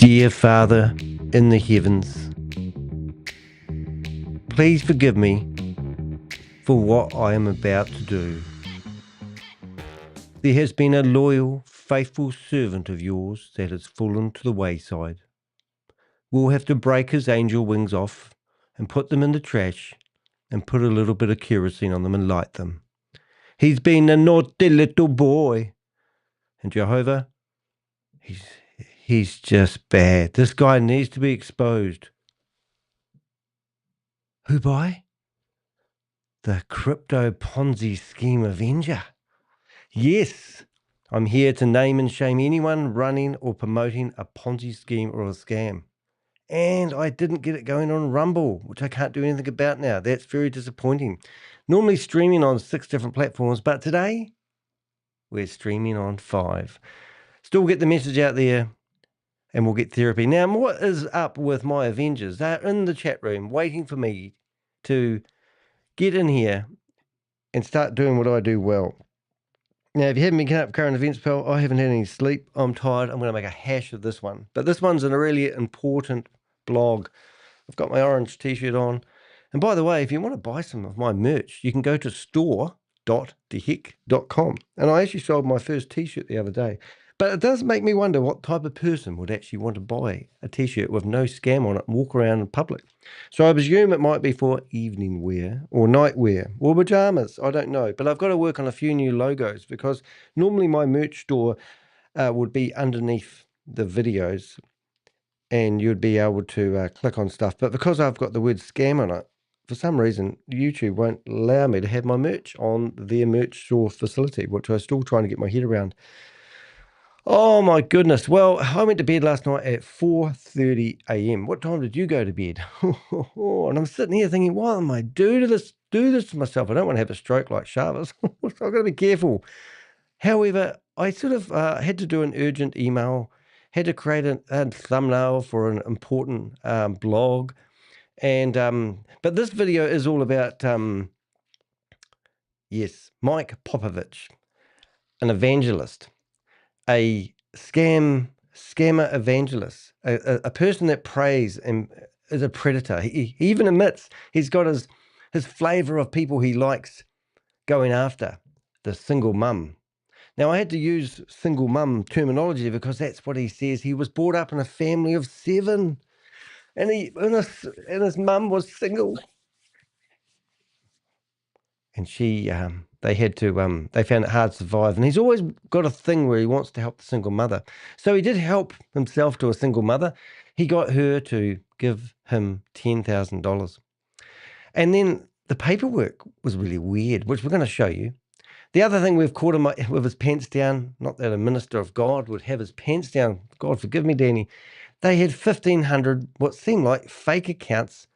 Dear Father in the heavens, please forgive me for what I am about to do. There has been a loyal, faithful servant of yours that has fallen to the wayside. We'll have to break his angel wings off and put them in the trash and put a little bit of kerosene on them and light them. He's been a naughty little boy. And Jehovah, he's just bad. This guy needs to be exposed. Who by? The crypto Ponzi scheme avenger. Yes, I'm here to name and shame anyone running or promoting a Ponzi scheme or a scam. And I didn't get it going on Rumble, which I can't do anything about now. That's very disappointing. Normally streaming on 6 different platforms, but today we're streaming on 5. Still get the message out there and we'll get therapy. Now, what is up with my Avengers? They're in the chat room waiting for me to get in here and start doing what I do well. Now, if you haven't been getting up current events, pal, I haven't had any sleep. I'm tired. I'm going to make a hash of this one. But this one's a really important blog. I've got my orange t-shirt on. And by the way, if you want to buy some of my merch, you can go to store.theheck.com. And I actually sold my first t-shirt the other day. But it does make me wonder what type of person would actually want to buy a t-shirt with no scam on it and walk around in public. So I presume it might be for evening wear or night wear or pajamas. I don't know. But I've got to work on a few new logos because normally my merch store would be underneath the videos and you'd be able to click on stuff. But because I've got the word scam on it, for some reason, YouTube won't allow me to have my merch on their merch store facility, which I'm still trying to get my head around. Oh my goodness. Well, I went to bed last night at 4:30 a.m. What time did you go to bed? And I'm sitting here thinking, what am I do this to myself? I don't want to have a stroke like Chavez. So I've got to be careful. However, I sort of had to do an urgent email, had to create a thumbnail for an important blog. And but this video is all about, yes, Mike Popovich, an evangelist. A scammer evangelist, a person that preys and is a predator. He even admits he's got his flavor of people he likes going after, the single mum. Now, I had to use single mum terminology because that's what he says. He was brought up in a family of 7 and his mum was single. And she, they had to, they found it hard to survive. And he's always got a thing where he wants to help the single mother. So he did help himself to a single mother. He got her to give him $10,000. And then the paperwork was really weird, which we're going to show you. The other thing we've caught him with his pants down, not that a minister of God would have his pants down. God forgive me, Danny. They had 1,500, what seemed like fake accounts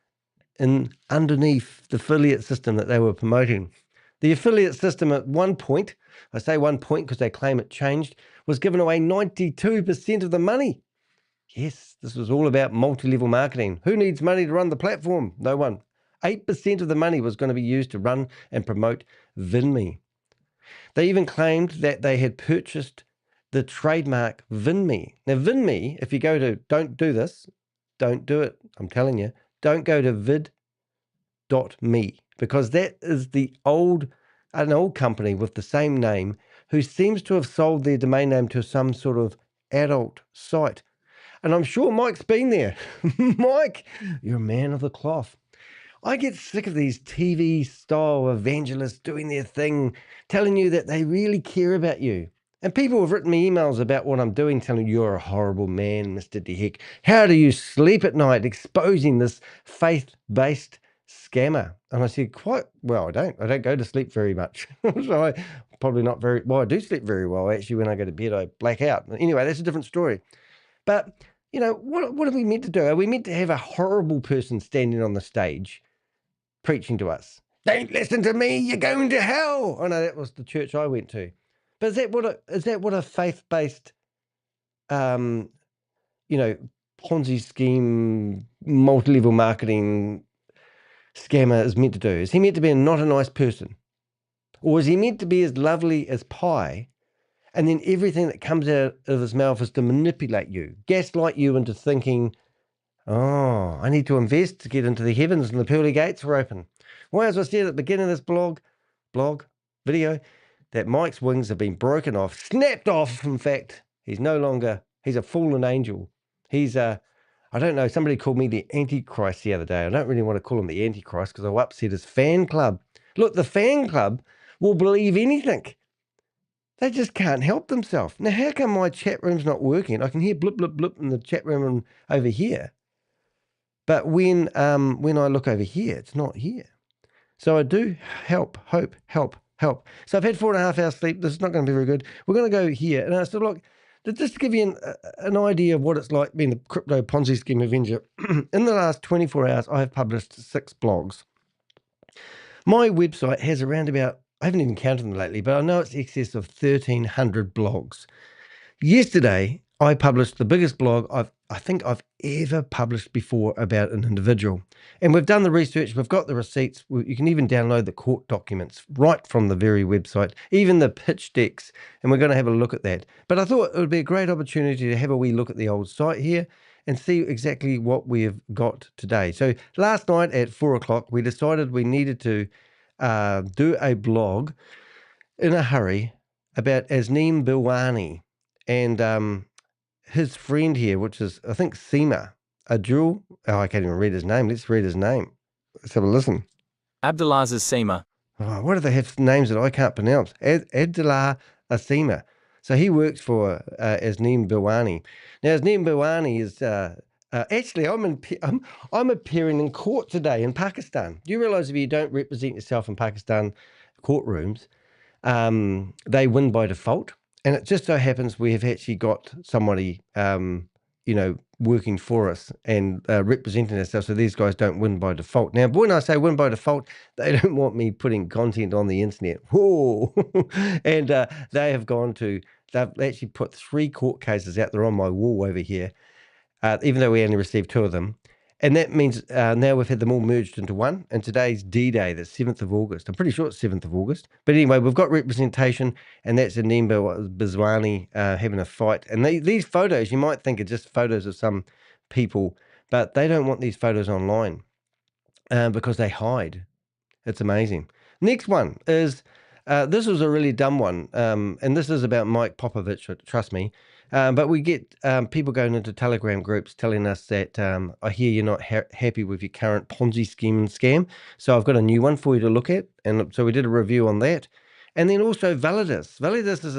in underneath the affiliate system that they were promoting. The affiliate system at one point, I say one point because they claim it changed, was giving away 92% of the money. Yes, this was all about multi-level marketing. Who needs money to run the platform? No one. 8% of the money was going to be used to run and promote VIDME. They even claimed that they had purchased the trademark VIDME. Now, VIDME, if you go to, don't do this, don't do it, I'm telling you, don't go to vid.me because that is an old company with the same name who seems to have sold their domain name to some sort of adult site. And I'm sure Mike's been there. Mike, you're a man of the cloth. I get sick of these TV style evangelists doing their thing, telling you that they really care about you. And people have written me emails about what I'm doing, telling you're a horrible man, Mr. DeHeck. How do you sleep at night exposing this faith-based scammer? And I said, quite well, I don't go to sleep very much. So I probably not very well. I do sleep very well. Actually, when I go to bed, I black out. Anyway, that's a different story. But, you know, what are we meant to do? Are we meant to have a horrible person standing on the stage preaching to us? Don't listen to me, you're going to hell. Oh no, that was the church I went to. But is that what a faith-based, Ponzi scheme, multi-level marketing scammer is meant to do? Is he meant to be not a nice person? Or is he meant to be as lovely as pie And then everything that comes out of his mouth is to manipulate you, gaslight you into thinking, oh, I need to invest to get into the heavens and the pearly gates are open. Well, as I said at the beginning of this video, that Mike's wings have been broken off, snapped off. In fact, he's a fallen angel. He's I don't know, somebody called me the Antichrist the other day. I don't really want to call him the Antichrist because I'll upset his fan club. Look, the fan club will believe anything. They just can't help themselves. Now, how come my chat room's not working? I can hear blip, blip, blip in the chat room over here. But when I look over here, it's not here. So I do hope. So I've had 4.5 hours sleep. This is not going to be very good. We're going to go here. And I said, look, just to give you an idea of what it's like being a crypto Ponzi scheme avenger, in the last 24 hours, I have published 6 blogs. My website has around about, I haven't even counted them lately, but I know it's excess of 1,300 blogs. Yesterday, I published the biggest blog I think I've ever published before about an individual. And we've done the research, we've got the receipts, you can even download the court documents right from the very website, even the pitch decks, and we're going to have a look at that. But I thought it would be a great opportunity to have a wee look at the old site here and see exactly what we've got today. So last night at 4 o'clock, we decided we needed to do a blog in a hurry about Azneem Bilwani and his friend here, which is, I think, Seema, a dual. Oh, I can't even read his name. Let's read his name. Let's have a listen. Abdulaziz Seema. Oh, why do they have names that I can't pronounce? Abdullah Asima. So he works for Azneem Bilwani. Now, Azneem Bilwani is actually, I'm appearing in court today in Pakistan. Do you realise if you don't represent yourself in Pakistan courtrooms, they win by default? And it just so happens we have actually got somebody, working for us and representing ourselves, so these guys don't win by default. Now, when I say win by default, they don't want me putting content on the internet. Whoa! And they've actually put 3 court cases out there on my wall over here, even though we only received 2 of them. And that means now we've had them all merged into one. And today's D-Day, the 7th of August. I'm pretty sure it's 7th of August. But anyway, we've got representation, and that's Anemba Bizwani having a fight. And these photos, you might think are just photos of some people, but they don't want these photos online because they hide. It's amazing. Next one is, this was a really dumb one, and this is about Mike Popovich, trust me. But we get people going into Telegram groups telling us that I hear you're not happy with your current Ponzi scheme and scam. So I've got a new one for you to look at. And so we did a review on that. And then also Validus. Validus is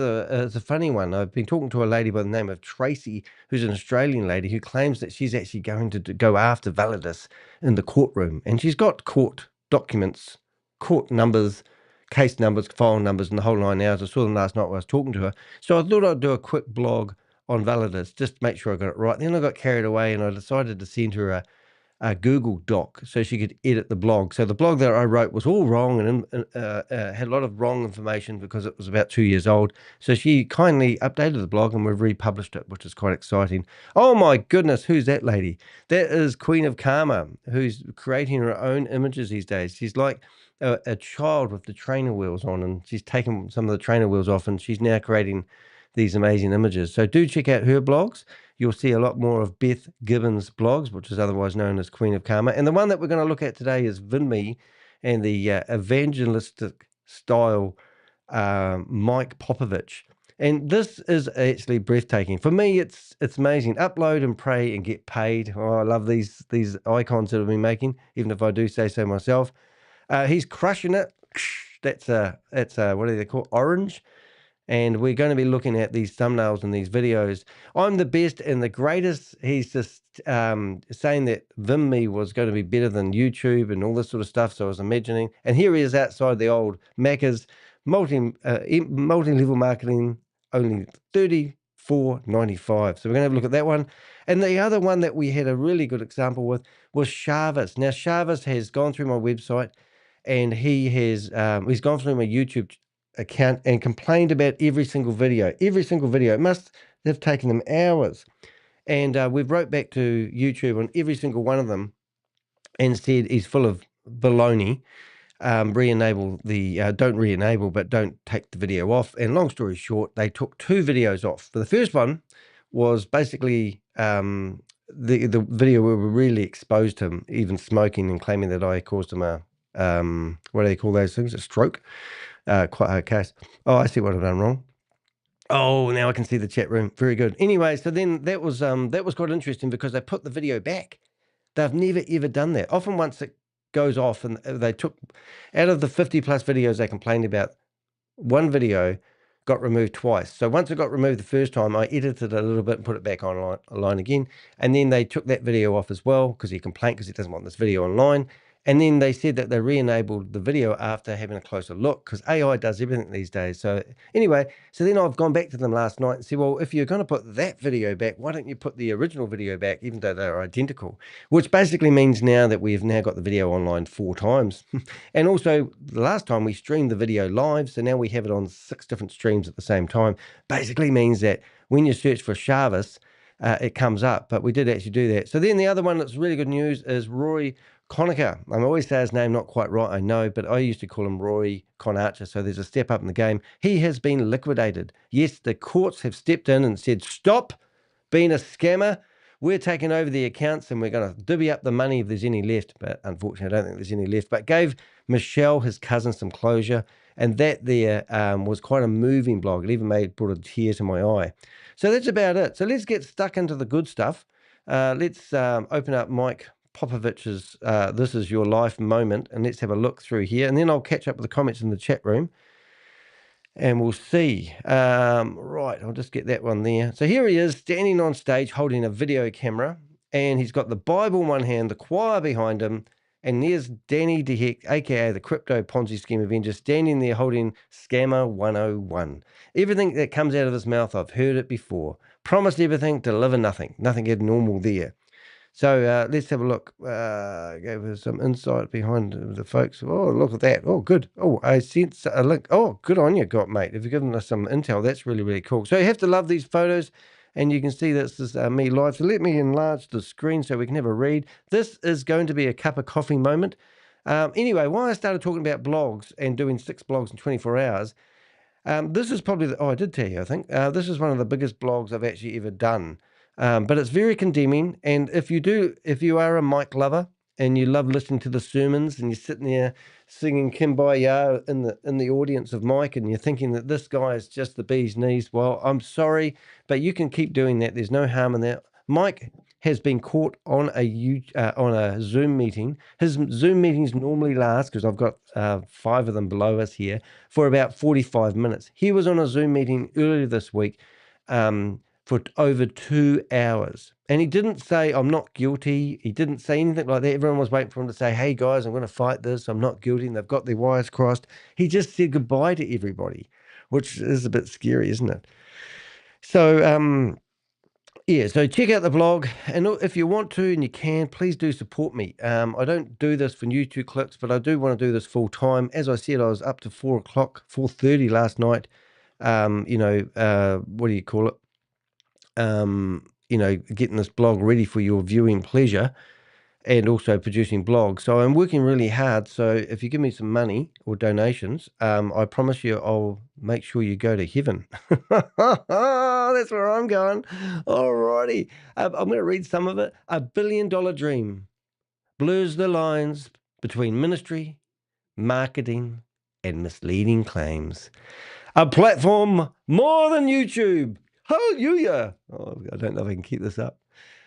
a funny one. I've been talking to a lady by the name of Tracy, who's an Australian lady who claims that she's actually going to go after Validus in the courtroom. And she's got court documents, court numbers, case numbers, file numbers, and the whole 9 hours. I saw them last night when I was talking to her. So I thought I'd do a quick blog on Validus, just to make sure I got it right. Then I got carried away and I decided to send her a Google Doc so she could edit the blog. So the blog that I wrote was all wrong and had a lot of wrong information because it was about 2 years old. So she kindly updated the blog and we've republished it, which is quite exciting. Oh my goodness, who's that lady? That is Queen of Karma, who's creating her own images these days. She's like a child with the trainer wheels on, and she's taken some of the trainer wheels off and she's now creating these amazing images. So do check out her blogs. You'll see a lot more of Beth Gibbons' blogs, which is otherwise known as Queen of Karma. And the one that we're going to look at today is VIDME and the evangelistic style Mike Popovich. And this is actually breathtaking. For me, it's amazing. Upload and pray and get paid. Oh, I love these icons that I've been making, even if I do say so myself. He's crushing it. That's what do they call, orange? And we're going to be looking at these thumbnails and these videos. I'm the best and the greatest. He's just saying that VIDME was going to be better than YouTube and all this sort of stuff. So I was imagining. And here he is outside the old Macca's, multi-level marketing, only $34.95. So we're going to have a look at that one. And the other one that we had a really good example with was Sharvis. Now, Sharvis has gone through my website and he's gone through my YouTube account and complained about every single video. It must have taken them hours. And we've wrote back to YouTube on every single one of them and said he's full of baloney. re-enable the, don't re-enable, but don't take the video off. And long story short, they took 2 videos off. But the first one was basically the video where we really exposed him, even smoking and claiming that I caused him a, what do they call those things? A stroke. Quite hard case. Oh, I see what I've done wrong. Oh, now I can see the chat room. Very good. Anyway, so then that was quite interesting because they put the video back. They've never ever done that. Often once it goes off, and they took out of the 50 plus videos they complained about, one video got removed twice. So once it got removed the first time, I edited it a little bit and put it back online again. And then they took that video off as well because he complained because he doesn't want this video online. And then they said that they re-enabled the video after having a closer look because AI does everything these days. So anyway, so then I've gone back to them last night and said, well, if you're going to put that video back, why don't you put the original video back, even though they're identical? Which basically means now that we've now got the video online 4 times. And also, the last time we streamed the video live, so now we have it on 6 different streams at the same time. Basically means that when you search for Shavis, it comes up, but we did actually do that. So then the other one that's really good news is Roy Conacher. I always say his name not quite right, I know, but I used to call him Roy Conarcher, so there's a step up in the game. He has been liquidated. Yes, the courts have stepped in and said, stop being a scammer. We're taking over the accounts and we're going to divvy up the money if there's any left. But unfortunately, I don't think there's any left. But gave Michelle, his cousin, some closure. And that there was quite a moving blog. It even brought a tear to my eye. So that's about it. So let's get stuck into the good stuff. Let's open up Mike Popovich's This Is Your Life moment. And let's have a look through here. And then I'll catch up with the comments in the chat room. And we'll see. Right, I'll just get that one there. So here he is standing on stage holding a video camera, and he's got the Bible in one hand, the choir behind him, and there's Danny DeHeck, aka the Crypto Ponzi Scheme Avenger, standing there holding Scammer 101. Everything that comes out of his mouth, I've heard it before. Promised everything, deliver nothing. Nothing abnormal there. So let's have a look. Gave us some insight behind the folks. Oh, look at that. Oh, good. Oh, I sense a link. Oh, good on you, mate. If you've given us some intel, that's really, really cool. So you have to love these photos, and you can see this is me live. So let me enlarge the screen so we can have a read. This is going to be a cup of coffee moment. Anyway, why I started talking about blogs and doing 6 blogs in 24 hours, this is probably, I did tell you, I think. This is one of the biggest blogs I've actually ever done. But it's very condemning. And if you are a Mike lover and you love listening to the sermons and you're sitting there singing Kumbaya in the audience of Mike and you're thinking that this guy is just the bee's knees, well, I'm sorry, but you can keep doing that. There's no harm in that. Mike has been caught on a Zoom meeting. His Zoom meetings normally last, because I've got 5 of them below us here, for about 45 minutes. He was on a Zoom meeting earlier this week for over 2 hours. And he didn't say, I'm not guilty. He didn't say anything like that. Everyone was waiting for him to say, hey guys, I'm going to fight this. I'm not guilty. And they've got their wires crossed. He just said goodbye to everybody, which is a bit scary, isn't it? So, yeah, so check out the blog. And if you want to and you can, please do support me. I don't do this for YouTube clips, but I do want to do this full time. As I said, I was up to 4 o'clock, 4:30 last night. What do you call it? Getting this blog ready for your viewing pleasure and also producing blogs. So I'm working really hard. So if you give me some money or donations, I promise you I'll make sure you go to heaven. That's where I'm going. Alrighty. I'm going to read some of it. $1 billion dream blurs the lines between ministry, marketing, and misleading claims. A platform more than YouTube. Hallelujah. Oh, I don't know if I can keep this up.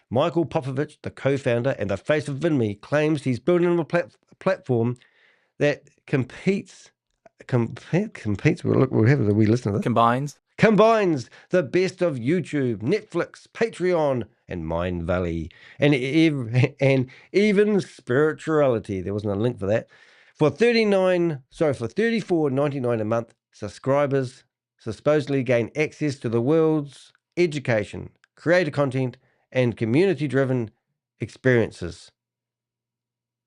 Michael Popovich, the co-founder and the face of VIDME, claims he's building a platform that competes. We'll have a wee listen to this. Combines the best of YouTube, Netflix, Patreon, and Mind Valley, and even spirituality. There wasn't a link for that. For $34.99 a month, subscribers supposedly gain access to the world's education, creator content, and community-driven experiences.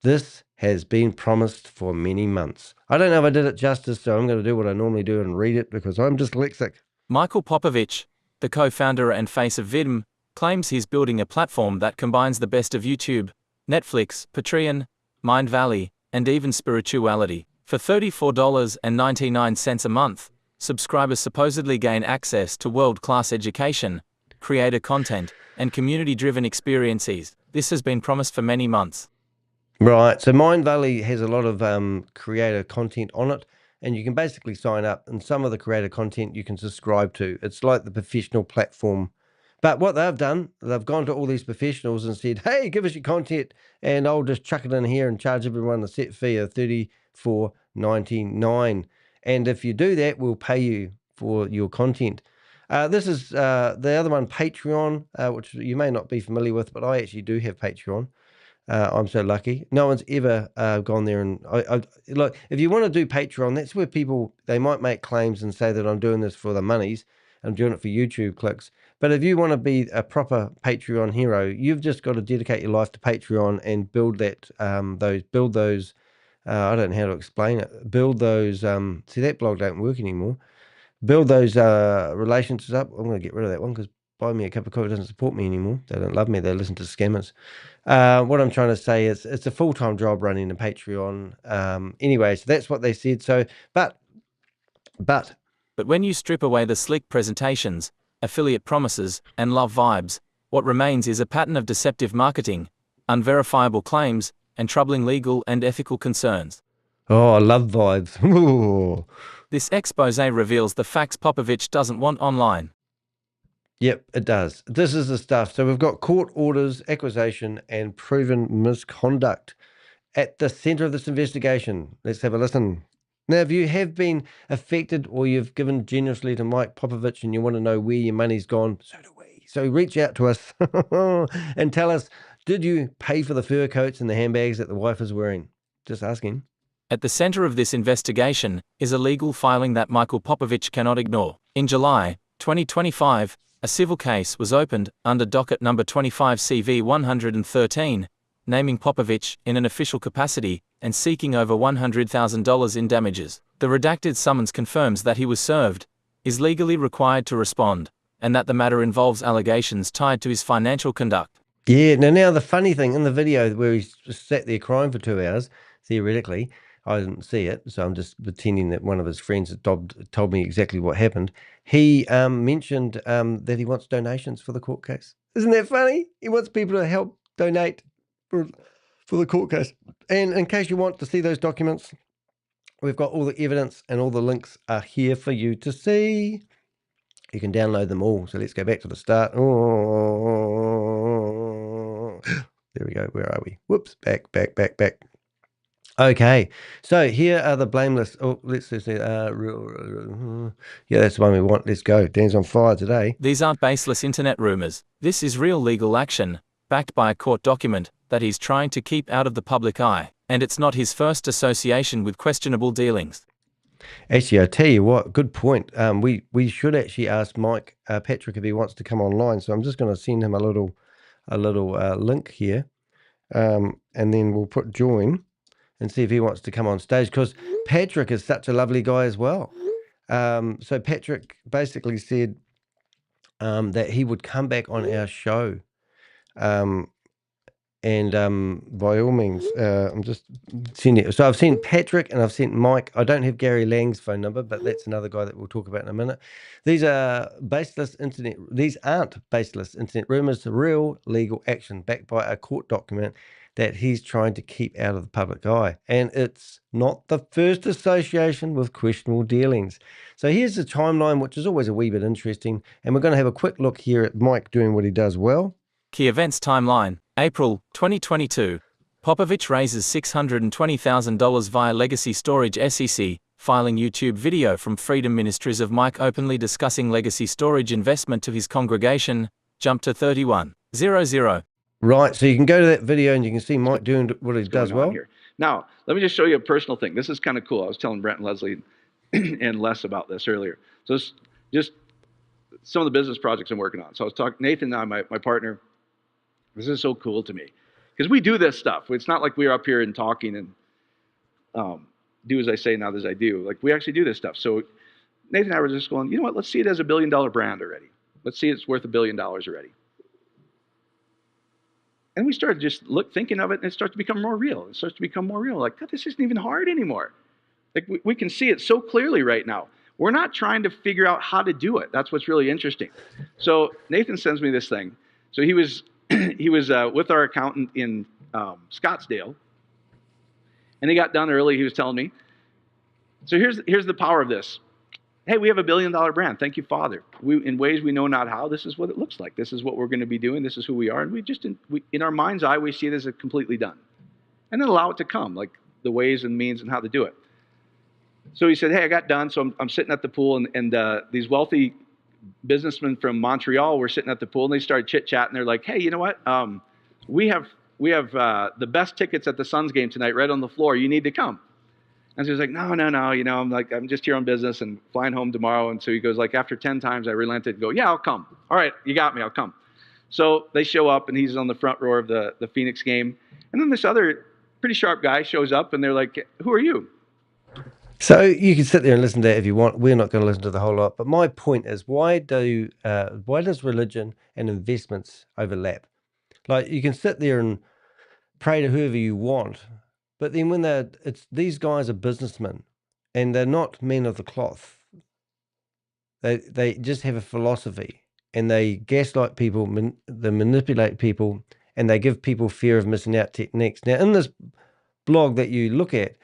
This has been promised for many months. I don't know if I did it justice, so I'm going to do what I normally do and read it because I'm dyslexic. Michael Popovich, the co-founder and face of VIDME, claims he's building a platform that combines the best of YouTube, Netflix, Patreon, Mind Valley, and even spirituality. For $34.99 a month, subscribers supposedly gain access to world-class education, creator content, and community-driven experiences. This has been promised for many months. Right. So Mind Valley has a lot of creator content on it, and you can basically sign up, and some of the creator content you can subscribe to. It's like the professional platform. But what they've done, they've gone to all these professionals and said, hey, give us your content, and I'll just chuck it in here and charge everyone a set fee of $34.99. And if you do that, we'll pay you for your content. This is the other one, Patreon, which you may not be familiar with, but I actually do have Patreon. I'm so lucky. No one's ever gone there and look. If you want to do Patreon, that's where people, they might make claims and say that I'm doing this for the monies. I'm doing it for YouTube clicks. But if you want to be a proper Patreon hero, you've just got to dedicate your life to Patreon and build that build those. I don't know how to explain it. Build those. See, that blog don't work anymore. Build those relationships up. I'm going to get rid of that one because Buy Me a Cup of Coffee doesn't support me anymore. They don't love me. They listen to scammers. What I'm trying to say is it's a full-time job running a Patreon. Anyway, so that's what they said. So, but But when you strip away the slick presentations, affiliate promises, and love vibes, what remains is a pattern of deceptive marketing, unverifiable claims, and troubling legal and ethical concerns. oh, I love vibes. Ooh. This expose reveals the facts Popovich doesn't want online. Yep, it does. This is the stuff. So we've got court orders, accusation, and proven misconduct at the center of this investigation. Let's have a listen. Now, if you have been affected or you've given generously to Mike Popovich and you want to know where your money's gone, so do we. So reach out to us and tell us, did you pay for the fur coats and the handbags that the wife is wearing? Just asking. At the center of this investigation is a legal filing that Michael Popovich cannot ignore. In July 2025, a civil case was opened under docket number 25 CV 113, naming Popovich in an official capacity and seeking over $100,000 in damages. The redacted summons confirms that he was served, is legally required to respond, and that the matter involves allegations tied to his financial conduct. Yeah, now the funny thing in the video where he's just sat there crying for 2 hours, theoretically, I didn't see it, so I'm just pretending that one of his friends had told me exactly what happened. He mentioned that he wants donations for the court case. Isn't that funny? He wants people to help donate for the court case. And in case you want to see those documents, we've got all the evidence and all the links are here for you to see. You can download them all. So let's go back to the start. Oh, there we go. Where are we? Whoops. Back. Okay. So here are the blameless. Oh, let's see. Yeah, that's the one we want. Let's go. Dan's on fire today. These aren't baseless internet rumors. This is real legal action, backed by a court document that he's trying to keep out of the public eye. And it's not his first association with questionable dealings. Actually, I tell you what, good point. We should actually ask Mike Patrick if he wants to come online. So I'm just going to send him a little link here, and then we'll put join and see if he wants to come on stage because Patrick is such a lovely guy as well. So Patrick basically said that he would come back on our show. And by all means, I'm just sending it. So I've sent Patrick and I've sent Mike. I don't have Gary Lang's phone number, but that's another guy that we'll talk about in a minute. These are baseless internet. These aren't baseless internet rumors. Real legal action backed by a court document that he's trying to keep out of the public eye. And it's not the first association with questionable dealings. So here's the timeline, which is always a wee bit interesting. And we're going to have a quick look here at Mike doing what he does well. Key events timeline, April 2022. Popovich raises $620,000 via legacy storage SEC, filing YouTube video from Freedom Ministries of Mike openly discussing legacy storage investment to his congregation, jump to 3100. Right, so you can go to that video and you can see Mike doing what he does well. Here. Now, let me just show you a personal thing. This is kind of cool. I was telling Brent and Leslie and Les about this earlier. So it's just some of the business projects I'm working on. So I was talking, Nathan and I, my partner, this is so cool to me. Because we do this stuff. It's not like we're up here and talking and do as I say, not as I do. Like, we actually do this stuff. So Nathan and I were just going, you know what, let's see it as a $1 billion brand already. Let's see it's worth $1 billion already. And we started just thinking of it, and it starts to become more real. It starts to become more real. Like, God, this isn't even hard anymore. Like we can see it so clearly right now. We're not trying to figure out how to do it. That's what's really interesting. So Nathan sends me this thing. So he was he was with our accountant in Scottsdale, and he got done early. He was telling me. So here's the power of this. Hey, we have $1 billion brand. Thank you, Father. In ways we know not how, this is what it looks like. This is what we're going to be doing. This is who we are. And in our mind's eye, we see it as a completely done. And then allow it to come, like the ways and means and how to do it. So he said, hey, I got done. So I'm sitting at the pool, and these wealthy businessmen from Montreal were sitting at the pool, and they started chit-chatting. They're like, hey, you know what? We have the best tickets at the Suns game tonight right on the floor. You need to come. And so he's like, no, I'm just here on business and flying home tomorrow. And so he goes, like, after 10 times, I relented and go, yeah, I'll come. All right, you got me, I'll come. So they show up, and he's on the front row of the Phoenix game. And then this other pretty sharp guy shows up, and they're like, who are you? So you can sit there and listen to that if you want. We're not going to listen to the whole lot. But my point is, why does religion and investments overlap? Like, you can sit there and pray to whoever you want, but then when these guys are businessmen, and they're not men of the cloth. They just have a philosophy, and they gaslight people, they manipulate people, and they give people fear of missing out techniques. Now, in this blog that you look at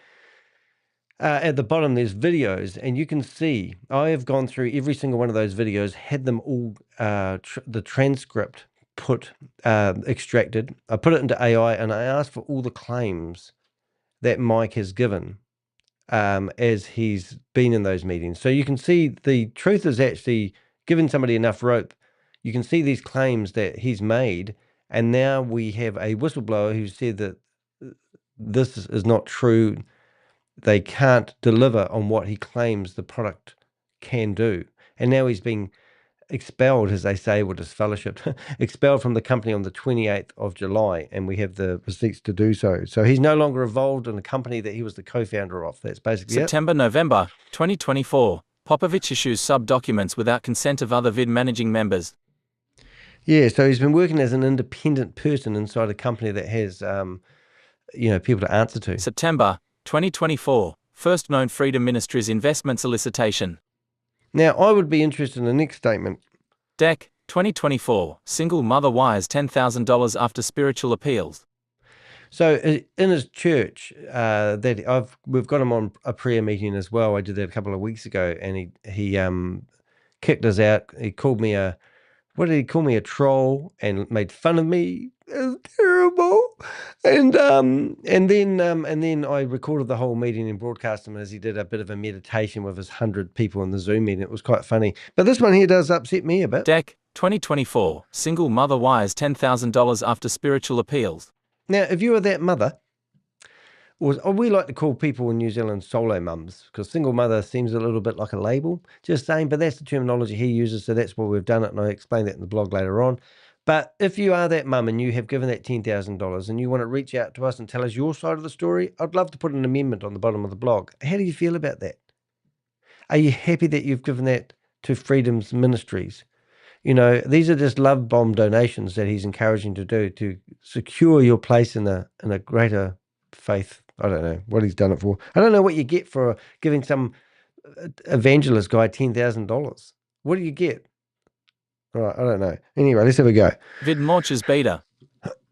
the bottom, there's videos, and you can see I have gone through every single one of those videos, had them all, the transcript extracted. I put it into AI, and I asked for all the claims that Mike has given as he's been in those meetings. So you can see the truth is actually giving somebody enough rope. You can see these claims that he's made, and now we have a whistleblower who said that this is not true. They can't deliver on what he claims the product can do. And now he's being expelled, as they say, with his fellowship, expelled from the company on the 28th of July, and we have the receipts to do so. So he's no longer involved in the company that he was the co-founder of. That's basically September, November 2024. Popovich issues sub-documents without consent of other VID managing members. Yeah, so he's been working as an independent person inside a company that has, people to answer to. September 2024. First known Freedom Ministries investment solicitation. Now, I would be interested in the next statement. Dec. 2024. Single mother wires $10,000 after spiritual appeals. So in his church, we've got him on a prayer meeting as well. I did that a couple of weeks ago, and he kicked us out. He called me what did he call me? A troll, and made fun of me. It was terrible. And then I recorded the whole meeting and broadcast him as he did a bit of a meditation with his 100 people in the Zoom meeting. It was quite funny. But this one here does upset me a bit. Dec. 2024. Single mother wires $10,000 after spiritual appeals. Now, if you were that mother, we like to call people in New Zealand solo mums, because single mother seems a little bit like a label, just saying, but that's the terminology he uses, so that's why we've done it, and I explain that in the blog later on. But if you are that mum and you have given that $10,000 and you want to reach out to us and tell us your side of the story, I'd love to put an amendment on the bottom of the blog. How do you feel about that? Are you happy that you've given that to Freedom's Ministries? These are just love bomb donations that he's encouraging to do to secure your place in a greater faith. I don't know what he's done it for. I don't know what you get for giving some evangelist guy $10,000. What do you get? All right, I don't know. Anyway, let's have a go. VID launches beta.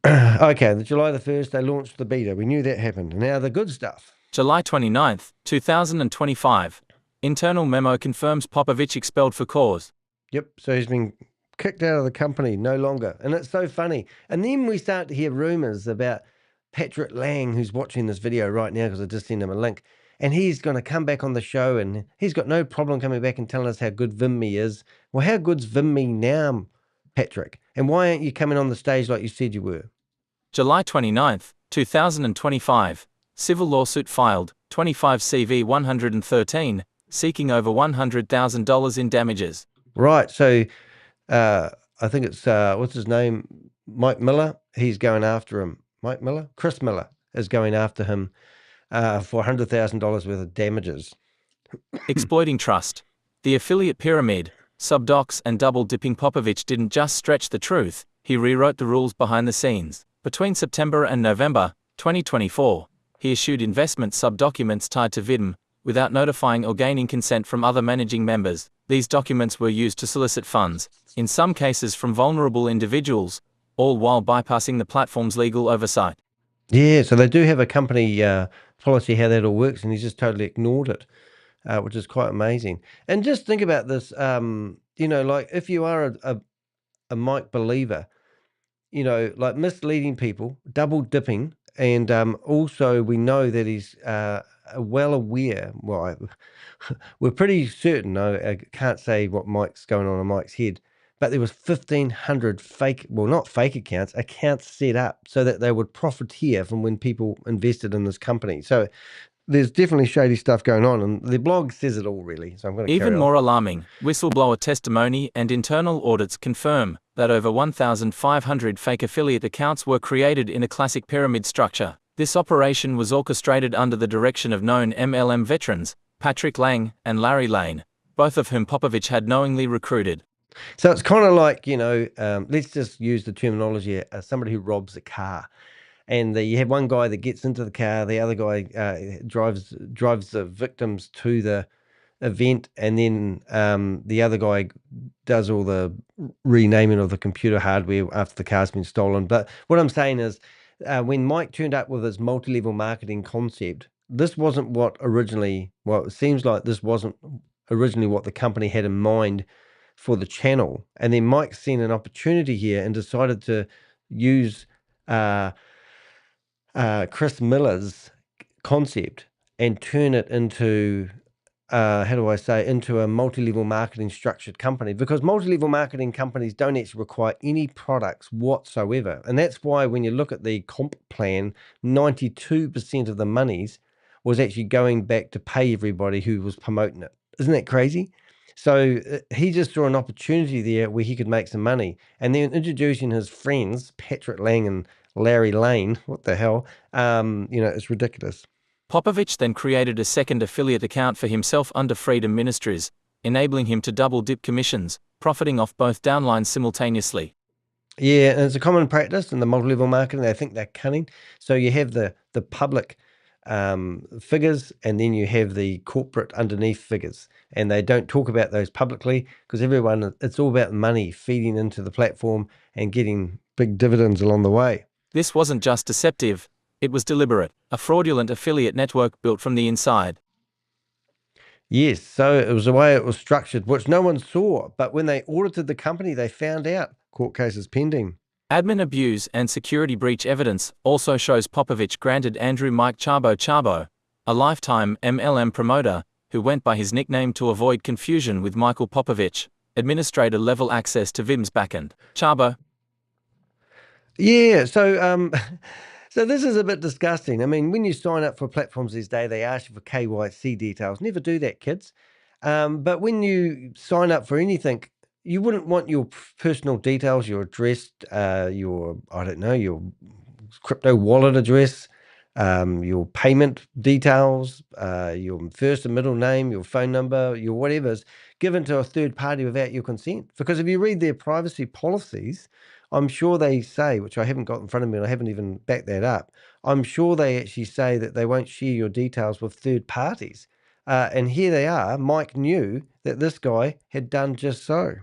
Okay, the July the 1st, they launched the beta. We knew that happened. Now the good stuff. July 29th, 2025. Internal memo confirms Popovich expelled for cause. Yep, so he's been kicked out of the company, no longer. And it's so funny. And then we start to hear rumors about Patrick Lang, who's watching this video right now because I just sent him a link, and he's going to come back on the show, and he's got no problem coming back and telling us how good VIDME is. Well, how good's VIDME now, Patrick? And why aren't you coming on the stage like you said you were? July 29th, 2025. Civil lawsuit filed, 25 CV 113, seeking over $100,000 in damages. Right, so I think it's, what's his name? Mike Miller. He's going after him. Mike Miller? Chris Miller is going after him for $100,000 worth of damages. Exploiting trust. The affiliate pyramid, subdocs and double-dipping. Popovich didn't just stretch the truth, he rewrote the rules behind the scenes. Between September and November 2024, he issued investment sub-documents tied to VIDME, without notifying or gaining consent from other managing members. These documents were used to solicit funds, in some cases from vulnerable individuals, all while bypassing the platform's legal oversight. Yeah, so they do have a company policy how that all works, and he's just totally ignored it, which is quite amazing. And just think about this, like if you are a Mike believer, like misleading people, double dipping, and also we know that he's well aware. Well, we're pretty certain. I can't say what Mike's going on in Mike's head, but there was 1,500 fake, well, not fake accounts set up so that they would profiteer from when people invested in this company. So there's definitely shady stuff going on, and the blog says it all, really. So I'm going to carry Even on. more alarming, whistleblower testimony and internal audits confirm that over 1,500 fake affiliate accounts were created in a classic pyramid structure. This operation was orchestrated under the direction of known MLM veterans, Patrick Lang and Larry Lane, both of whom Popovich had knowingly recruited. So it's kind of like, let's just use the terminology, somebody who robs a car. And you have one guy that gets into the car, the other guy drives the victims to the event, and then the other guy does all the renaming of the computer hardware after the car's been stolen. But what I'm saying is, when Mike turned up with his multi-level marketing concept, this wasn't what originally, well, it seems like this wasn't originally what the company had in mind for the channel. And then Mike seen an opportunity here and decided to use Chris Miller's concept and turn it into, into a multi-level marketing structured company, because multi-level marketing companies don't actually require any products whatsoever. And that's why when you look at the comp plan, 92% of the monies was actually going back to pay everybody who was promoting it. Isn't that crazy? So he just saw an opportunity there where he could make some money. And then introducing his friends, Patrick Lang and Larry Lane, what the hell? It's ridiculous. Popovich then created a second affiliate account for himself under Freedom Ministries, enabling him to double dip commissions, profiting off both downlines simultaneously. Yeah, and it's a common practice in the multi-level marketing. They think they're cunning. So you have the public figures, and then you have the corporate underneath figures. And they don't talk about those publicly because it's all about money feeding into the platform and getting big dividends along the way. This wasn't just deceptive, it was deliberate, a fraudulent affiliate network built from the inside. Yes, so it was the way it was structured, which no one saw. But when they audited the company, they found out. Court cases pending. Admin abuse and security breach evidence also shows Popovich granted Andrew Mike Chabo, a lifetime MLM promoter, who went by his nickname to avoid confusion with Michael Popovich, administrator-level access to VIDME's backend. Chabo. Yeah, so so this is a bit disgusting. I mean, when you sign up for platforms these days, they ask you for KYC details. Never do that, kids. But when you sign up for anything, you wouldn't want your personal details, your address, your crypto wallet address, your payment details, your first and middle name, your phone number, your whatever's given to a third party without your consent. Because if you read their privacy policies, I'm sure they say, which I haven't got in front of me and I haven't even backed that up, I'm sure they actually say that they won't share your details with third parties. And here they are. Mike knew that this guy had done just so.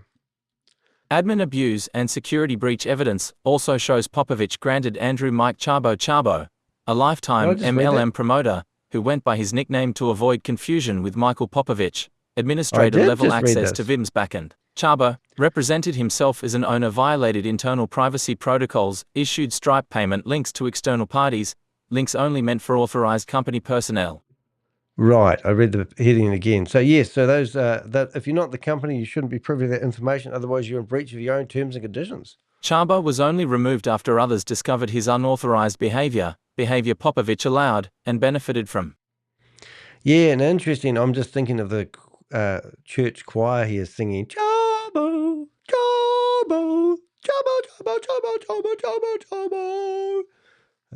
Admin abuse and security breach evidence also shows Popovich granted Andrew Mike Chabo, a lifetime MLM promoter, who went by his nickname to avoid confusion with Michael Popovich, administrator-level access to VIDME's backend. Chabo represented himself as an owner, violated internal privacy protocols, issued Stripe payment links to external parties, links only meant for authorized company personnel. Right, I read the heading again. So yes, so those that if you're not the company, you shouldn't be privy to that information. Otherwise, you're in breach of your own terms and conditions. Chabo was only removed after others discovered his unauthorized behavior Popovich allowed and benefited from. Yeah, and interesting. I'm just thinking of the church choir here singing Chabo, Chabo, Chabo, Chabo, Chabo, Chabo, Chabo, Chabo.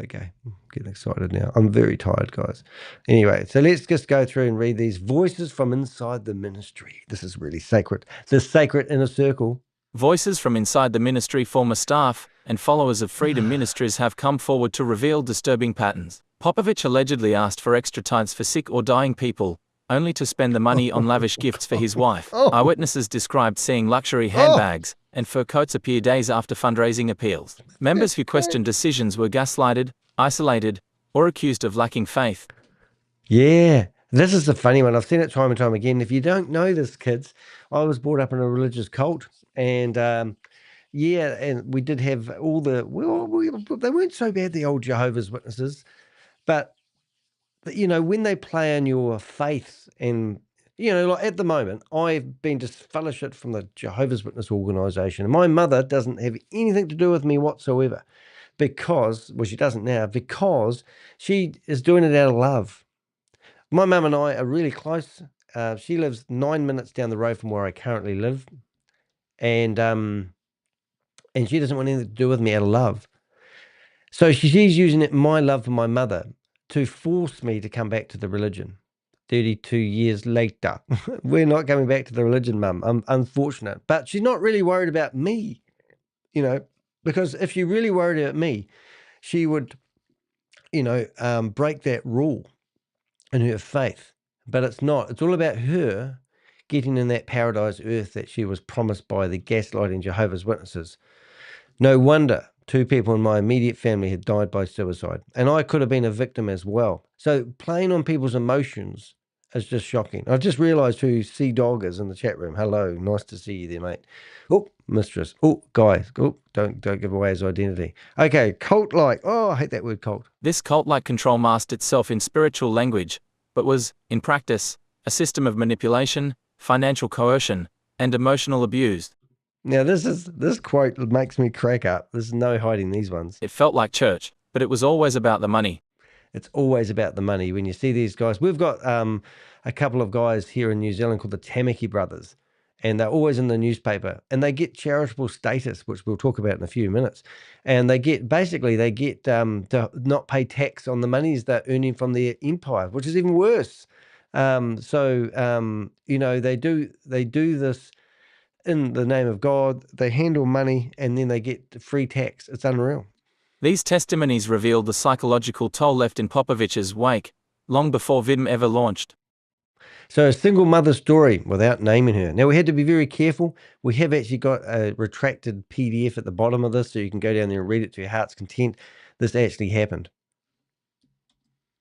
Okay, I'm getting excited now. I'm very tired, guys. Anyway, so let's just go through and read these voices from inside the ministry. This is really sacred. The sacred inner circle. Voices from inside the ministry, former staff and followers of Freedom Ministries have come forward to reveal disturbing patterns. Popovich allegedly asked for extra tithes for sick or dying people, only to spend the money on lavish gifts for his wife. Oh. Eyewitnesses described seeing luxury Oh. handbags and fur coats appear days after fundraising appeals. Members who questioned decisions were gaslighted, isolated, or accused of lacking faith. Yeah, this is the funny one. I've seen it time and time again. If you don't know this, kids, I was brought up in a religious cult, and yeah, and we did have all the they weren't so bad, the old Jehovah's Witnesses, but you know, when they play on your faith, and you know, like at the moment, I've been disfellowshipped from the Jehovah's Witness organization, and my mother doesn't have anything to do with me whatsoever, because, well, she doesn't now, because she is doing it out of love. My mum and I are really close. She lives 9 minutes down the road from where I currently live, and she doesn't want anything to do with me out of love. So she's using my love for my mother to force me to come back to the religion. 32 years later, we're not coming back to the religion, Mum. I'm unfortunate, but she's not really worried about me, you know, because if she really worried about me, she would, you know, break that rule in her faith. But it's not. It's all about her getting in that paradise earth that she was promised by the gaslighting Jehovah's Witnesses. No wonder 2 people in my immediate family had died by suicide, and I could have been a victim as well. So playing on people's emotions is just shocking. I just realised who Sea Dog is in the chat room. Hello, nice to see you there, mate. Oh, mistress. Oh, guys. Oh, don't give away his identity. Okay, cult-like. Oh, I hate that word, cult. This cult-like control masked itself in spiritual language, but was, in practice, a system of manipulation, financial coercion, and emotional abuse. Now, this quote makes me crack up. There's no hiding these ones. It felt like church, but it was always about the money. It's always about the money. When you see these guys, we've got a couple of guys here in New Zealand called the Tamaki brothers, and they're always in the newspaper, and they get charitable status, which we'll talk about in a few minutes. And they get to not pay tax on the monies they're earning from their empire, which is even worse. You know, they do this in the name of God. They handle money, and then they get free tax. It's unreal. These testimonies revealed the psychological toll left in Popovich's wake, long before VIDME ever launched. So a single mother story without naming her. Now, we had to be very careful. We have actually got a retracted PDF at the bottom of this, so you can go down there and read it to your heart's content. This actually happened.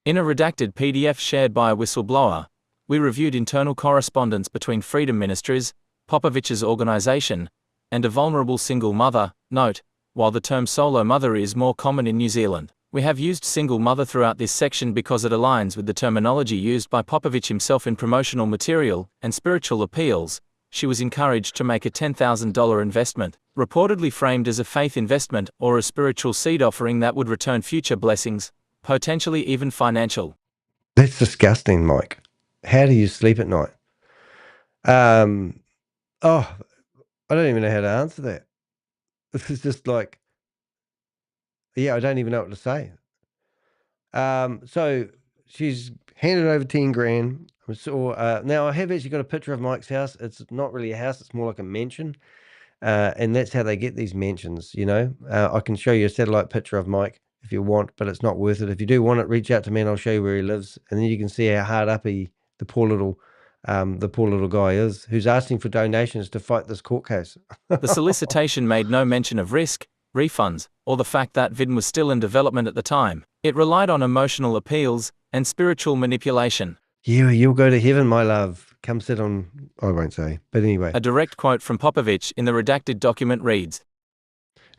In a redacted PDF shared by a whistleblower, we reviewed internal correspondence between Freedom Ministries, Popovich's organization, and a vulnerable single mother. Note, while the term solo mother is more common in New Zealand, we have used single mother throughout this section because it aligns with the terminology used by Popovich himself in promotional material and spiritual appeals. She was encouraged to make a $10,000 investment, reportedly framed as a faith investment or a spiritual seed offering that would return future blessings, potentially even financial. That's disgusting, Mike. How do you sleep at night? Oh, I don't even know how to answer that. This is just like, yeah, I don't even know what to say. So she's handed over 10 grand. So, now I have actually got a picture of Mike's house. It's not really a house. It's more like a mansion. And that's how they get these mansions, you know. I can show you a satellite picture of Mike if you want, but it's not worth it. If you do want it, reach out to me and I'll show you where he lives. And then you can see how hard up the poor little guy is, who's asking for donations to fight this court case. The solicitation made no mention of risk, refunds, or the fact that VIDME was still in development at the time. It relied on emotional appeals and spiritual manipulation. You'll go to heaven, my love. Come sit on, I won't say, but anyway. A direct quote from Popovich in the redacted document reads,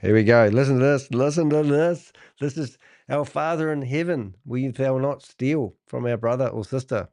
Here we go. Listen to this. Listen to this. This is our Father in heaven. We shall not steal from our brother or sister.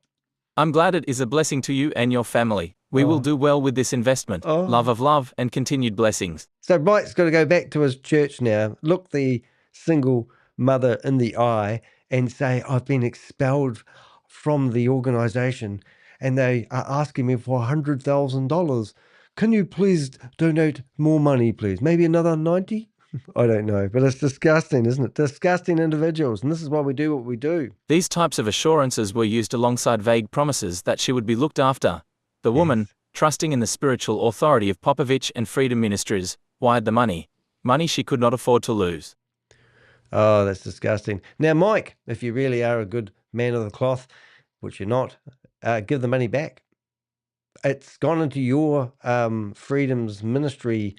I'm glad it is a blessing to you and your family. We will do well with this investment. Love of love and continued blessings. So Mike's got to go back to his church now, look the single mother in the eye and say, I've been expelled from the organization and they are asking me for $100,000. Can you please donate more money, please? Maybe another 90? I don't know, but it's disgusting, isn't it? Disgusting individuals, and this is why we do what we do. These types of assurances were used alongside vague promises that she would be looked after. The woman, trusting in the spiritual authority of Popovich and Freedom Ministries, wired the money she could not afford to lose. Oh, that's disgusting. Now, Mike, if you really are a good man of the cloth, which you're not, give the money back. It's gone into your Freedom's Ministry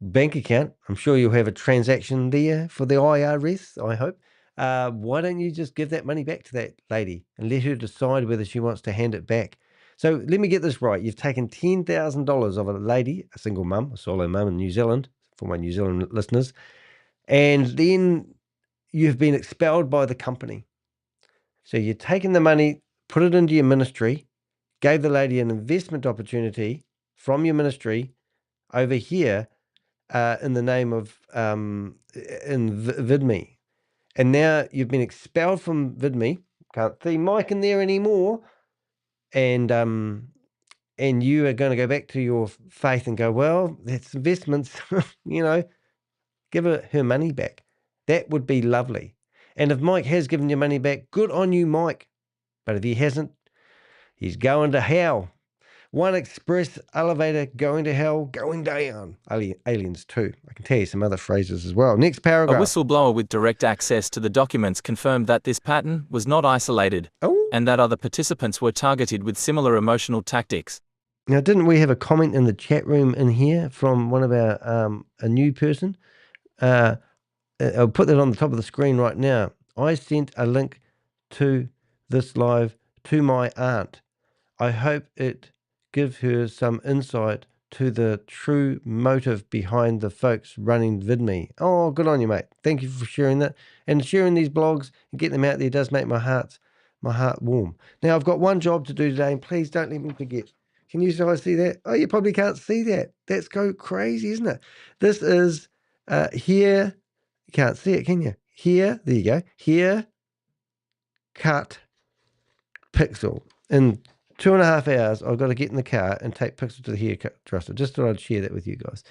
bank account. I'm sure you'll have a transaction there for the IRS, I hope. Why don't you just give that money back to that lady and let her decide whether she wants to hand it back? So let me get this right. You've taken $10,000 of a lady, a single mum, a solo mum in New Zealand, for my New Zealand listeners, and then you've been expelled by the company. So you've taken the money, put it into your ministry, gave the lady an investment opportunity from your ministry over here in the name of VIDME. And now you've been expelled from VIDME. Can't see Mike in there anymore. And you are going to go back to your faith and go, well, that's investments, give her money back. That would be lovely. And if Mike has given you money back, good on you, Mike. But if he hasn't, he's going to hell. One express elevator going to hell, going down. Aliens too. I can tell you some other phrases as well. Next A paragraph. whistleblower with direct access to the documents confirmed that this pattern was not isolated, and that other participants were targeted with similar emotional tactics. Now, didn't we have a comment in the chat room in here from one of our, a new person? I'll put that on the top of the screen right now. I sent a link to this live to my aunt. I hope it gives her some insight to the true motive behind the folks running VidMe. Oh, good on you, mate. Thank you for sharing that. And sharing these blogs and getting them out there does make my heart warm. Now, I've got one job to do today, and please don't let me forget. Can you guys see that? Oh, you probably can't see that. That's go crazy, isn't it? This is here. You can't see it, can you? Here, there you go. Here, cut, pixel. In 2.5 hours, I've got to get in the car and take pixel to the haircut dresser. Just thought I'd share that with you guys.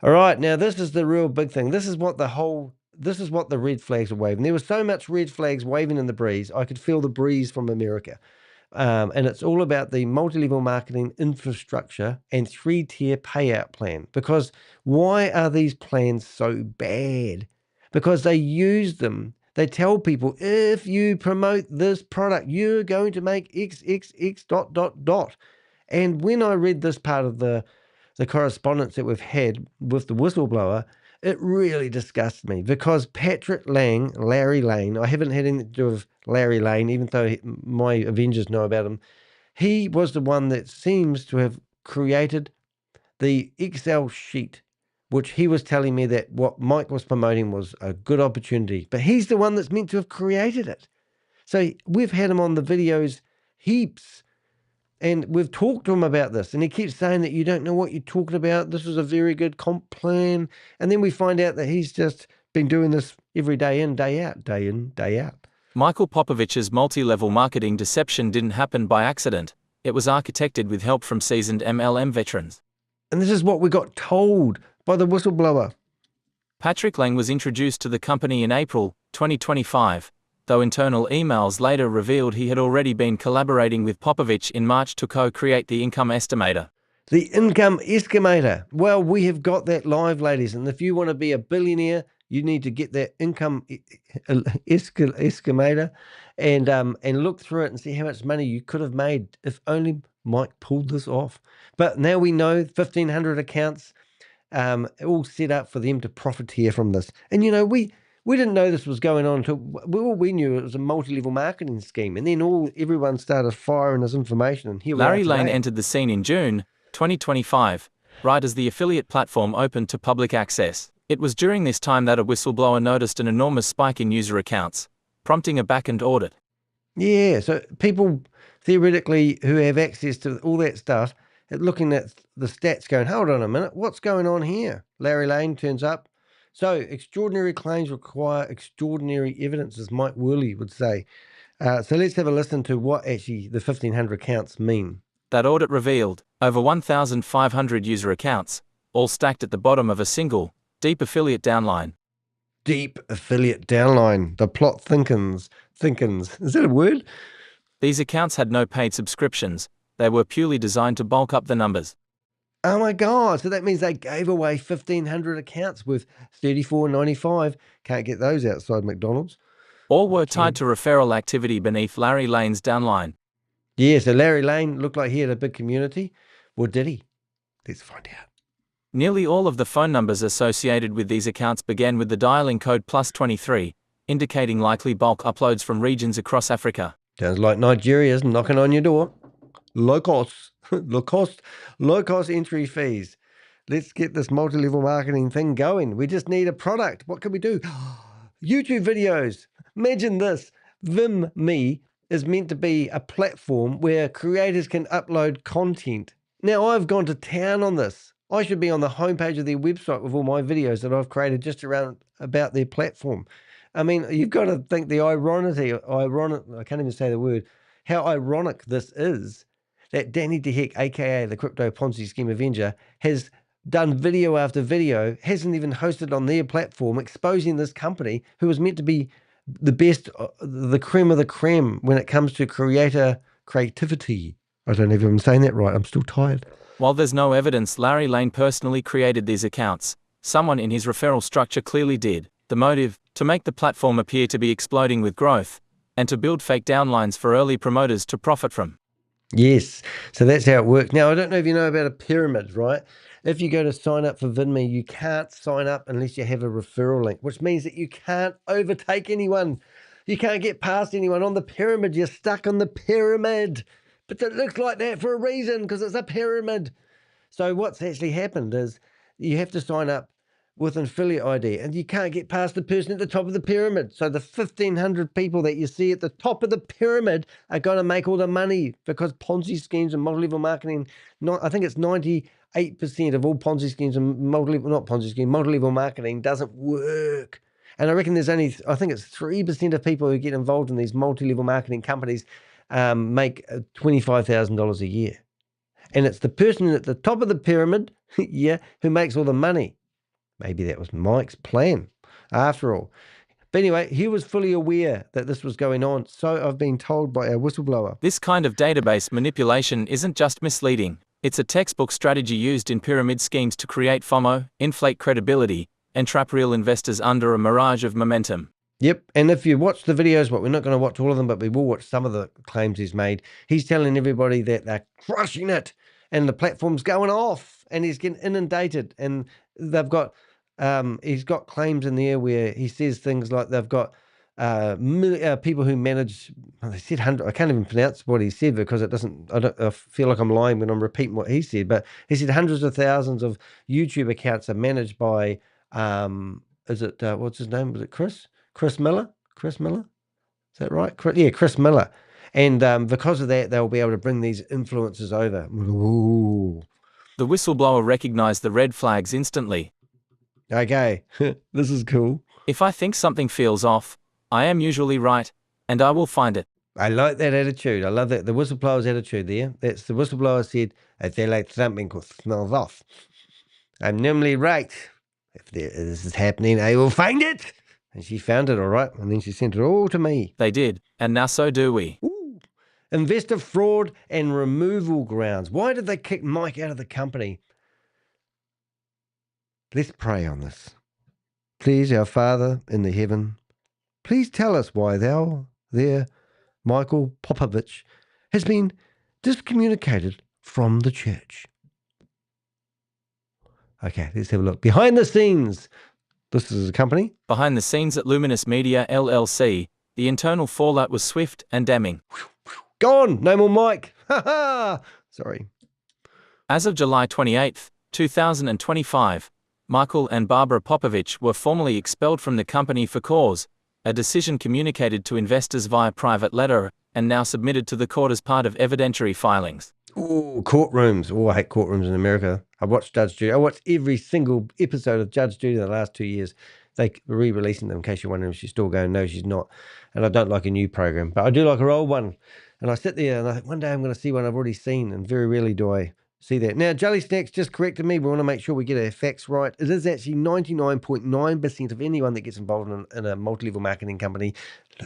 All right, now this is the real big thing. This is what the red flags are waving. There was so much red flags waving in the breeze. I could feel the breeze from America. And it's all about the multi-level marketing infrastructure and 3-tier payout plan. Because why are these plans so bad? Because they use them. They tell people, if you promote this product, you're going to make XXX ... And when I read this part of the correspondence that we've had with the whistleblower, it really disgusts me because Larry Lane, I haven't had anything to do with Larry Lane, even though my Avengers know about him. He was the one that seems to have created the Excel sheet, which he was telling me that what Mike was promoting was a good opportunity. But he's the one that's meant to have created it. So we've had him on the videos heaps. And we've talked to him about this, and he keeps saying that you don't know what you're talking about. This is a very good comp plan. And then we find out that he's just been doing this every day in, day out, day in, day out. Michael Popovich's multi-level marketing deception didn't happen by accident. It was architected with help from seasoned MLM veterans. And this is what we got told by the whistleblower. Patrick Lang was introduced to the company in April 2025. Though internal emails later revealed he had already been collaborating with Popovich in March to co-create the income estimator. The income estimator. Well, we have got that live, ladies. And if you want to be a billionaire, you need to get that income estimator and look through it and see how much money you could have made if only Mike pulled this off. But now we know 1,500 accounts all set up for them to profiteer from this. And, we didn't know this was going on until we knew it was a multi-level marketing scheme. And then everyone started firing us information. And here Larry we are Lane today. entered the scene in June 2025, right as the affiliate platform opened to public access. It was during this time that a whistleblower noticed an enormous spike in user accounts, prompting a back-end audit. Yeah, so people theoretically who have access to all that stuff, looking at the stats going, hold on a minute, what's going on here? Larry Lane turns up. So extraordinary claims require extraordinary evidence, as Mike Worley would say. So let's have a listen to what actually the 1,500 accounts mean. That audit revealed over 1,500 user accounts, all stacked at the bottom of a single, deep affiliate downline. Deep affiliate downline. The plot thinkens. Is that a word? These accounts had no paid subscriptions. They were purely designed to bulk up the numbers. Oh my God. So that means they gave away 1,500 accounts worth $34.95. Can't get those outside McDonald's. All were tied to referral activity beneath Larry Lane's downline. Yeah, so Larry Lane looked like he had a big community. Well, did he? Let's find out. Nearly all of the phone numbers associated with these accounts began with the dialing code +23, indicating likely bulk uploads from regions across Africa. Sounds like Nigeria's knocking on your door. Low cost, low cost entry fees. Let's get this multi-level marketing thing going. We just need a product. What can we do? YouTube videos. Imagine this. VIDME is meant to be a platform where creators can upload content. Now, I've gone to town on this. I should be on the homepage of their website with all my videos that I've created just around about their platform. I mean, you've got to think the I can't even say the word, how ironic this is that Danny DeHeck, aka the Crypto Ponzi Scheme Avenger, has done video after video, hasn't even hosted on their platform, exposing this company who was meant to be the best, the creme of the creme when it comes to creativity. I don't know if I'm saying that right. I'm still tired. While there's no evidence Larry Lane personally created these accounts, someone in his referral structure clearly did. The motive, to make the platform appear to be exploding with growth, and to build fake downlines for early promoters to profit from. Yes, so that's how it works. Now, I don't know if you know about a pyramid, right? If you go to sign up for VIDME, you can't sign up unless you have a referral link, which means that you can't overtake anyone. You can't get past anyone on the pyramid. You're stuck on the pyramid. But it looks like that for a reason, because it's a pyramid. So what's actually happened is you have to sign up with an affiliate ID, and you can't get past the person at the top of the pyramid. So the 1,500 people that you see at the top of the pyramid are going to make all the money, because Ponzi schemes and multi-level marketing, I think it's 98% of all Ponzi schemes and multi-level marketing doesn't work. And I reckon there's only, I think it's 3% of people who get involved in these multi-level marketing companies make $25,000 a year. And it's the person at the top of the pyramid, yeah, who makes all the money. Maybe that was Mike's plan, after all. But anyway, he was fully aware that this was going on, so I've been told by our whistleblower. This kind of database manipulation isn't just misleading, it's a textbook strategy used in pyramid schemes to create FOMO, inflate credibility, and trap real investors under a mirage of momentum. Yep, and if you watch the videos, we're not going to watch all of them, but we will watch some of the claims he's made. He's telling everybody that they're crushing it, and the platform's going off, and he's getting inundated, and they've got, he's got claims in there where he says things like they've got people who manage, they said 100, I can't even pronounce what he said because it doesn't, I feel like I'm lying when I'm repeating what he said, but he said hundreds of thousands of YouTube accounts are managed by, is it, what's his name? Was it Chris Miller? Chris Miller? Is that right? Chris Miller. And because of that, they'll be able to bring these influencers over. Ooh. The whistleblower recognized the red flags instantly. Okay, this is cool. If I think something feels off, I am usually right, and I will find it. I like that attitude. I love that. The whistleblower's attitude there. That's the whistleblower said, I feel like something smells off. I'm normally right. If this is happening, I will find it. And she found it, all right. And then she sent it all to me. They did, and now so do we. Ooh. Investor fraud and removal grounds. Why did they kick Mike out of the company? Let's pray on this. Please, our Father in the heaven, please tell us why thou, there, Michael Popovich, has been discommunicated from the church. Okay, let's have a look. Behind the scenes, this is a company. Behind the scenes at Luminous Media LLC, the internal fallout was swift and damning. Gone, no more Mike. Ha ha. Sorry. As of July 28, 2025, Michael and Barbara Popovich were formally expelled from the company for cause, a decision communicated to investors via private letter and now submitted to the court as part of evidentiary filings. Ooh, courtrooms. Oh, I hate courtrooms in America. I watched Judge Judy. I watched every single episode of Judge Judy in the last 2 years. They re-releasing them in case you're wondering if she's still going. No, she's not. And I don't like a new program, but I do like her old one. And I sit there and I think one day I'm going to see one I've already seen, and very rarely do I see that. Now, Jelly Snacks just corrected me. We want to make sure we get our facts right. It is actually 99.9% of anyone that gets involved in a multi-level marketing company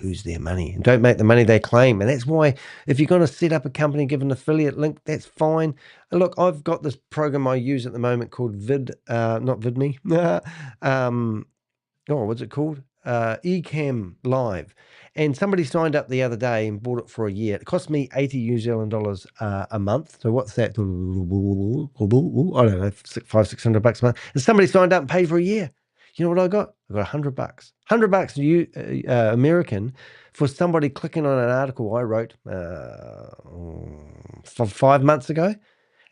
lose their money and don't make the money they claim. And that's why if you're going to set up a company, give an affiliate link, that's fine. And look, I've got this program I use at the moment called not VidMe. What's it called? Ecamm Live, and somebody signed up the other day and bought it for a year. It cost me 80 New Zealand dollars a month. So what's that? I don't know, $600 a month. And somebody signed up and paid for a year. You know what I got? I got $100. $100 American for somebody clicking on an article I wrote 5 months ago.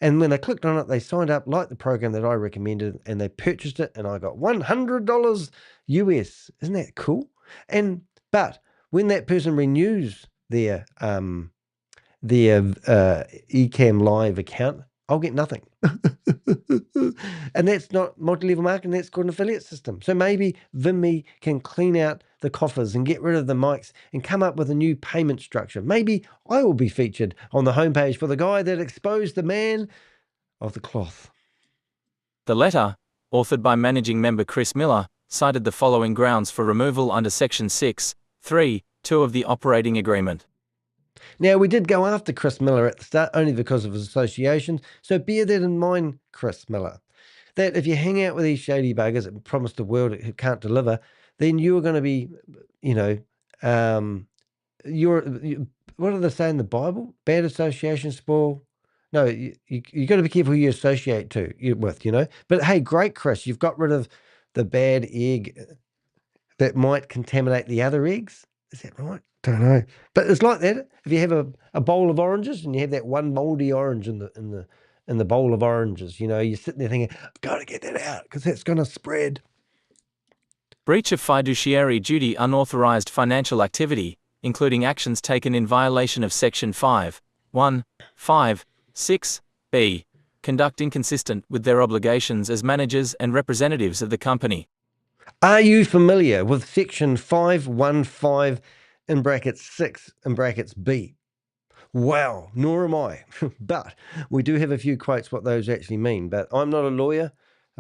And when they clicked on it, they signed up, liked the program that I recommended, and they purchased it, and I got $100 US. Isn't that cool? But when that person renews their Ecamm Live account, I'll get nothing. And that's not multi-level marketing, that's called an affiliate system. So maybe VIDME can clean out the coffers and get rid of the mics and come up with a new payment structure. Maybe I will be featured on the homepage for the guy that exposed the man of the cloth. The letter, authored by managing member Chris Miller, cited the following grounds for removal under Section 6(3)(2) of the operating agreement. Now, we did go after Chris Miller at the start only because of his association, so bear that in mind, Chris Miller, that if you hang out with these shady buggers that promise the world who can't deliver, then you're going to be, what do they say in the Bible? Bad association spoil. No, you got to be careful who you associate with. But hey, great, Chris, you've got rid of the bad egg that might contaminate the other eggs. Is that right? Don't know. But it's like that. If you have a bowl of oranges and you have that one moldy orange in the bowl of oranges, you're sitting there thinking, I've got to get that out because that's going to spread. Breach of fiduciary duty, unauthorized financial activity, including actions taken in violation of Section 5(1)(5)(6)(b), conduct inconsistent with their obligations as managers and representatives of the company. Are you familiar with Section 515 in brackets 6 in brackets B? Wow, nor am I. But we do have a few quotes what those actually mean. But I'm not a lawyer.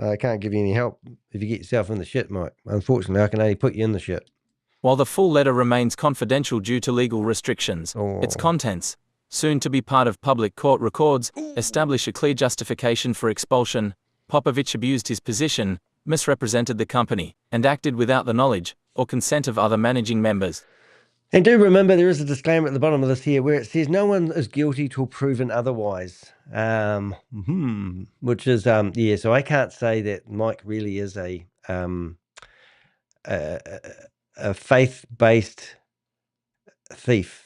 I can't give you any help if you get yourself in the shit, Mike. Unfortunately, I can only put you in the shit. While the full letter remains confidential due to legal restrictions, its contents, soon to be part of public court records, establish a clear justification for expulsion. Popovich abused his position, misrepresented the company, and acted without the knowledge or consent of other managing members. And do remember there is a disclaimer at the bottom of this here where it says no one is guilty till proven otherwise. Which is, so I can't say that Mike really is a faith-based thief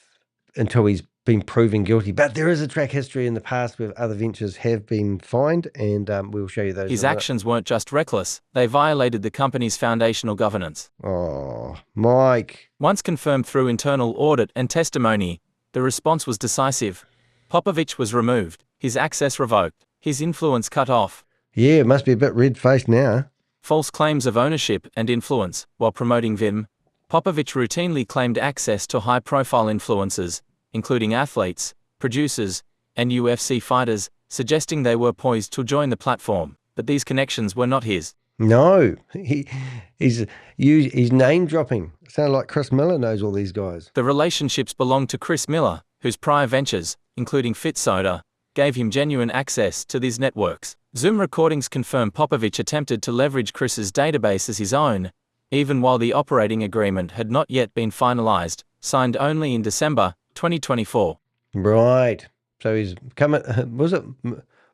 until he's been proven guilty. But there is a track history in the past where other ventures have been fined, and we'll show you those. His actions weren't just reckless, they violated the company's foundational governance. Oh, Mike. Once confirmed through internal audit and testimony, the response was decisive. Popovich was removed, his access revoked, his influence cut off. Yeah, it must be a bit red-faced now. False claims of ownership and influence. While promoting VIDME, Popovich routinely claimed access to high-profile influencers, including athletes, producers, and UFC fighters, suggesting they were poised to join the platform, but these connections were not his. No, he's name-dropping. Sounds like Chris Miller knows all these guys. The relationships belonged to Chris Miller, whose prior ventures, including Fit Soda, gave him genuine access to these networks. Zoom recordings confirm Popovich attempted to leverage Chris's database as his own, even while the operating agreement had not yet been finalized, signed only in December 2024. Right. So he's coming,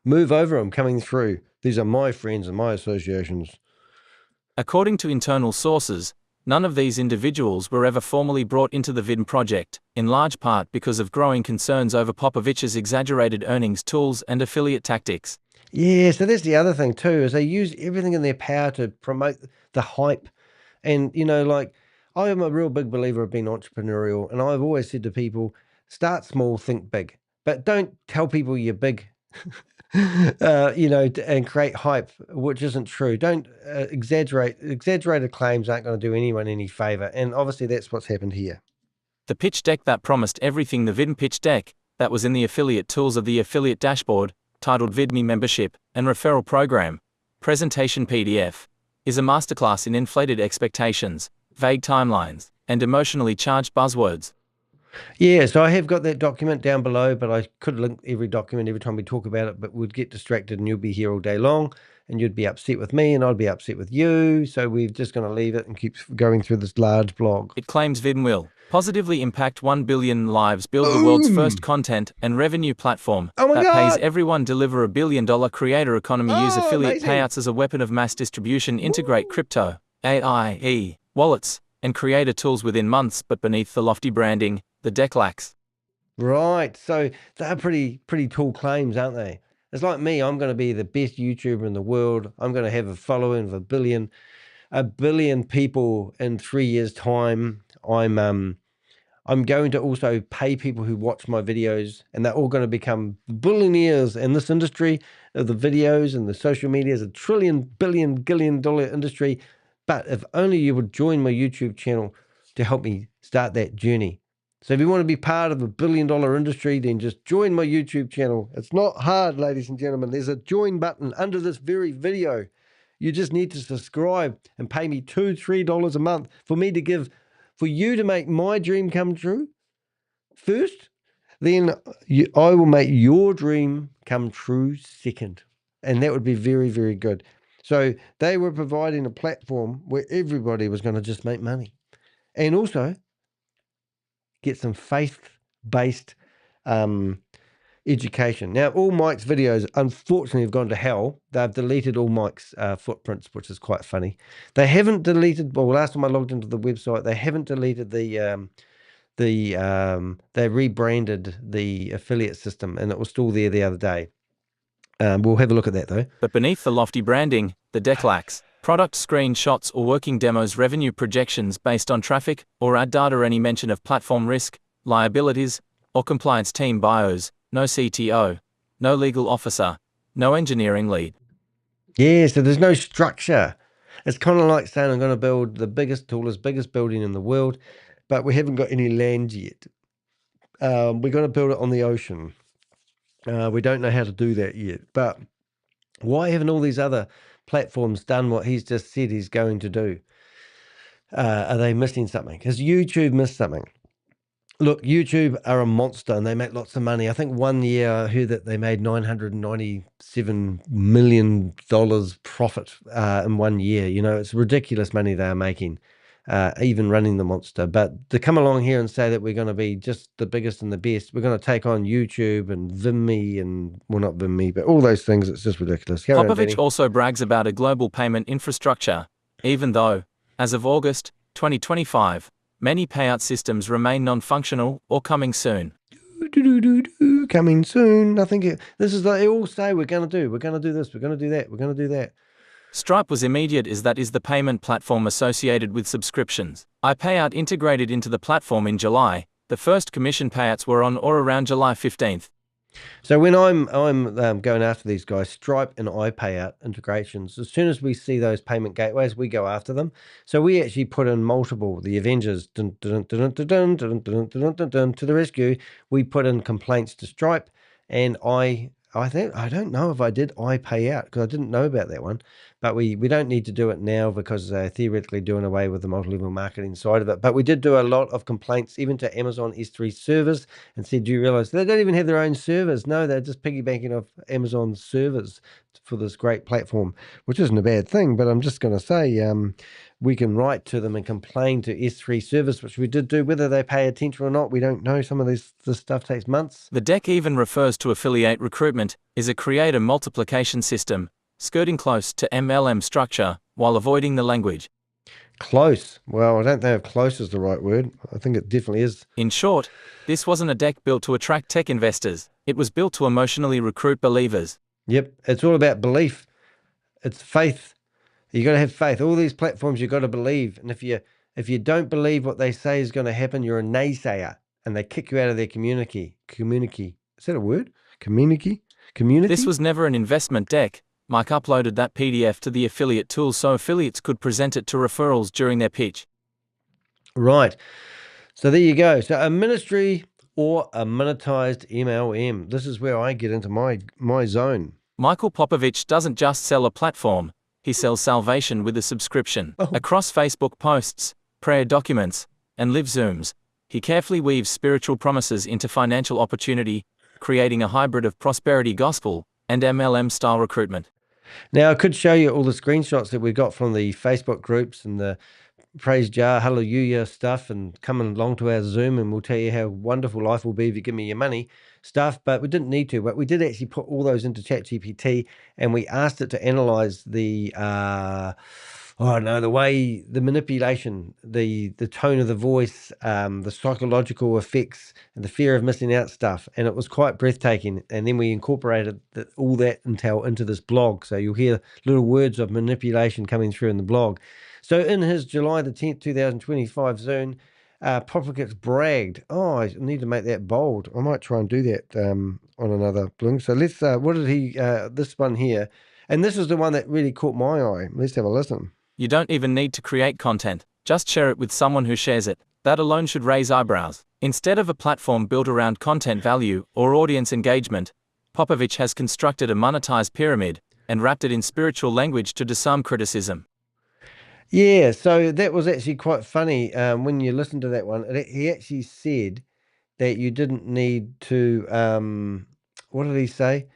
move over, I'm coming through. These are my friends and my associations. According to internal sources, none of these individuals were ever formally brought into the VIDME project, in large part because of growing concerns over Popovich's exaggerated earnings tools and affiliate tactics. Yeah, so that's the other thing too, is they use everything in their power to promote the hype. And, I am a real big believer of being entrepreneurial, and I've always said to people, start small, think big. But don't tell people you're big, and create hype, which isn't true. Don't exaggerate. Exaggerated claims aren't going to do anyone any favor. And obviously that's what's happened here. The pitch deck that promised everything, the VIDME pitch deck, that was in the affiliate tools of the affiliate dashboard, titled VIDME Membership and Referral Program, Presentation PDF, is a masterclass in inflated expectations, vague timelines, and emotionally charged buzzwords. Yeah, so I have got that document down below, but I could link every document every time we talk about it, but we'd get distracted and you'll be here all day long and you'd be upset with me and I'd be upset with you. So we're just going to leave it and keep going through this large blog. It claims VIDME will positively impact 1 billion lives, build the world's Boom! first content and revenue platform Oh my that pays God! everyone, deliver $1 billion creator economy, use Oh, affiliate amazing! payouts as a weapon of mass distribution, integrate Woo! crypto, AI, wallets, and creator tools within months, but beneath the lofty branding, the deck lacks. Right. So they're pretty tall claims, aren't they? It's like me. I'm going to be the best YouTuber in the world. I'm going to have a following of a billion people in 3 years' time. I'm going to also pay people who watch my videos, and they're all going to become billionaires in this industry of the videos, and the social media is a trillion, billion, gillion dollar industry. But if only you would join my YouTube channel to help me start that journey. So if you want to be part of a billion-dollar industry, then just join my YouTube channel. It's not hard, ladies and gentlemen. There's a join button under this very video. You just need to subscribe and pay me $2, $3 a month for you to make my dream come true first. Then I will make your dream come true second. And that would be very, very good. So they were providing a platform where everybody was going to just make money and also get some faith-based education. Now, all Mike's videos, unfortunately, have gone to hell. They've deleted all Mike's footprints, which is quite funny. They haven't deleted, well, last time I logged into the website, they haven't deleted they rebranded the affiliate system, and it was still there the other day. We'll have a look at that, though. But beneath the lofty branding, the deck lacks product screenshots or working demos, revenue projections based on traffic or ad data, any mention of platform risk, liabilities, or compliance team bios, no CTO, no legal officer, no engineering lead. Yeah, so there's no structure. It's kind of like saying I'm going to build the biggest, tallest, biggest building in the world, but we haven't got any land yet. We're going to build it on the ocean. We don't know how to do that yet, but why haven't all these other platforms done what he's just said he's going to do? Are they missing something? Has YouTube missed something? Look, YouTube are a monster and they make lots of money. I think one year I heard that they made $997 million profit in 1 year. You know, it's ridiculous money they are making, even running the monster. But to come along here and say that we're going to be just the biggest and the best, we're going to take on YouTube and VIDME and, well, not VIDME, but all those things, it's just ridiculous. Popovich also brags about a global payment infrastructure, even though, as of August 2025, many payout systems remain non-functional or coming soon. Coming soon. I think this is like they all say we're going to do. We're going to do this. We're going to do that. We're going to do that. Stripe was immediate, is the payment platform associated with subscriptions. iPayout integrated into the platform in July. The first commission payouts were on or around July 15th. So when I'm going after these guys, Stripe and iPayout integrations, as soon as we see those payment gateways, we go after them. So we actually put in multiple, the Avengers, to the rescue. We put in complaints to Stripe, and I don't know if I did iPayout because I didn't know about that one, but we don't need to do it now because they're theoretically doing away with the multi-level marketing side of it. But we did do a lot of complaints, even to Amazon S3 servers, and said, do you realize they don't even have their own servers? No, they're just piggybacking off Amazon's servers for this great platform, which isn't a bad thing. But I'm just going to say, we can write to them and complain to S3 service, which we did do. Whether they pay attention or not, we don't know. Some of this stuff takes months. The deck even refers to affiliate recruitment, is a creator multiplication system, skirting close to MLM structure, while avoiding the language. Close. Well, I don't know if close is the right word. I think it definitely is. In short, this wasn't a deck built to attract tech investors. It was built to emotionally recruit believers. Yep. It's all about belief. It's faith. You got to have faith. All these platforms, you got to believe. And if you don't believe what they say is going to happen, you're a naysayer, and they kick you out of their community. Is that a word? Community? This was never an investment deck. Mike uploaded that PDF to the affiliate tool so affiliates could present it to referrals during their pitch. Right. So there you go. So a ministry or a monetized MLM. This is where I get into my zone. Michael Popovich doesn't just sell a platform. He sells salvation with a subscription. Across Facebook posts, prayer documents, and live Zooms, He carefully weaves spiritual promises into financial opportunity, creating a hybrid of prosperity gospel and MLM-style recruitment. Now, I could show you all the screenshots that we got from the Facebook groups and the praise jar, hallelujah stuff, and come along to our Zoom and we'll tell you how wonderful life will be if you give me your money stuff. But we didn't need to. But we did actually put all those into ChatGPT and we asked it to analyze the the way, the manipulation, the tone of the voice, the psychological effects, and the fear of missing out stuff. And it was quite breathtaking. And then we incorporated all that intel into this blog. So you'll hear little words of manipulation coming through in the blog. So in his July the 10th, 2025 Zoom, Popovich bragged. Oh, I need to make that bold. I might try and do that on another bling. So let's, what did he, this one here. And this is the one that really caught my eye. Let's have a listen. You don't even need to create content, just share it with someone who shares it. That alone should raise eyebrows. Instead of a platform built around content value or audience engagement, Popovich has constructed a monetized pyramid and wrapped it in spiritual language to disarm criticism. Yeah, so that was actually quite funny when you listen to that one. He actually said that you didn't need to, what did he say?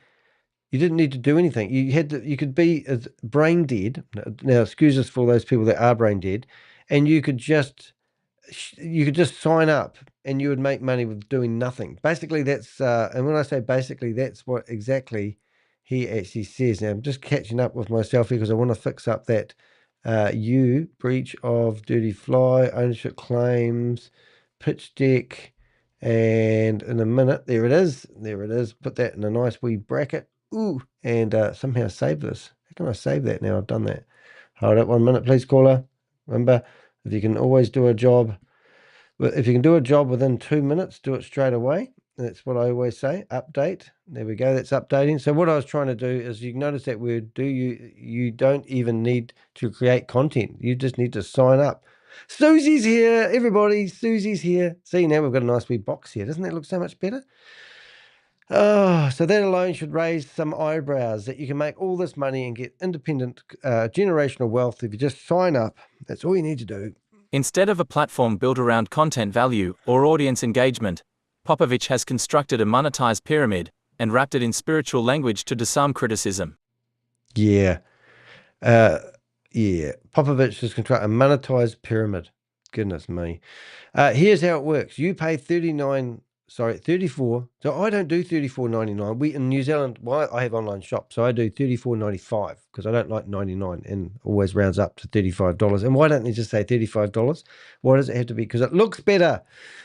You didn't need to do anything. You could be as brain dead. Now, excuse us for those people that are brain dead, and you could just sign up and you would make money with doing nothing. Basically, that's and when I say basically, that's what exactly he actually says. Now, I'm just catching up with myself here because I want to fix up that breach of dirty fly, ownership claims, pitch deck, and in a minute, there it is. Put that in a nice wee bracket. Ooh, and somehow save this. How can I save that now? I've done that. Hold up 1 minute, please, caller. Remember, if you can always do a job, if you can do a job within 2 minutes, do it straight away. That's what I always say. Update. There we go. That's updating. So what I was trying to do is, you can notice that word, you don't even need to create content. You just need to sign up. Susie's here, everybody. Susie's here. See, now we've got a nice wee box here. Doesn't that look so much better? Oh, so that alone should raise some eyebrows, that you can make all this money and get independent generational wealth if you just sign up. That's all you need to do. Instead of a platform built around content value or audience engagement, Popovich has constructed a monetized pyramid and wrapped it in spiritual language to disarm criticism. Yeah. Popovich has constructed a monetized pyramid. Goodness me. Here's how it works. You pay 34. So I don't do $34.99. We in New Zealand, well, I have online shops, so I do $34.95 because I don't like 99 and always rounds up to $35. And why don't they just say $35? Why does it have to be? Because it looks better.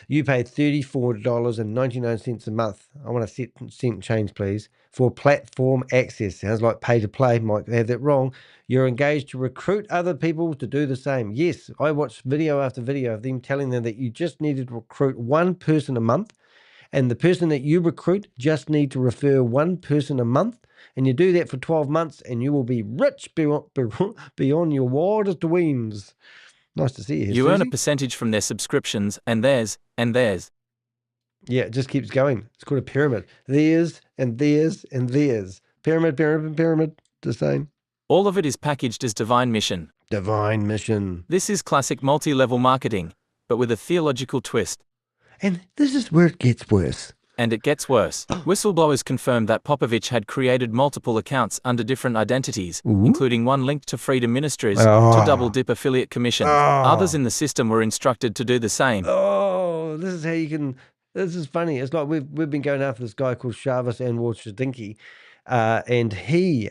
You pay $34.99 a month. I want a cent change, please, for platform access. Sounds like pay to play. Might have that wrong. You're engaged to recruit other people to do the same. Yes, I watched video after video of them telling them that you just needed to recruit one person a month. And the person that you recruit just need to refer one person a month. And you do that for 12 months and you will be rich beyond your wildest dreams. Nice to see you here, You earn a Susie. percentage from their subscriptions and theirs. Yeah, it just keeps going. It's called a pyramid. Theirs and theirs and theirs. Pyramid, the same. All of it is packaged as divine mission. Divine mission. This is classic multi-level marketing, but with a theological twist. And this is where it gets worse. And it gets worse. Whistleblowers confirmed that Popovich had created multiple accounts under different identities, including one linked to Freedom Ministries to double-dip affiliate commissions. Others in the system were instructed to do the same. Oh, this is how you can... This is funny. It's like we've been going after this guy called Shavis Anwar-Shadinky, and he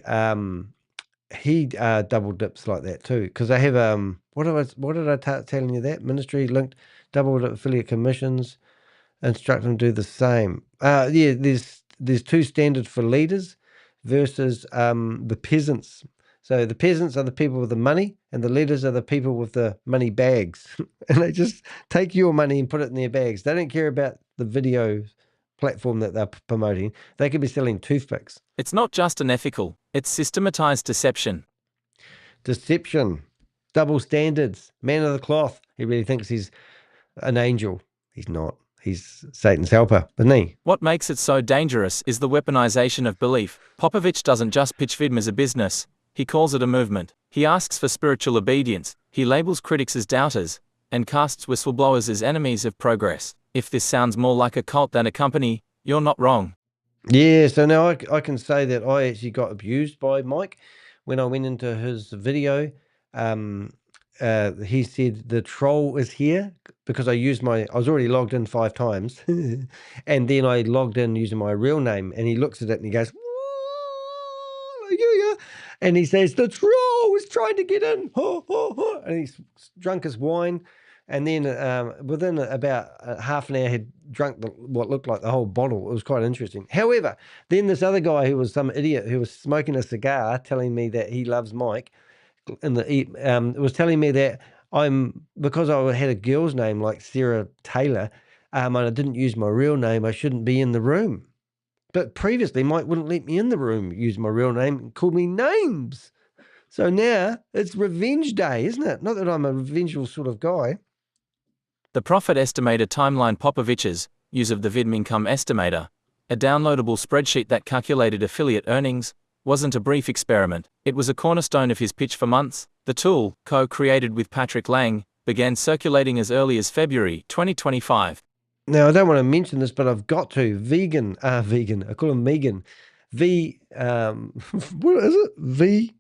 double dips like that too, because they have what did I telling you that ministry linked double dip affiliate commissions, instruct them to do the same. Yeah, there's two standards for leaders versus the peasants. So the peasants are the people with the money, and the leaders are the people with the money bags, and they just take your money and put it in their bags. They don't care about the video platform that they're promoting. They could be selling toothpicks. It's not just unethical, it's systematized deception. Double standards, man of the cloth. He really thinks he's an angel. He's not. He's Satan's helper, isn't he? What makes it so dangerous is the weaponization of belief. Popovich doesn't just pitch VIDME as a business, he calls it a movement. He asks for spiritual obedience, he labels critics as doubters, and casts whistleblowers as enemies of progress. If this sounds more like a cult than a company, you're not wrong. Yeah, so now I can say that I actually got abused by Mike when I went into his video. He said the troll is here because I was already logged in 5 times, and then I logged in using my real name, and he looks at it and he goes, yeah, and he says the troll is trying to get in, and he's drunk his wine. And then within about half an hour, he'd drunk what looked like the whole bottle. It was quite interesting. However, then this other guy who was some idiot who was smoking a cigar telling me that he loves Mike was telling me that because I had a girl's name like Sarah Taylor and I didn't use my real name, I shouldn't be in the room. But previously, Mike wouldn't let me in the room, use my real name, and called me names. So now it's revenge day, isn't it? Not that I'm a revengeful sort of guy. The profit estimator timeline Popovich's use of the VIDME income estimator, a downloadable spreadsheet that calculated affiliate earnings, wasn't a brief experiment. It was a cornerstone of his pitch for months. The tool, co-created with Patrick Lang, began circulating as early as February 2025. Now, I don't want to mention this, but I've got to. Vegan, I call him Megan. What is it?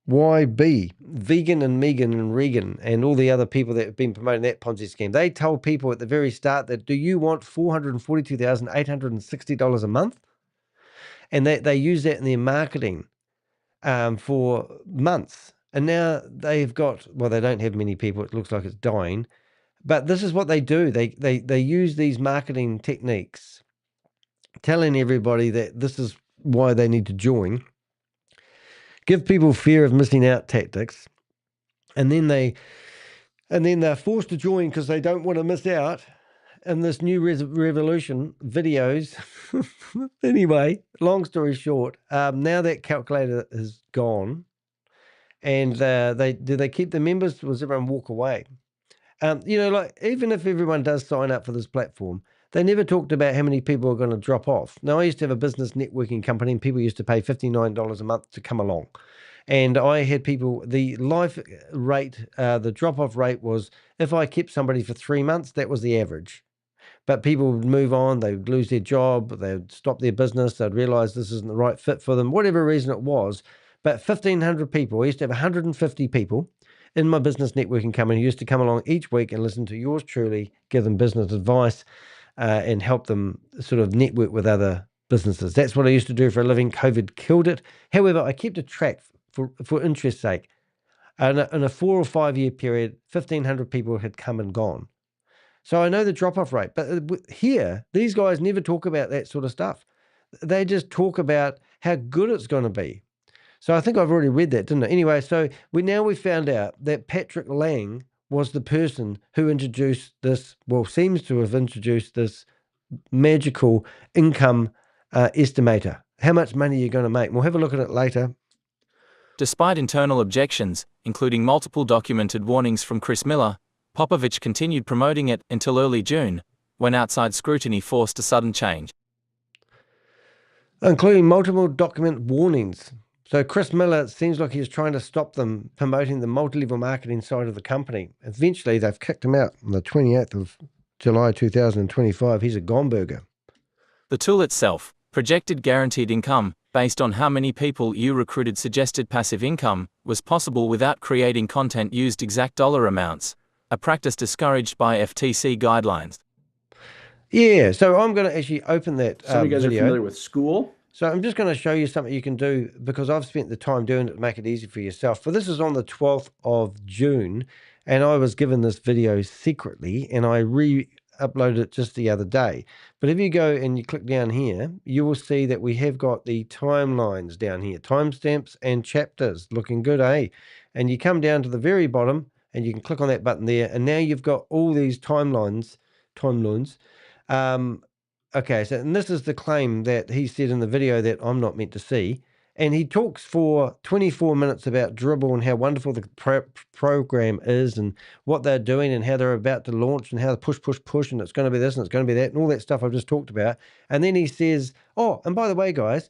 VYB, Vegan and Megan and Regan and all the other people that have been promoting that Ponzi scheme. They told people at the very start that, do you want $442,860 a month? And they use that in their marketing for months. And now they've got, well, they don't have many people. It looks like it's dying. But this is what they do. They use these marketing techniques, telling everybody that this is why they need to join, give people fear of missing out tactics, and then they're forced to join because they don't want to miss out in this new revolution videos. Anyway, long story short, now that calculator is gone, and they keep the members? Or does everyone walk away? Like even if everyone does sign up for this platform, they never talked about how many people are going to drop off. Now, I used to have a business networking company, and people used to pay $59 a month to come along. And I had people, the life rate, the drop-off rate was, if I kept somebody for 3 months, that was the average. But people would move on, they would lose their job, they would stop their business, they'd realize this isn't the right fit for them, whatever reason it was. But 1,500 people, I used to have 150 people in my business networking company who used to come along each week and listen to yours truly, give them business advice, and help them sort of network with other businesses. That's what I used to do for a living. COVID killed it. However, I kept a track for interest's sake. In a 4 or 5 year period, 1,500 people had come and gone. So I know the drop-off rate. But here, these guys never talk about that sort of stuff. They just talk about how good it's going to be. So I think I've already read that, didn't I? Anyway, so we found out that Patrick Lang was the person who introduced this, well, seems to have introduced this magical income estimator. How much money are you going to make? We'll have a look at it later. Despite internal objections, including multiple documented warnings from Chris Miller, Popovich continued promoting it until early June, when outside scrutiny forced a sudden change. Including multiple document warnings. So Chris Miller, it seems like he's trying to stop them promoting the multi-level marketing side of the company. Eventually, they've kicked him out on the 28th of July 2025. He's a Gomburger. The tool itself, projected guaranteed income, based on how many people you recruited suggested passive income, was possible without creating content used exact dollar amounts, a practice discouraged by FTC guidelines. Yeah, so I'm going to actually open that Some of you guys video. are familiar with School. So I'm just going to show you something you can do because I've spent the time doing it to make it easy for yourself. But this is on the 12th of June, and I was given this video secretly, and I re-uploaded it just the other day. But if you go and you click down here, you will see that we have got the timelines down here, timestamps and chapters, looking good, eh? And you come down to the very bottom, and you can click on that button there, and now you've got all these timelines. Okay, so and this is the claim that he said in the video that I'm not meant to see. And he talks for 24 minutes about Dribble and how wonderful the program is and what they're doing and how they're about to launch and how push, and it's going to be this and it's going to be that and all that stuff I've just talked about. And then he says, Oh, and by the way, guys,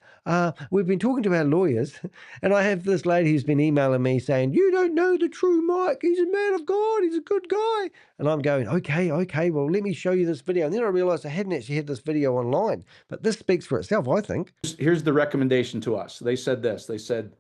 we've been talking to our lawyers, and I have this lady who's been emailing me saying, "You don't know the true Mike. He's a man of God. He's a good guy." And I'm going, okay, well, let me show you this video. And then I realized I hadn't actually had this video online, but this speaks for itself, I think. Here's the recommendation to us. They said this. They said,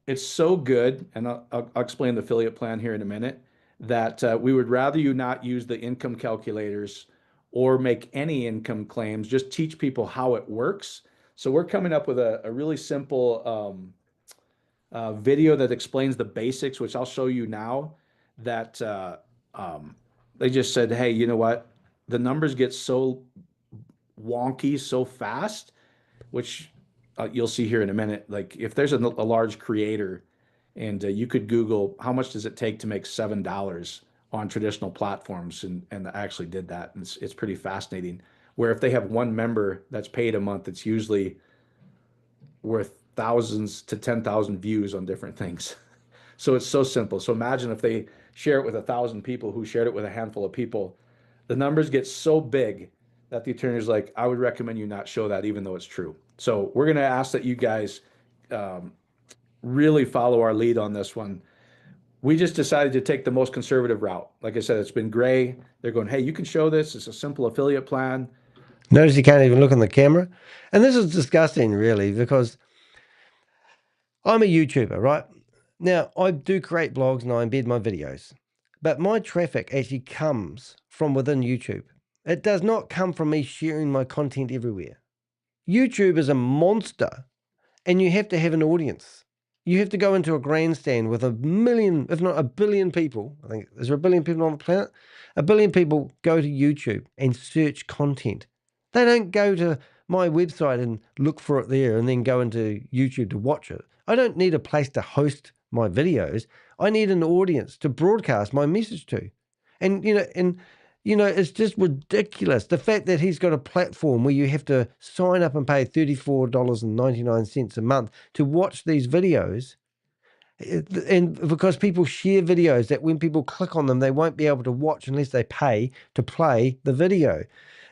it's so good, and I'll explain the affiliate plan here in a minute, that we would rather you not use the income calculators or make any income claims, just teach people how it works. So we're coming up with a really simple video that explains the basics, which I'll show you now, that they just said, hey, you know what? The numbers get so wonky so fast, which you'll see here in a minute. Like if there's a large creator and you could Google how much does it take to make $7 on traditional platforms, and I actually did that, and it's pretty fascinating. Where if they have one member that's paid a month, it's usually worth thousands to 10,000 views on different things. So it's so simple. So imagine if they share it with 1,000 people who shared it with a handful of people, the numbers get so big that the attorney's like, I would recommend you not show that, even though it's true. So we're going to ask that you guys really follow our lead on this one. We just decided to take the most conservative route. Like I said, it's been gray. They're going, hey, you can show this. It's a simple affiliate plan. Notice you can't even look on the camera. And this is disgusting, really, because I'm a YouTuber, right? Now, I do create blogs and I embed my videos, but my traffic actually comes from within YouTube. It does not come from me sharing my content everywhere. YouTube is a monster, and you have to have an audience. You have to go into a grandstand with 1 million, if not 1 billion people. I think, is there 1 billion people on the planet? 1 billion people go to YouTube and search content. They don't go to my website and look for it there and then go into YouTube to watch it. I don't need a place to host my videos. I need an audience to broadcast my message to. And, it's just ridiculous. The fact that he's got a platform where you have to sign up and pay $34.99 a month to watch these videos. And because people share videos that when people click on them, they won't be able to watch unless they pay to play the video.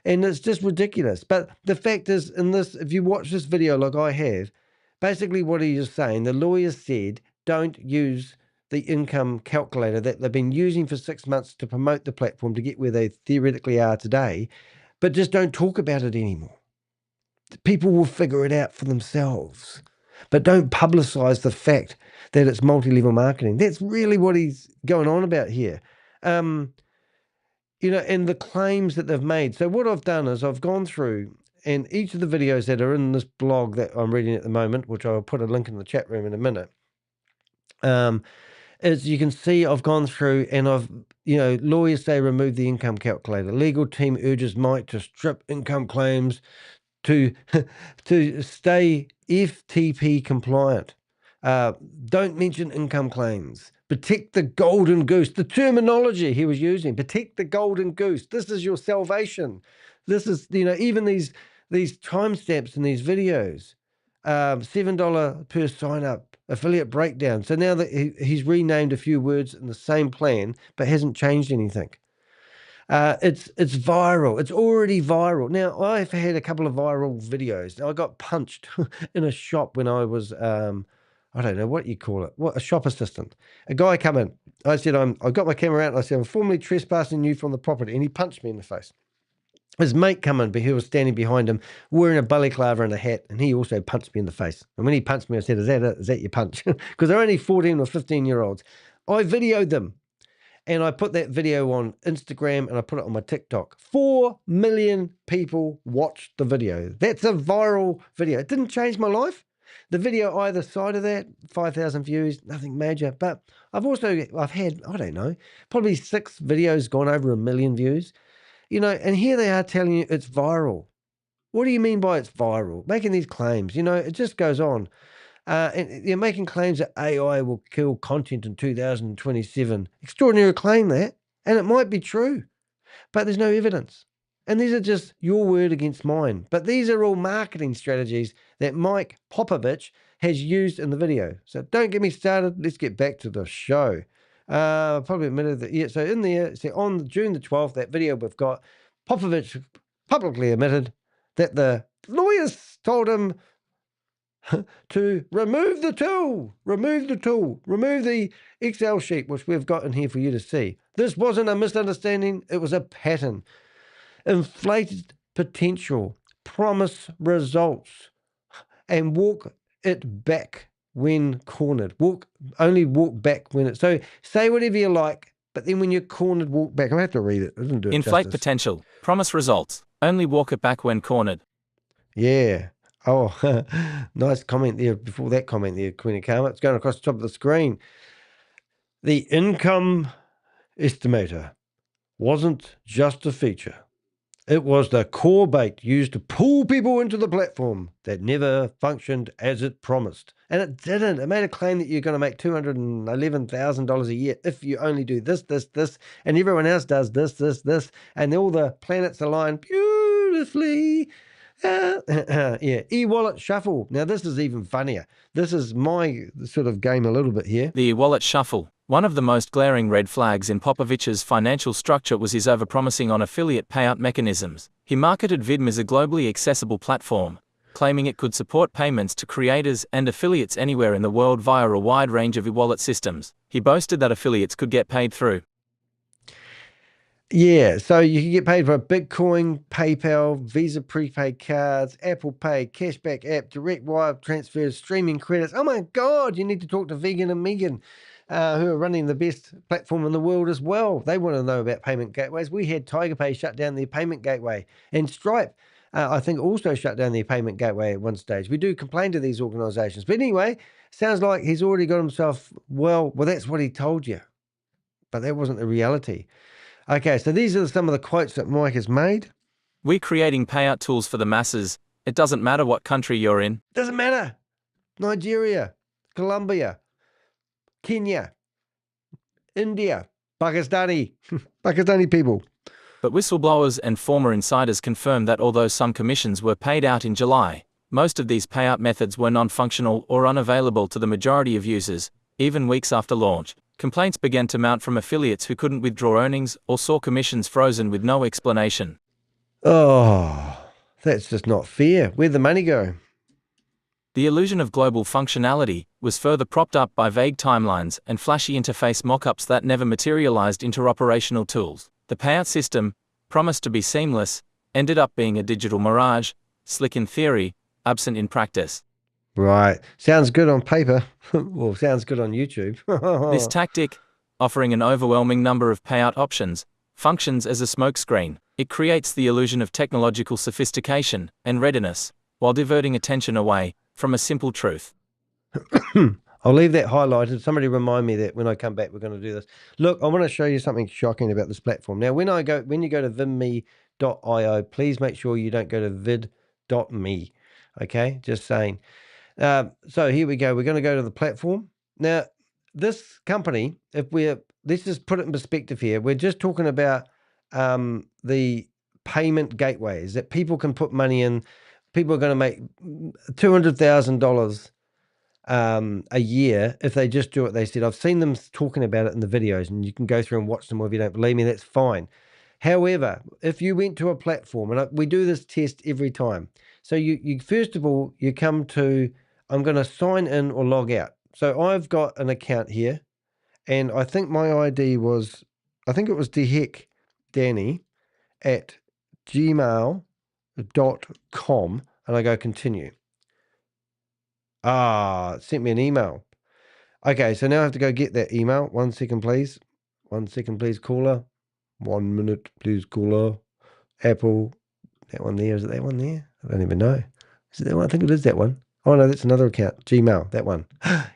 And it's just ridiculous. But the fact is, if you watch this video like I have, basically what he is saying, the lawyer said, don't use the income calculator that they've been using for 6 months to promote the platform to get where they theoretically are today, but just don't talk about it anymore. People will figure it out for themselves, but don't publicize the fact that it's multi-level marketing. That's really what he's going on about here. And the claims that they've made. So what I've done is I've gone through, and each of the videos that are in this blog that I'm reading at the moment, which I'll put a link in the chat room in a minute, as you can see, I've gone through and lawyers say remove the income calculator. Legal team urges Mike to strip income claims to stay FTP compliant. Don't mention income claims. Protect the golden goose. The terminology he was using, protect the golden goose. This is your salvation. This is, even these timestamps in these videos. $7 per sign up, affiliate breakdown. So now that he's renamed a few words in the same plan, but hasn't changed anything. It's viral. It's already viral. Now, I've had a couple of viral videos. I got punched in a shop when I was, I don't know what you call it, a shop assistant. A guy come in. I said, I got my camera out and I said, I'm formally trespassing you from the property. And he punched me in the face. His mate come in, but he was standing behind him wearing a balaclava and a hat, and he also punched me in the face. And when he punched me, I said, is that it? Is that your punch? Because they're only 14 or 15-year-olds. I videoed them, and I put that video on Instagram, and I put it on my TikTok. 4 million people watched the video. That's a viral video. It didn't change my life. The video either side of that, 5,000 views, nothing major. But I've had, I don't know, probably 6 videos gone over 1 million views. And here they are telling you it's viral. What do you mean by it's viral? Making these claims, it just goes on. And you're making claims that AI will kill content in 2027. Extraordinary claim that, and it might be true, but there's no evidence. And these are just your word against mine. But these are all marketing strategies that Mike Popovich has used in the video. So don't get me started. Let's get back to the show. Probably admitted that, yeah. So in there, on June the 12th, that video we've got, Popovich publicly admitted that the lawyers told him to remove the tool, remove the Excel sheet, which we've got in here for you to see. This wasn't a misunderstanding. It was a pattern. Inflated potential, promise results, and walk it back when cornered. Only walk back when it's, so say whatever you like, but then when you're cornered, walk back. I have to read it. It doesn't do it Inflate justice. potential, promise results, only walk it back when cornered. Yeah. Oh, nice comment there before that comment there, Queen Karma. It's going across the top of the screen. The income estimator wasn't just a feature. It was the core bait used to pull people into the platform that never functioned as it promised. And it didn't. It made a claim that you're going to make $211,000 a year if you only do this, and everyone else does this, and all the planets align beautifully. Yeah, e-wallet shuffle. Now, this is even funnier. This is my sort of game a little bit here. The e-wallet shuffle. One of the most glaring red flags in Popovich's financial structure was his overpromising on affiliate payout mechanisms. He marketed VIDME as a globally accessible platform, claiming it could support payments to creators and affiliates anywhere in the world via a wide range of e-wallet systems. He boasted that affiliates could get paid through. Yeah, so you can get paid for Bitcoin, PayPal, Visa prepaid cards, Apple Pay, cashback app, direct wire transfers, streaming credits. Oh my God, you need to talk to Vegan and Megan, who are running the best platform in the world as well. They want to know about payment gateways. We had TigerPay shut down their payment gateway, and Stripe, I think, also shut down their payment gateway at one stage. We do complain to these organizations. But anyway, sounds like he's already got himself, well, that's what he told you. But that wasn't the reality. Okay, so these are some of the quotes that Mike has made. We're creating payout tools for the masses. It doesn't matter what country you're in. Doesn't matter. Nigeria, Colombia, Kenya, India, Pakistani, Pakistani people. But whistleblowers and former insiders confirm that although some commissions were paid out in July, most of these payout methods were non-functional or unavailable to the majority of users, even weeks after launch. Complaints began to mount from affiliates who couldn't withdraw earnings or saw commissions frozen with no explanation. Oh, that's just not fair. Where'd the money go? The illusion of global functionality was further propped up by vague timelines and flashy interface mockups that never materialized into operational tools. The payout system, promised to be seamless, ended up being a digital mirage, slick in theory, absent in practice. Right. Sounds good on paper. Well, sounds good on YouTube. This tactic, offering an overwhelming number of payout options, functions as a smokescreen. It creates the illusion of technological sophistication and readiness, while diverting attention away from a simple truth. I'll leave that highlighted. Somebody remind me that when I come back, we're going to do this. Look, I want to show you something shocking about this platform. Now, when you go to vidme.io, please make sure you don't go to vid.me. Okay, just saying. So here we go. We're going to go to the platform. Now, this company, let's just put it in perspective here. We're just talking about the payment gateways that people can put money in. People are going to make $200,000 a year if they just do what they said. I've seen them talking about it in the videos, and you can go through and watch them, or if you don't believe me, that's fine. However, if you went to a platform, and we do this test every time. So you first of all, you come to, I'm going to sign in or log out. So I've got an account here, and I think my ID was, I think it was Danny at gmail.com, and I go continue. It sent me an email. Okay, so now I have to go get that email. 1 second, please. 1 second, please, caller. 1 minute, please, caller. Apple. That one there. Is it that one there? I don't even know. Is it that one? I think it is that one. Oh, no, that's another account. Gmail, that one.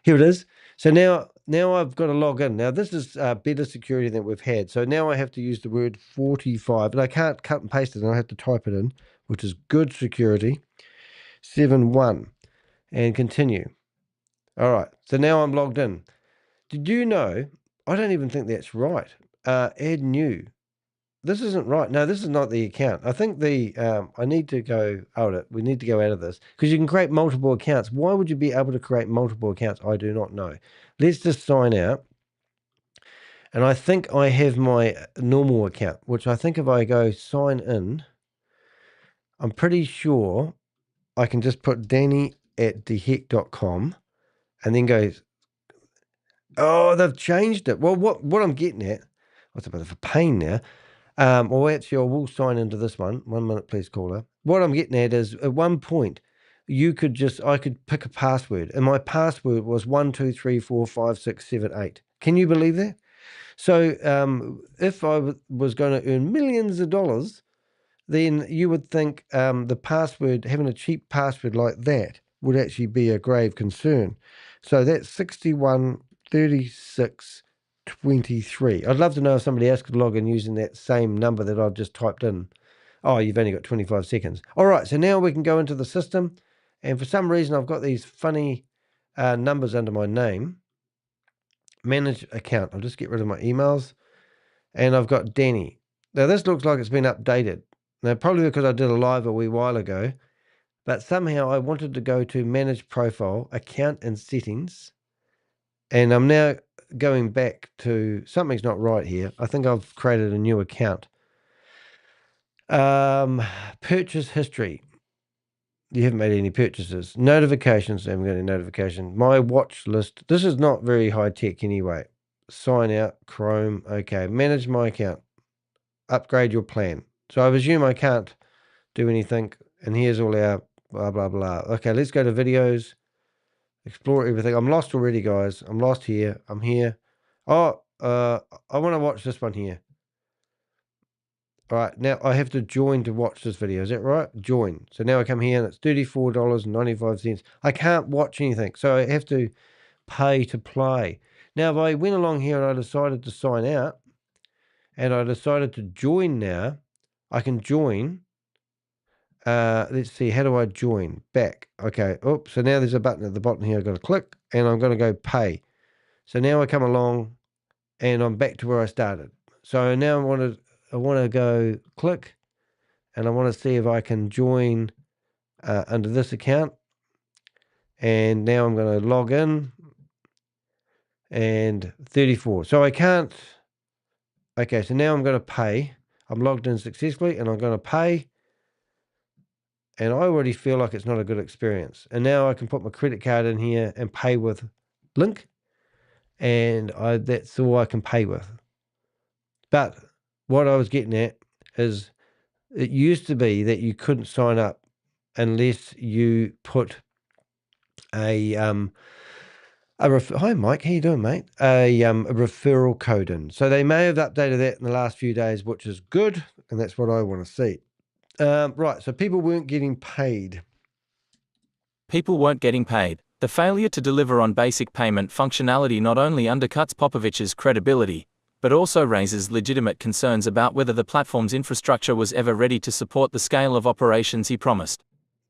Here it is. So now I've got to log in. Now, this is better security than we've had. So now I have to use the word 45, but I can't cut and paste it, and I have to type it in, which is good security. 71. And continue. All right. So now I'm logged in. Did you know? I don't even think that's right. Add new. This isn't right. No, this is not the account. I think I need to go out it. We need to go out of this because you can create multiple accounts. Why would you be able to create multiple accounts? I do not know. Let's just sign out. And I think I have my normal account, which I think if I go sign in, I'm pretty sure I can just put danny@deheck.com and then go, oh, they've changed it. Well, what I'm getting at, what's a bit of a pain now. Or actually, I will sign into this one. 1 minute, please, caller. What I'm getting at is at one point, I could pick a password, and my password was 1234567 8. Can you believe that? So if I was going to earn millions of dollars, then you would think the password, having a cheap password like that, would actually be a grave concern. So that's 613623. I'd love to know if somebody else could log in using that same number that I've just typed in. Oh, you've only got 25 seconds. All right, so now we can go into the system. And for some reason, I've got these funny numbers under my name. Manage account. I'll just get rid of my emails. And I've got Danny. Now, this looks like it's been updated. Now, probably because I did a live a wee while ago. But somehow I wanted to go to Manage Profile, Account and Settings. And I'm now going back to, something's not right here. I think I've created a new account. Purchase history. You haven't made any purchases. Notifications. I haven't got any notification. My watch list. This is not very high tech anyway. Sign out. Chrome. Okay. Manage my account. Upgrade your plan. So I presume I can't do anything. And here's all our blah, blah, blah. Okay. Let's go to videos. Explore everything. I'm lost already, guys. I'm lost here. I'm here. Oh, I want to watch this one here. All right, now I have to join to watch this video. Is that right? Join. So now I come here and it's $34.95. I can't watch anything, so I have to pay to play. Now, if I went along here and I decided to sign out and I decided to join now, I can join. Let's see, how do I join? Back. Okay, oops, so now there's a button at the bottom here I've got to click and I'm going to go pay. So now I come along and I'm back to where I started. So now I want to go click and I want to see if I can join under this account. And now I'm going to log in and 34. So I can't. Okay, so now I'm going to pay. I'm logged in successfully and I'm going to pay. And I already feel like it's not a good experience. And now I can put my credit card in here and pay with Link. And that's all I can pay with. But what I was getting at is it used to be that you couldn't sign up unless you put hi Mike, how you doing, mate? A referral code in. So they may have updated that in the last few days, which is good, and that's what I want to see. Right, so people weren't getting paid. People weren't getting paid. The failure to deliver on basic payment functionality not only undercuts Popovich's credibility, but also raises legitimate concerns about whether the platform's infrastructure was ever ready to support the scale of operations he promised.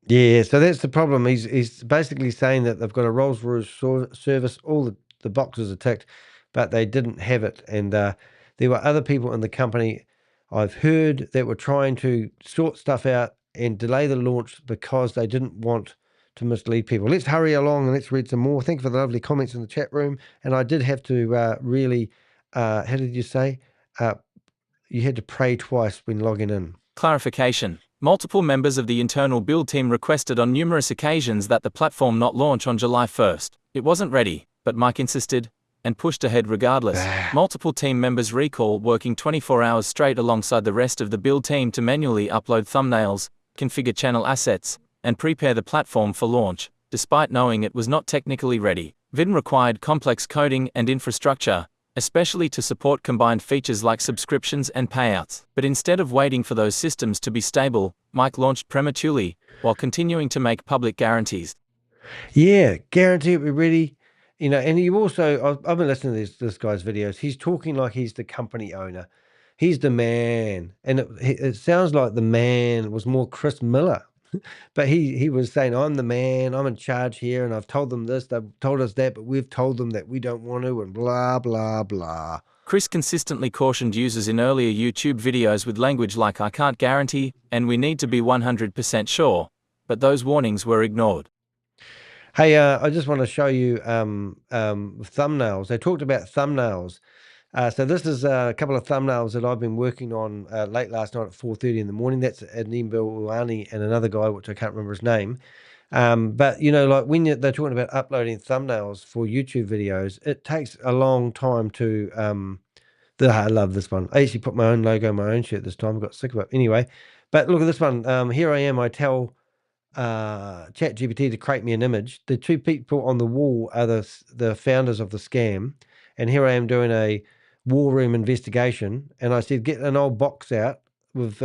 Yeah, so that's the problem. He's basically saying that they've got a Rolls-Royce service, all the boxes are ticked, but they didn't have it. And there were other people in the company I've heard that were trying to sort stuff out and delay the launch because they didn't want to mislead people. Let's hurry along and let's read some more. Thank you for the lovely comments in the chat room. And I did have to really, how did you say? You had to pray twice when logging in. Clarification. Multiple members of the internal build team requested on numerous occasions that the platform not launch on July 1st. It wasn't ready, but Mike insisted and pushed ahead regardless. Multiple team members recall working 24 hours straight alongside the rest of the build team to manually upload thumbnails, configure channel assets, and prepare the platform for launch, despite knowing it was not technically ready. VIDME required complex coding and infrastructure, especially to support combined features like subscriptions and payouts. But instead of waiting for those systems to be stable, Mike launched prematurely, while continuing to make public guarantees. Yeah, guarantee it'll be ready. You know, and you also, I've been listening to this guy's videos. He's talking like he's the company owner. He's the man. And it sounds like the man was more Chris Miller. But he was saying, I'm the man, I'm in charge here, and I've told them this, they've told us that, but we've told them that we don't want to, and blah, blah, blah. Chris consistently cautioned users in earlier YouTube videos with language like "I can't guarantee" and "we need to be 100% sure," but those warnings were ignored. Hey, I just want to show you thumbnails. They talked about thumbnails. So this is a couple of thumbnails that I've been working on late last night at 4:30 in the morning. That's Adim Bilwani and another guy, which I can't remember his name. But, you know, like when they're talking about uploading thumbnails for YouTube videos, it takes a long time to I love this one. I actually put my own logo on my own shirt this time. I got sick of it. Anyway, but look at this one. Here I am. I tell ChatGPT to create me an image. The two people on the wall are the founders of the scam. And here I am doing a war room investigation. And I said, get an old box out with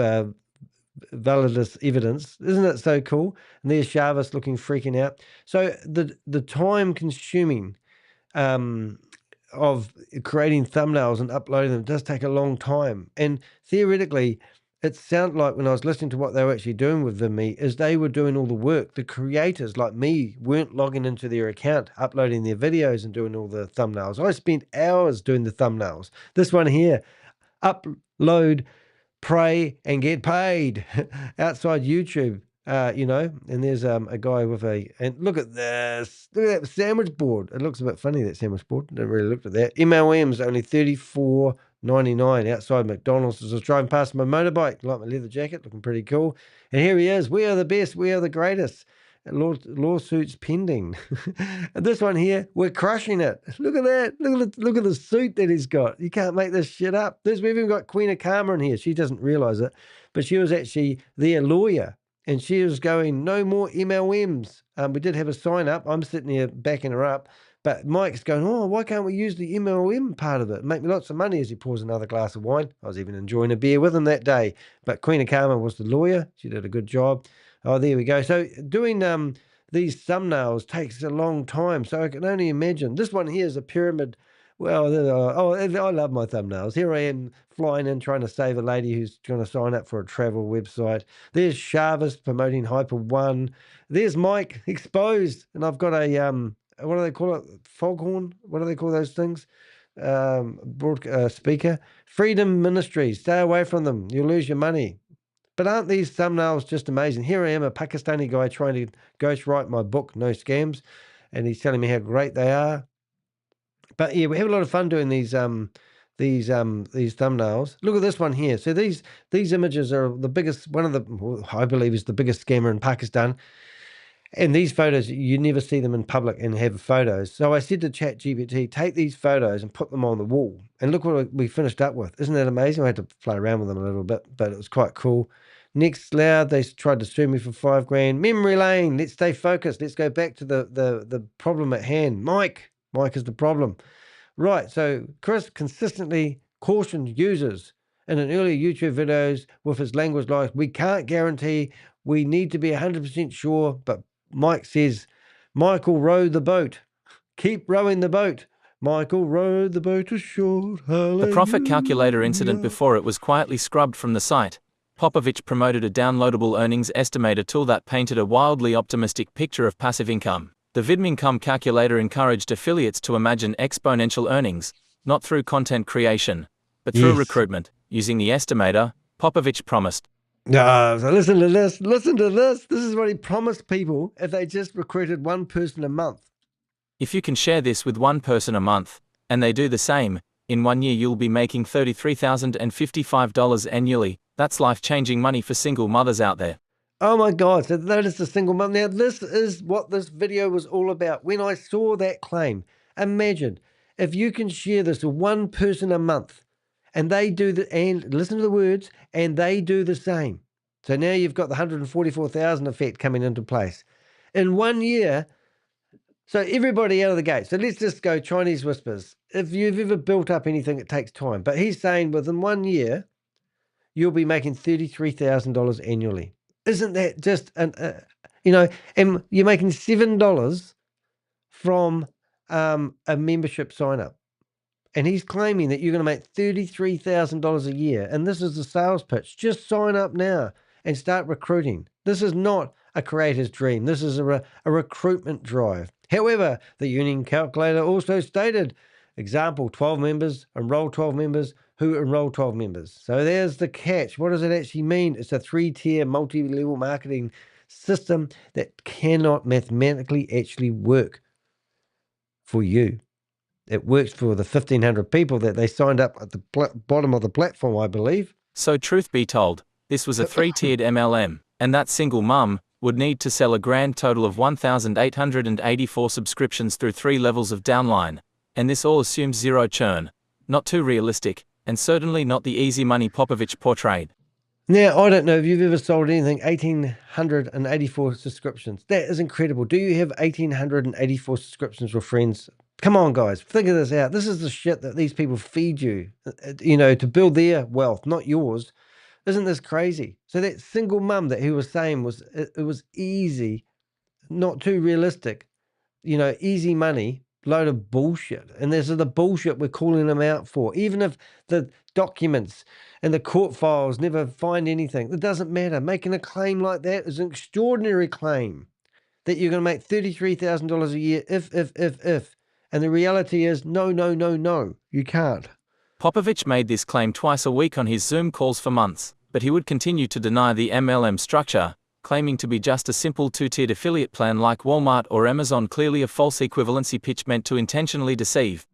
validus evidence. Isn't it so cool? And there's Jarvis looking freaking out. So the time consuming of creating thumbnails and uploading them does take a long time. And theoretically, it sounded like when I was listening to what they were actually doing with VIDME is they were doing all the work. The creators like me weren't logging into their account, uploading their videos and doing all the thumbnails. I spent hours doing the thumbnails. This one here, upload, pray and get paid outside YouTube. You know, and there's a guy with and look at this, look at that sandwich board. It looks a bit funny, that sandwich board. Never really looked at that. MLM's only $34.99 outside McDonald's. As I was driving past my motorbike, like my leather jacket, looking pretty cool. And here he is. We are the best. We are the greatest. Lawsuits pending. And this one here, we're crushing it. Look at that. Look at the suit that he's got. You can't make this shit up. We've even got Queen of Karma in here. She doesn't realize it, but she was actually their lawyer. And she was going, no more MLMs. We did have a sign up. I'm sitting here backing her up. But Mike's going, oh, why can't we use the MLM part of it? Make me lots of money as he pours another glass of wine. I was even enjoying a beer with him that day. But Queen of Karma was the lawyer. She did a good job. Oh, there we go. So doing these thumbnails takes a long time. So I can only imagine. This one here is a pyramid. Well, I love my thumbnails. Here I am flying in trying to save a lady who's going to sign up for a travel website. There's Jarvis promoting Hyper One. There's Mike exposed, and I've got a what do they call it? Foghorn? What do they call those things? Speaker. Freedom Ministries. Stay away from them. You'll lose your money. But aren't these thumbnails just amazing? Here I am, a Pakistani guy trying to ghostwrite my book, No Scams, and he's telling me how great they are. But yeah, we have a lot of fun doing these thumbnails. Look at this one here. So these images are the biggest, one of the, I believe is the biggest scammer in Pakistan. And these photos, you never see them in public and have photos. So I said to ChatGPT, take these photos and put them on the wall. And look what we finished up with. Isn't that amazing? I had to play around with them a little bit, but it was quite cool. Next loud, they tried to sue me for $5,000. Memory lane, let's stay focused. Let's go back to the problem at hand. Mike is the problem. Right, so Chris consistently cautioned users in an earlier YouTube videos with his language like, we can't guarantee, we need to be 100% sure, but Mike says, Michael, row the boat. Keep rowing the boat. Michael, row the boat ashore. Hallelujah. The profit calculator incident before it was quietly scrubbed from the site. Popovich promoted a downloadable earnings estimator tool that painted a wildly optimistic picture of passive income. The VIDME income calculator encouraged affiliates to imagine exponential earnings, not through content creation, but through recruitment. Using the estimator, Popovich promised. So listen to this. Listen to this. This is what he promised people if they just recruited one person a month. If you can share this with one person a month, and they do the same, in 1 year you'll be making $33,055 annually. That's life-changing money for single mothers out there. Oh my God, so that is the single mother. Now, this is what this video was all about. When I saw that claim, imagine if you can share this with one person a month and they do and listen to the words, and they do the same. So now you've got the 144,000 effect coming into place. In 1 year, so everybody out of the gate. So let's just go Chinese whispers. If you've ever built up anything, it takes time. But he's saying within 1 year, you'll be making $33,000 annually. Isn't that just and you're making $7 from a membership sign up, and he's claiming that you're going to make $33,000 a year, and this is the sales pitch. Just sign up now and start recruiting. This is not a creator's dream. This is a recruitment drive. However, the union calculator also stated, example, 12 members, enroll 12 members, who enroll 12 members. So there's the catch. What does it actually mean? It's a 3-tier multi-level marketing system that cannot mathematically actually work for you. It works for the 1,500 people that they signed up at the bottom of the platform, I believe. So truth be told, this was a 3-tiered MLM, and that single mum would need to sell a grand total of 1,884 subscriptions through 3 levels of downline, and this all assumes zero churn. Not too realistic, and certainly not the easy money Popovich portrayed. Now, I don't know if you've ever sold anything, 1,884 subscriptions. That is incredible. Do you have 1,884 subscriptions with friends? Come on, guys, figure this out. This is the shit that these people feed you, to build their wealth, not yours. Isn't this crazy? So that single mum that he was saying it was easy, not too realistic, easy money, load of bullshit. And this is the bullshit we're calling them out for. Even if the documents and the court files never find anything, it doesn't matter. Making a claim like that is an extraordinary claim that you're going to make $33,000 a year if. And the reality is, no, you can't. Popovich made this claim twice a week on his Zoom calls for months, but he would continue to deny the MLM structure, claiming to be just a simple 2-tiered affiliate plan like Walmart or Amazon, clearly a false equivalency pitch meant to intentionally deceive.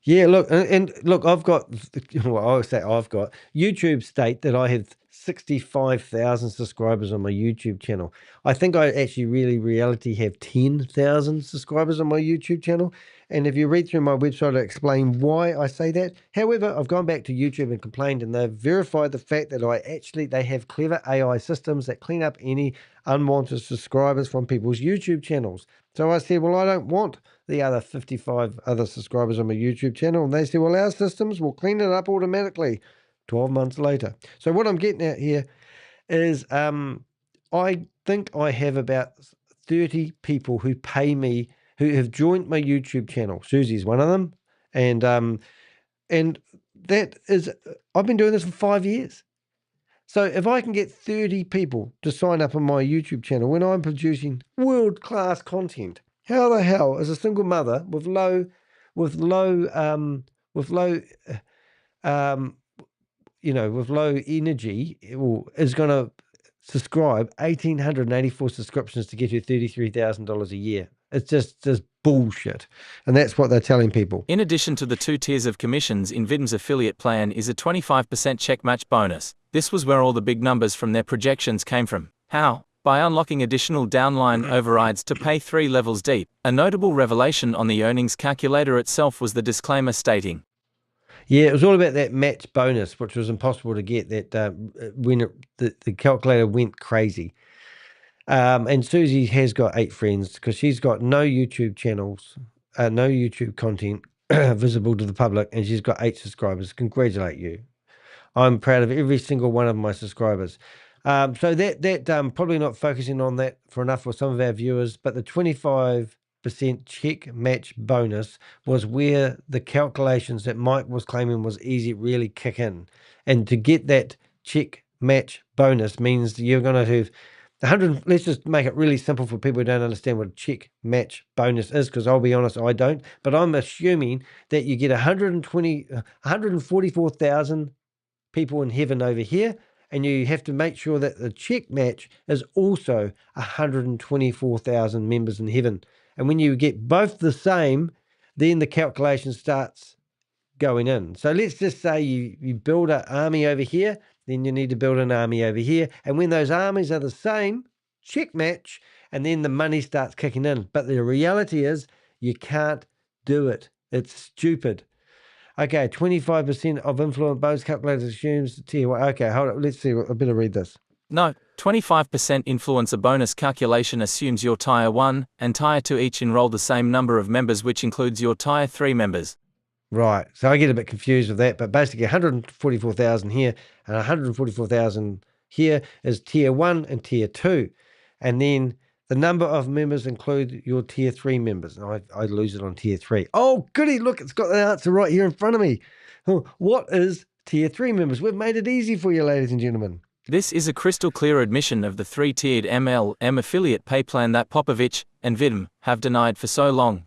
Yeah, look, and look, I've got YouTube state that I have 65,000 subscribers on my YouTube channel. I think I actually reality have 10,000 subscribers on my YouTube channel. And if you read through my website, I explain why I say that. However, I've gone back to YouTube and complained, and they've verified the fact that they have clever AI systems that clean up any unwanted subscribers from people's YouTube channels. So I said, well, I don't want the other 55 other subscribers on my YouTube channel. And they said, well, our systems will clean it up automatically 12 months later. So what I'm getting at here is I think I have about 30 people who pay me, who have joined my YouTube channel. Susie's one of them. And that is, I've been doing this for 5 years. So if I can get 30 people to sign up on my YouTube channel when I'm producing world-class content, how the hell is a single mother with low energy is going to subscribe 1,884 subscriptions to get her $33,000 a year? It's just bullshit. And that's what they're telling people. In addition to the 2 tiers of commissions in VIDME's affiliate plan is a 25% check match bonus. This was where all the big numbers from their projections came from. How? By unlocking additional downline overrides to pay 3 levels deep. A notable revelation on the earnings calculator itself was the disclaimer stating, yeah, it was all about that match bonus, which was impossible to get. That when the calculator went crazy. And Susie has got 8 friends because she's got no YouTube channels, no YouTube content visible to the public, and she's got 8 subscribers. Congratulate you. I'm proud of every single one of my subscribers. So that probably not focusing on that for enough for some of our viewers, but the 25% check match bonus was where the calculations that Mike was claiming was easy really kick in. And to get that check match bonus means you're going to have 100. Let's just make it really simple for people who don't understand what a check match bonus is, because I'll be honest, I don't. But I'm assuming that you get 144,000 people in heaven over here, and you have to make sure that the check match is also 124,000 members in heaven. And when you get both the same, then the calculation starts going in. So let's just say you build an army over here, then you need to build an army over here. And when those armies are the same, check match, and then the money starts kicking in. But the reality is you can't do it. It's stupid. Okay, 25% of influence bonus calculators assumes tier 1. Okay, hold on. Let's see. I better read this. No, 25% influencer bonus calculation assumes your tier 1 and tier 2 each enroll the same number of members, which includes your tier 3 members. Right. So I get a bit confused with that, but basically 144,000 here and 144,000 here is tier 1 and tier 2. And then the number of members include your tier 3 members. And I lose it on tier 3. Oh, goody. Look, it's got the answer right here in front of me. What is tier 3 members? We've made it easy for you, ladies and gentlemen. This is a crystal clear admission of the 3-tiered MLM affiliate pay plan that Popovich and VIDME have denied for so long.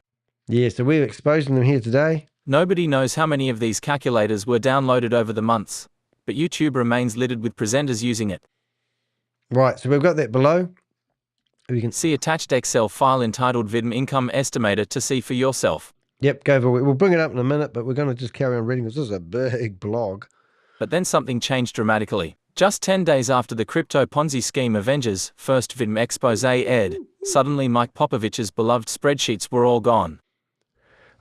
Yeah, so we're exposing them here today. Nobody knows how many of these calculators were downloaded over the months, but YouTube remains littered with presenters using it. Right, so we've got that below. We can see attached Excel file entitled VIDME Income Estimator to see for yourself. Yep, go over. We'll bring it up in a minute, but we're going to just carry on reading because this is a big blog. But then something changed dramatically. Just 10 days after the crypto Ponzi scheme Avengers' first VIDME expose aired, suddenly Mike Popovich's beloved spreadsheets were all gone.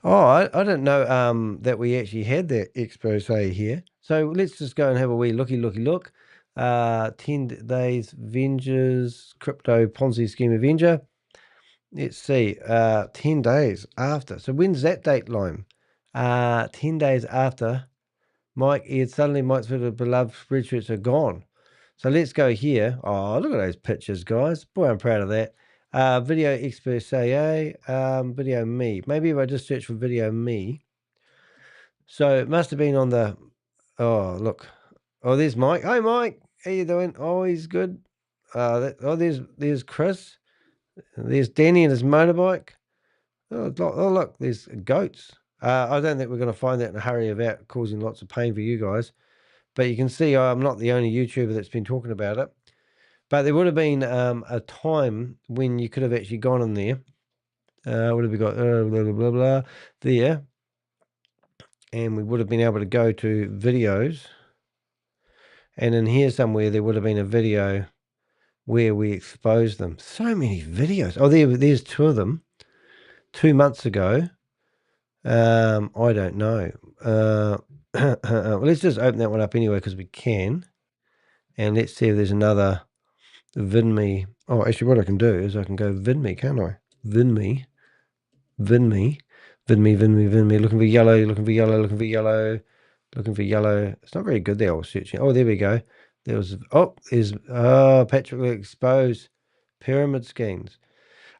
Oh, I didn't know that we actually had that expose here. So let's just go and have a wee look. 10 days Avengers, crypto Ponzi scheme Avenger. Let's see, 10 days after. So when's that date line? 10 days after Mike aired, suddenly Mike's beloved spreadsheets are gone. So let's go here. Oh, look at those pictures, guys. Boy, I'm proud of that. Video expose, video me. Maybe if I just search for video me. So it must have been on the, oh, look. Oh, there's Mike. Hi, Mike. How you doing? Oh, he's good. There's Chris. There's Danny and his motorbike. Oh, look, there's goats. I don't think we're going to find that in a hurry about causing lots of pain for you guys. But you can see I'm not the only YouTuber that's been talking about it. But there would have been a time when you could have actually gone in there. What have we got? Blah, blah, blah, blah, there. And we would have been able to go to videos. And in here somewhere, there would have been a video where we exposed them. So many videos. Oh, there's two of them. 2 months ago. I don't know. Well, let's just open that one up anyway because we can. And let's see if there's another VIDME. Oh, actually, what I can do is I can go VIDME, can't I? VIDME. Looking for yellow. It's not very good there. I was searching. Oh, there we go. There's Patrick exposed pyramid schemes.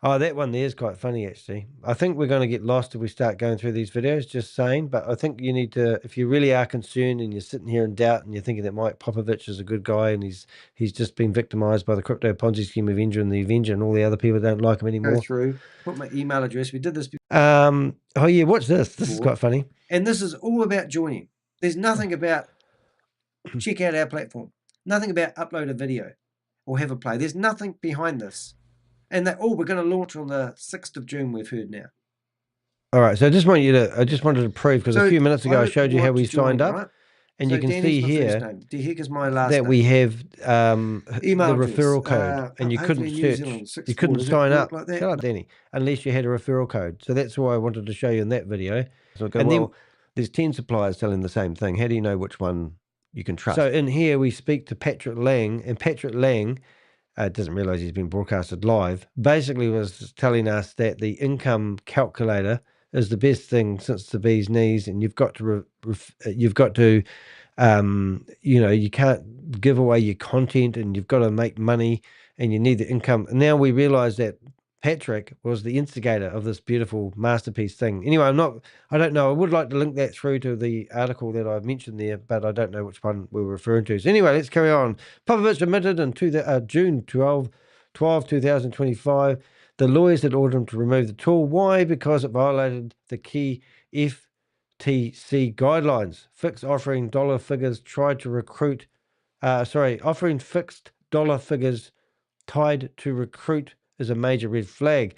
Oh, that one there is quite funny, actually. I think we're going to get lost if we start going through these videos, just saying. But I think you need to, if you really are concerned and you're sitting here in doubt and you're thinking that Mike Popovich is a good guy and he's just been victimized by the crypto Ponzi scheme Avenger and the Avenger and all the other people don't like him anymore. Go through, put my email address. We did this before. Oh, yeah, watch this. This is quite funny. And this is all about joining. There's nothing about check out our platform. Nothing about upload a video or have a play. There's nothing behind this. And that, we're going to launch on the 6th of June, we've heard now. All right, so I just wanted to prove, because a few minutes ago I showed you how we signed up. Right? And so you can see here that we have the referral code, and you couldn't search, you couldn't sign up. Like that? Shut up, Danny, unless you had a referral code. So that's why I wanted to show you in that video. So then there's 10 suppliers selling the same thing. How do you know which one you can trust? So in here we speak to Patrick Lang, and Patrick Lang doesn't realize he's been broadcasted live. Basically was telling us that the income calculator is the best thing since the bee's knees, and you've got to you can't give away your content, and you've got to make money, and you need the income. And now we realize that Patrick was the instigator of this beautiful masterpiece thing. Anyway, I don't know. I would like to link that through to the article that I've mentioned there, but I don't know which one we're referring to. So anyway, let's carry on. Popovich admitted in June 12, 2025, the lawyers had ordered him to remove the tool. Why? Because it violated the key FTC guidelines. Offering fixed dollar figures tied to recruit is a major red flag.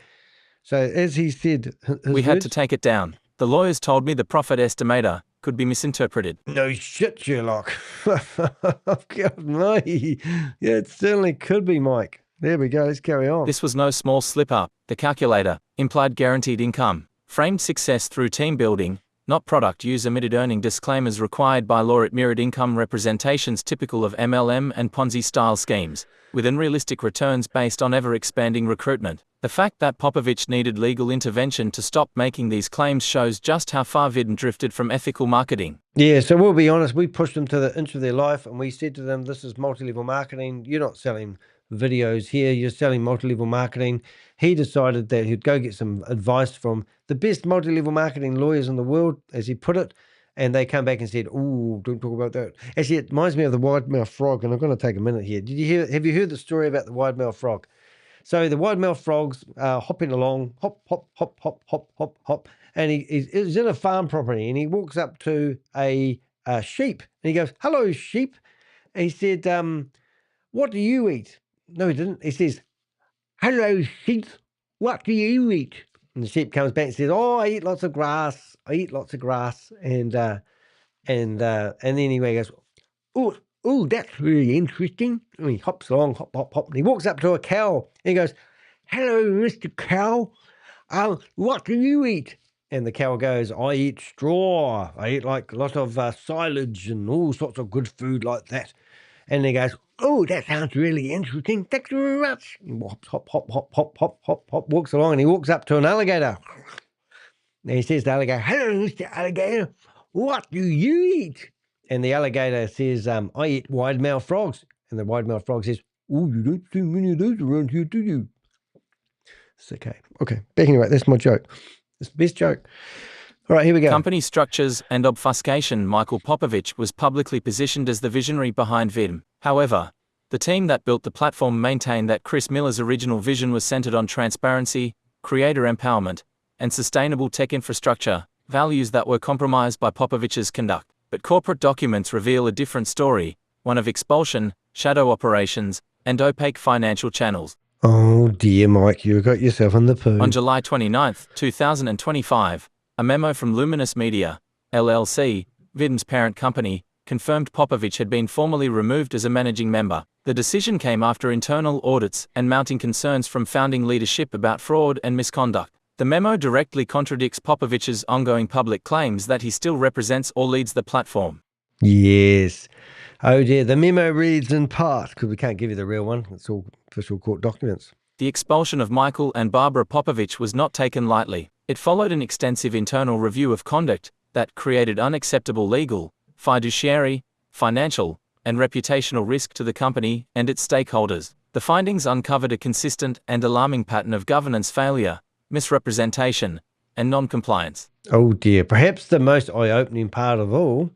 So as he said, we had to take it down. The lawyers told me the profit estimator could be misinterpreted. No shit, Sherlock. God, no. Yeah, it certainly could be, Mike. There we go. Let's carry on. This was no small slip-up. The calculator implied guaranteed income, framed success through team building, not product use, omitted earning disclaimers required by law. It mirrored income representations typical of MLM and Ponzi-style schemes, with unrealistic returns based on ever-expanding recruitment. The fact that Popovich needed legal intervention to stop making these claims shows just how far VIDME drifted from ethical marketing. Yeah, so we'll be honest, we pushed them to the inch of their life, and we said to them, this is multi-level marketing. You're not selling videos here, you're selling multi-level marketing. He decided that he'd go get some advice from the best multi-level marketing lawyers in the world, as he put it, and they come back and said, "Oh, don't talk about that." Actually, it reminds me of the wide-mouthed frog, and I'm going to take a minute here. Have you heard the story about the wide-mouthed frog? So the wide-mouthed frog's hopping along, hop, hop, hop, hop, hop, hop, hop, and he's in a farm property, and he walks up to a sheep, and he goes, "Hello, sheep." And he said, "What do you eat?" No, he didn't. He says, "Hello, sheep. What do you eat?" And the sheep comes back and says, "Oh, I eat lots of grass. I eat lots of grass." And then anyway, he goes, "Oh, that's really interesting." And he hops along, hop, hop, hop. And he walks up to a cow. And he goes, "Hello, Mr. Cow. What do you eat?" And the cow goes, "I eat straw. I eat like a lot of silage and all sorts of good food like that." And he goes, "Oh, that sounds really interesting. Thanks very much." He hops, hop, hop, hop, hop, hop, hop, hop, walks along, and he walks up to an alligator. And he says to the alligator, "Hello, Mr. Alligator. What do you eat?" And the alligator says, "I eat wide-mouthed frogs." And the wide-mouthed frog says, "Oh, you don't see many of those around here, do you?" It's okay. Okay, back anyway, that's my joke. It's the best joke. All right, here we go. Company structures and obfuscation. Michael Popovich was publicly positioned as the visionary behind VIDME. However, the team that built the platform maintained that Chris Miller's original vision was centered on transparency, creator empowerment, and sustainable tech infrastructure, values that were compromised by Popovich's conduct. But corporate documents reveal a different story, one of expulsion, shadow operations, and opaque financial channels. Oh dear, Mike, you got yourself in the poo. On July 29, 2025, a memo from Luminous Media, LLC, VIDME's parent company, confirmed Popovich had been formally removed as a managing member. The decision came after internal audits and mounting concerns from founding leadership about fraud and misconduct. The memo directly contradicts Popovich's ongoing public claims that he still represents or leads the platform. Yes. Oh dear, the memo reads in part, because we can't give you the real one. It's all official court documents. The expulsion of Michael and Barbara Popovich was not taken lightly. It followed an extensive internal review of conduct that created unacceptable legal, fiduciary, financial, and reputational risk to the company and its stakeholders. The findings uncovered a consistent and alarming pattern of governance failure, misrepresentation, and non-compliance. Oh dear, perhaps the most eye-opening part of all.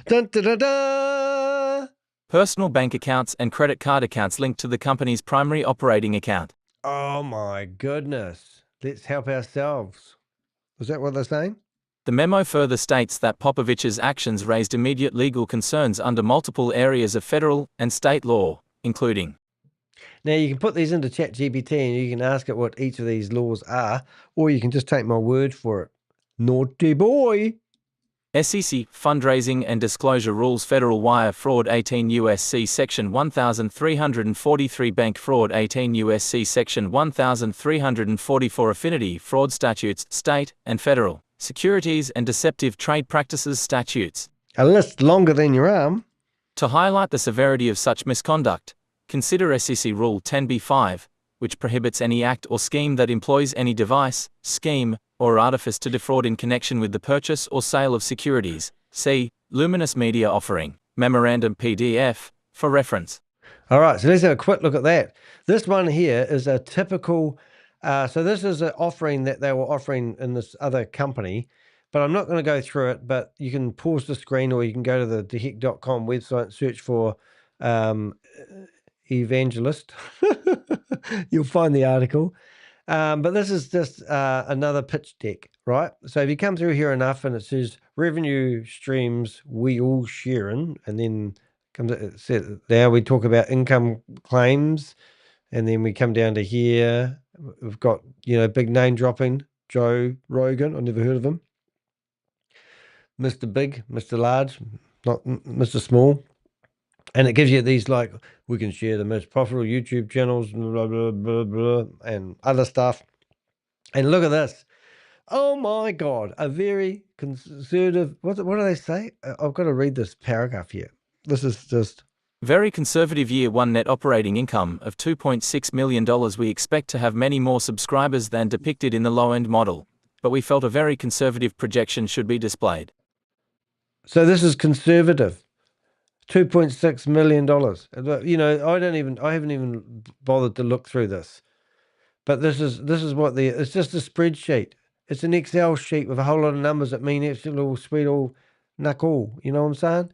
Dun, da, da, da. Personal bank accounts and credit card accounts linked to the company's primary operating account. Oh my goodness. Let's help ourselves. Is that what they're saying? The memo further states that Popovich's actions raised immediate legal concerns under multiple areas of federal and state law, including. Now, you can put these into ChatGPT and you can ask it what each of these laws are, or you can just take my word for it. Naughty boy. SEC Fundraising and Disclosure Rules, Federal Wire Fraud 18 U.S.C. Section 1343, Bank Fraud 18 U.S.C. Section 1344, Affinity Fraud Statutes, State and Federal, Securities and Deceptive Trade Practices Statutes. A list longer than your arm. To highlight the severity of such misconduct, consider SEC Rule 10b-5, which prohibits any act or scheme that employs any device, scheme, or artifice to defraud in connection with the purchase or sale of securities. See Luminous Media Offering, Memorandum PDF, for reference. All right, so let's have a quick look at that. This one here is a typical, so this is an offering that they were offering in this other company, but I'm not going to go through it, but you can pause the screen or you can go to the theheck.com website and search for evangelist. You'll find the article. But this is just another pitch deck, right? So if you come through here enough and it says revenue streams we all share in, and then it says, now we talk about income claims, and then we come down to here. We've got, big name dropping, Joe Rogan. I've never heard of him. Mr. Big, Mr. Large, not Mr. Small. And it gives you these, like, we can share the most profitable YouTube channels, blah, blah, blah, blah, and other stuff. And look at this. Oh, my God. A very conservative, what do they say? I've got to read this paragraph here. This is just. Very conservative year one net operating income of $2.6 million. We expect to have many more subscribers than depicted in the low-end model, but we felt a very conservative projection should be displayed. So this is conservative. $2.6 million. I haven't even bothered to look through this. But this is what it's just a spreadsheet. It's an Excel sheet with a whole lot of numbers that mean it's a little sweet all knuckle, you know what I'm saying?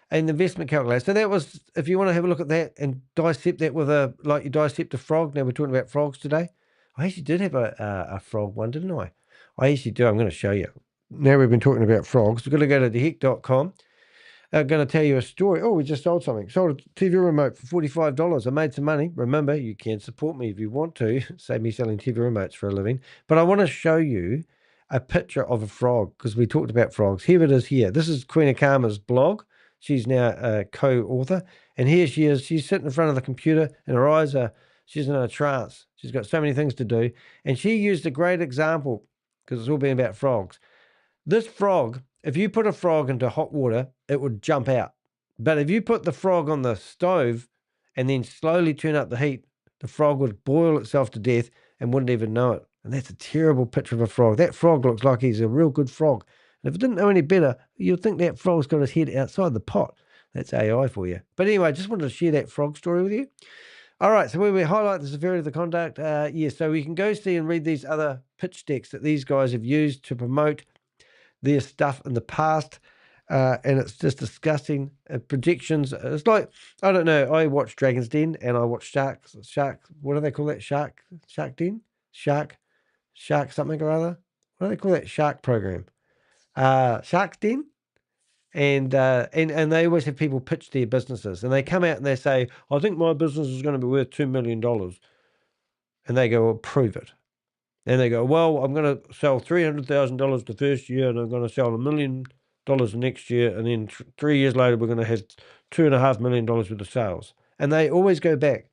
And the investment calculator. So that was, if you want to have a look at that and dissect that with like you dissect a frog. Now we're talking about frogs today. I actually did have a frog one, didn't I? I actually do. I'm going to show you. Now we've been talking about frogs. We've got to go to theheck.com. going to tell you a story. Oh, we just sold something. Sold a TV remote for $45. I made some money. Remember, you can support me if you want to. Save me selling TV remotes for a living. But I want to show you a picture of a frog because we talked about frogs. Here it is here. This is Queen Akama's blog. She's now a co-author. And here she is. She's sitting in front of the computer and her eyes are, she's in a trance. She's got so many things to do. And she used a great example because it's all been about frogs. This frog, if you put a frog into hot water, it would jump out. But if you put the frog on the stove and then slowly turn up the heat, the frog would boil itself to death and wouldn't even know it. And that's a terrible picture of a frog. That frog looks like he's a real good frog. And if it didn't know any better, you'd think that frog's got his head outside the pot. That's AI for you. But anyway, I just wanted to share that frog story with you. All right, so when we highlight the severity of the conduct, so we can go see and read these other pitch decks that these guys have used to promote their stuff in the past, and it's just disgusting. Projections. It's like, I don't know. I watch Dragon's Den and I watch Shark. What do they call that? Shark Den. Shark something or other. What do they call that shark program? Shark's Den. And they always have people pitch their businesses, and they come out and they say, "I think my business is going to be worth $2 million," and they go, "Well, prove it." And they go, "Well, I'm going to sell $300,000 the first year, and I'm going to sell $1 million the next year, and then 3 years later, we're going to have $2.5 million worth of sales." And they always go back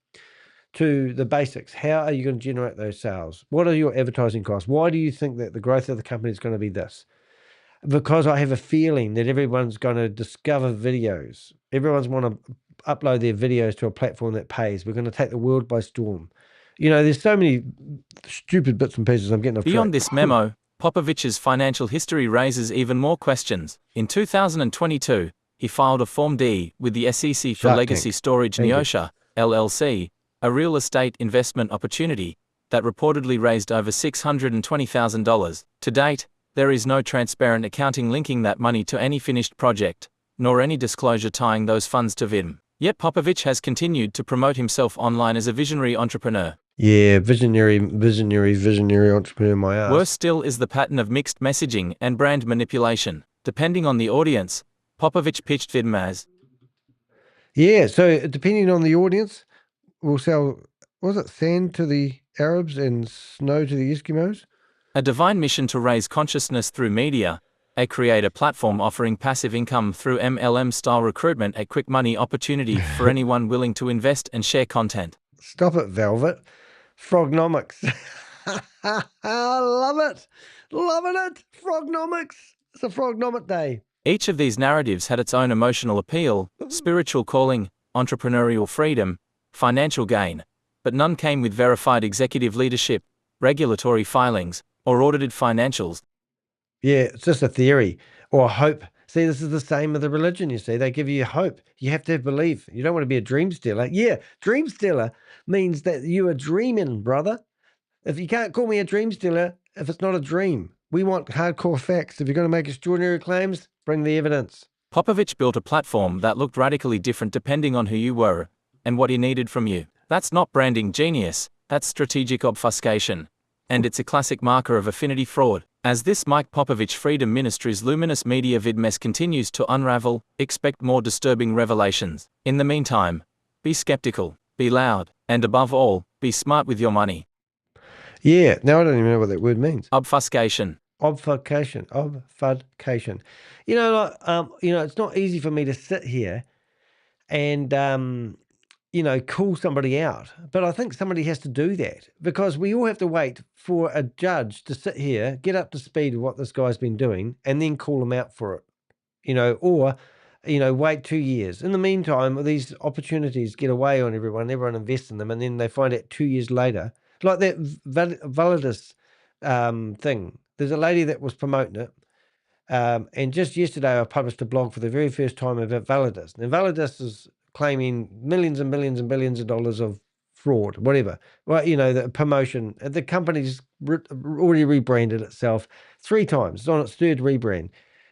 to the basics. How are you going to generate those sales? What are your advertising costs? Why do you think that the growth of the company is going to be this? Because I have a feeling that everyone's going to discover videos. Everyone's want to upload their videos to a platform that pays. We're going to take the world by storm. You know, there's so many stupid bits and pieces I'm getting off track. Beyond this memo, Popovich's financial history raises even more questions. In 2022, he filed a Form D with the SEC for Shark Legacy Tank. Storage Thank you. Neosha, LLC, a real estate investment opportunity that reportedly raised over $620,000. To date, there is no transparent accounting linking that money to any finished project, nor any disclosure tying those funds to VIDME. Yet Popovich has continued to promote himself online as a visionary entrepreneur. Yeah, visionary entrepreneur, my ass. Worse still is the pattern of mixed messaging and brand manipulation. Depending on the audience, Popovich pitched VIDME as, Yeah, so depending on the audience, we'll sell, was it sand to the Arabs and snow to the Eskimos? a divine mission to raise consciousness through media, a creator platform offering passive income through MLM-style recruitment, a quick money opportunity for anyone willing to invest and share content. Stop it, Velvet. Frognomics. I love it. Loving it. Frognomics. It's a Frognomic day. Each of these narratives had its own emotional appeal, spiritual calling, entrepreneurial freedom, financial gain, but none came with verified executive leadership, regulatory filings, or audited financials. Yeah, it's just a theory or hope. See, this is the same with the religion, you see. They give you hope. You have to have belief. You don't want to be a dream stealer. Yeah, dream stealer means that you are dreaming, brother. If you can't call me a dream stealer, if it's not a dream. We want hardcore facts. If you're going to make extraordinary claims, bring the evidence. Popovich built a platform that looked radically different depending on who you were and what he needed from you. That's not branding genius, that's strategic obfuscation. And it's a classic marker of affinity fraud. As this Mike Popovich Freedom Ministries luminous media vidmess continues to unravel, expect more disturbing revelations. In the meantime, be skeptical, be loud, and above all, be smart with your money. Yeah, now I don't even know what that word means. Obfuscation. Obfuscation. You know, it's not easy for me to sit here and call somebody out. But I think somebody has to do that because we all have to wait for a judge to sit here, get up to speed with what this guy's been doing, and then call him out for it, or wait 2 years. In the meantime, these opportunities get away on everyone invests in them, and then they find out 2 years later, like that Validus thing. There's a lady that was promoting it. And just yesterday, I published a blog for the very first time about Validus. Now, Validus is claiming millions and millions and billions of dollars of fraud, whatever. Well, the promotion, the company's already rebranded itself 3 times. It's on its 3rd rebrand.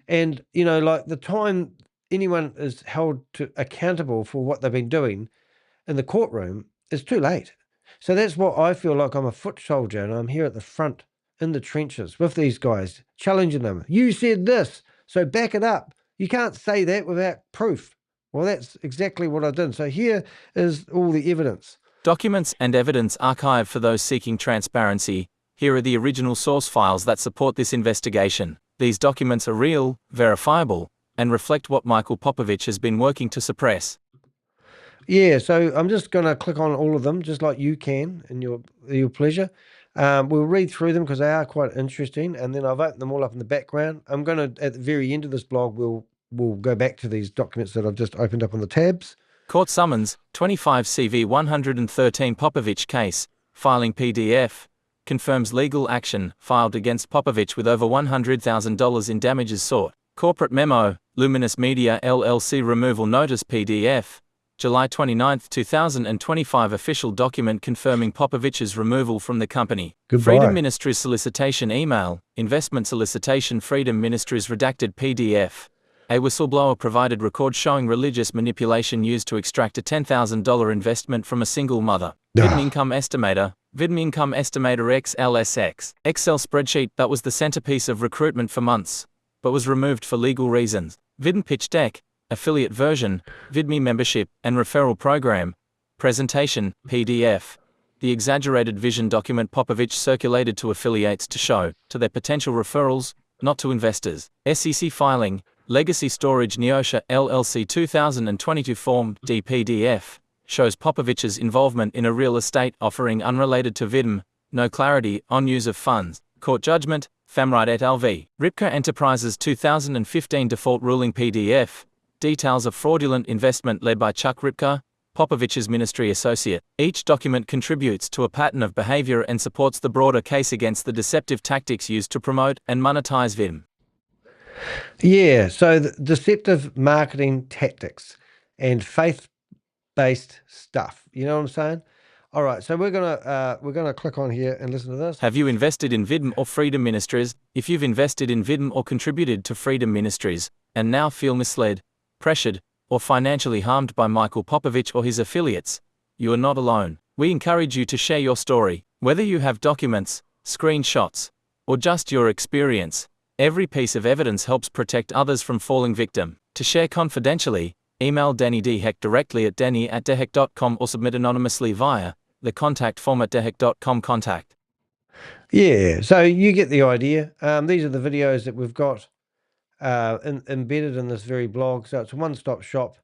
And, like the time anyone is held accountable for what they've been doing in the courtroom is too late. So that's what I feel like. I'm a foot soldier and I'm here at the front in the trenches with these guys, challenging them. You said this, so back it up. You can't say that without proof. Well, that's exactly what I did. So here is all the evidence. Documents and evidence archive for those seeking transparency. Here are the original source files that support this investigation. These documents are real, verifiable, and reflect what Michael Popovich has been working to suppress. Yeah, so I'm just going to click on all of them, just like you can in your pleasure. We'll read through them because they are quite interesting, and then I've opened them all up in the background. I'm going to, at the very end of this blog, we'll go back to these documents that I've just opened up on the tabs. Court summons, 25 CV 113 Popovich case, filing PDF, confirms legal action filed against Popovich with over $100,000 in damages sought. Corporate memo, Luminous Media LLC removal notice PDF, July 29, 2025 official document confirming Popovich's removal from the company. Goodbye. Freedom Ministries solicitation email, investment solicitation Freedom Ministries redacted PDF. A whistleblower provided record showing religious manipulation used to extract a $10,000 investment from a single mother. VIDME income estimator, VIDME income estimator XLSX. Excel spreadsheet that was the centerpiece of recruitment for months, but was removed for legal reasons. VIDME pitch deck, affiliate version, VIDME membership and referral program, presentation, PDF. The exaggerated vision document Popovich circulated to affiliates to show to their potential referrals, not to investors. SEC filing, Legacy Storage Neosha LLC 2022 Form DPDF, shows Popovich's involvement in a real estate offering unrelated to VIDME, no clarity on use of funds. Court judgment, Famright et al. V. Ripka Enterprises 2015 default ruling PDF, details of fraudulent investment led by Chuck Ripka, Popovich's ministry associate. Each document contributes to a pattern of behavior and supports the broader case against the deceptive tactics used to promote and monetize VIDME. Yeah, so the deceptive marketing tactics and faith-based stuff. You know what I'm saying? All right, so we're gonna click on here and listen to this. Have you invested in VIDME or Freedom Ministries? If you've invested in VIDME or contributed to Freedom Ministries and now feel misled, pressured, or financially harmed by Michael Popovich or his affiliates, you are not alone. We encourage you to share your story, whether you have documents, screenshots, or just your experience. Every piece of evidence helps protect others from falling victim. To share confidentially, email Danny Dheck directly at danny@dheck.com or submit anonymously via the contact form at dheck.com contact. Yeah, so you get the idea. These are the videos that we've got embedded in this very blog. So it's a one-stop shop.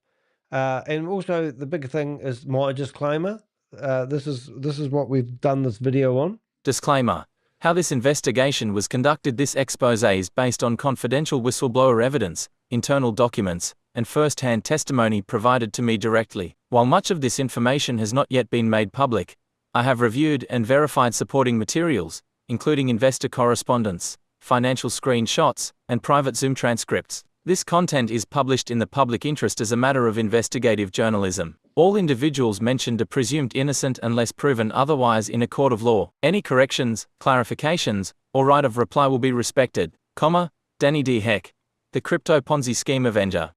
And also the big thing is my disclaimer. This is what we've done this video on. Disclaimer. How this investigation was conducted. This expose is based on confidential whistleblower evidence, internal documents, and first-hand testimony provided to me directly. While much of this information has not yet been made public, I have reviewed and verified supporting materials, including investor correspondence, financial screenshots, and private Zoom transcripts. This content is published in the public interest as a matter of investigative journalism. All individuals mentioned are presumed innocent unless proven otherwise in a court of law. Any corrections, clarifications, or right of reply will be respected. Danny Dheck, the Crypto Ponzi Scheme Avenger.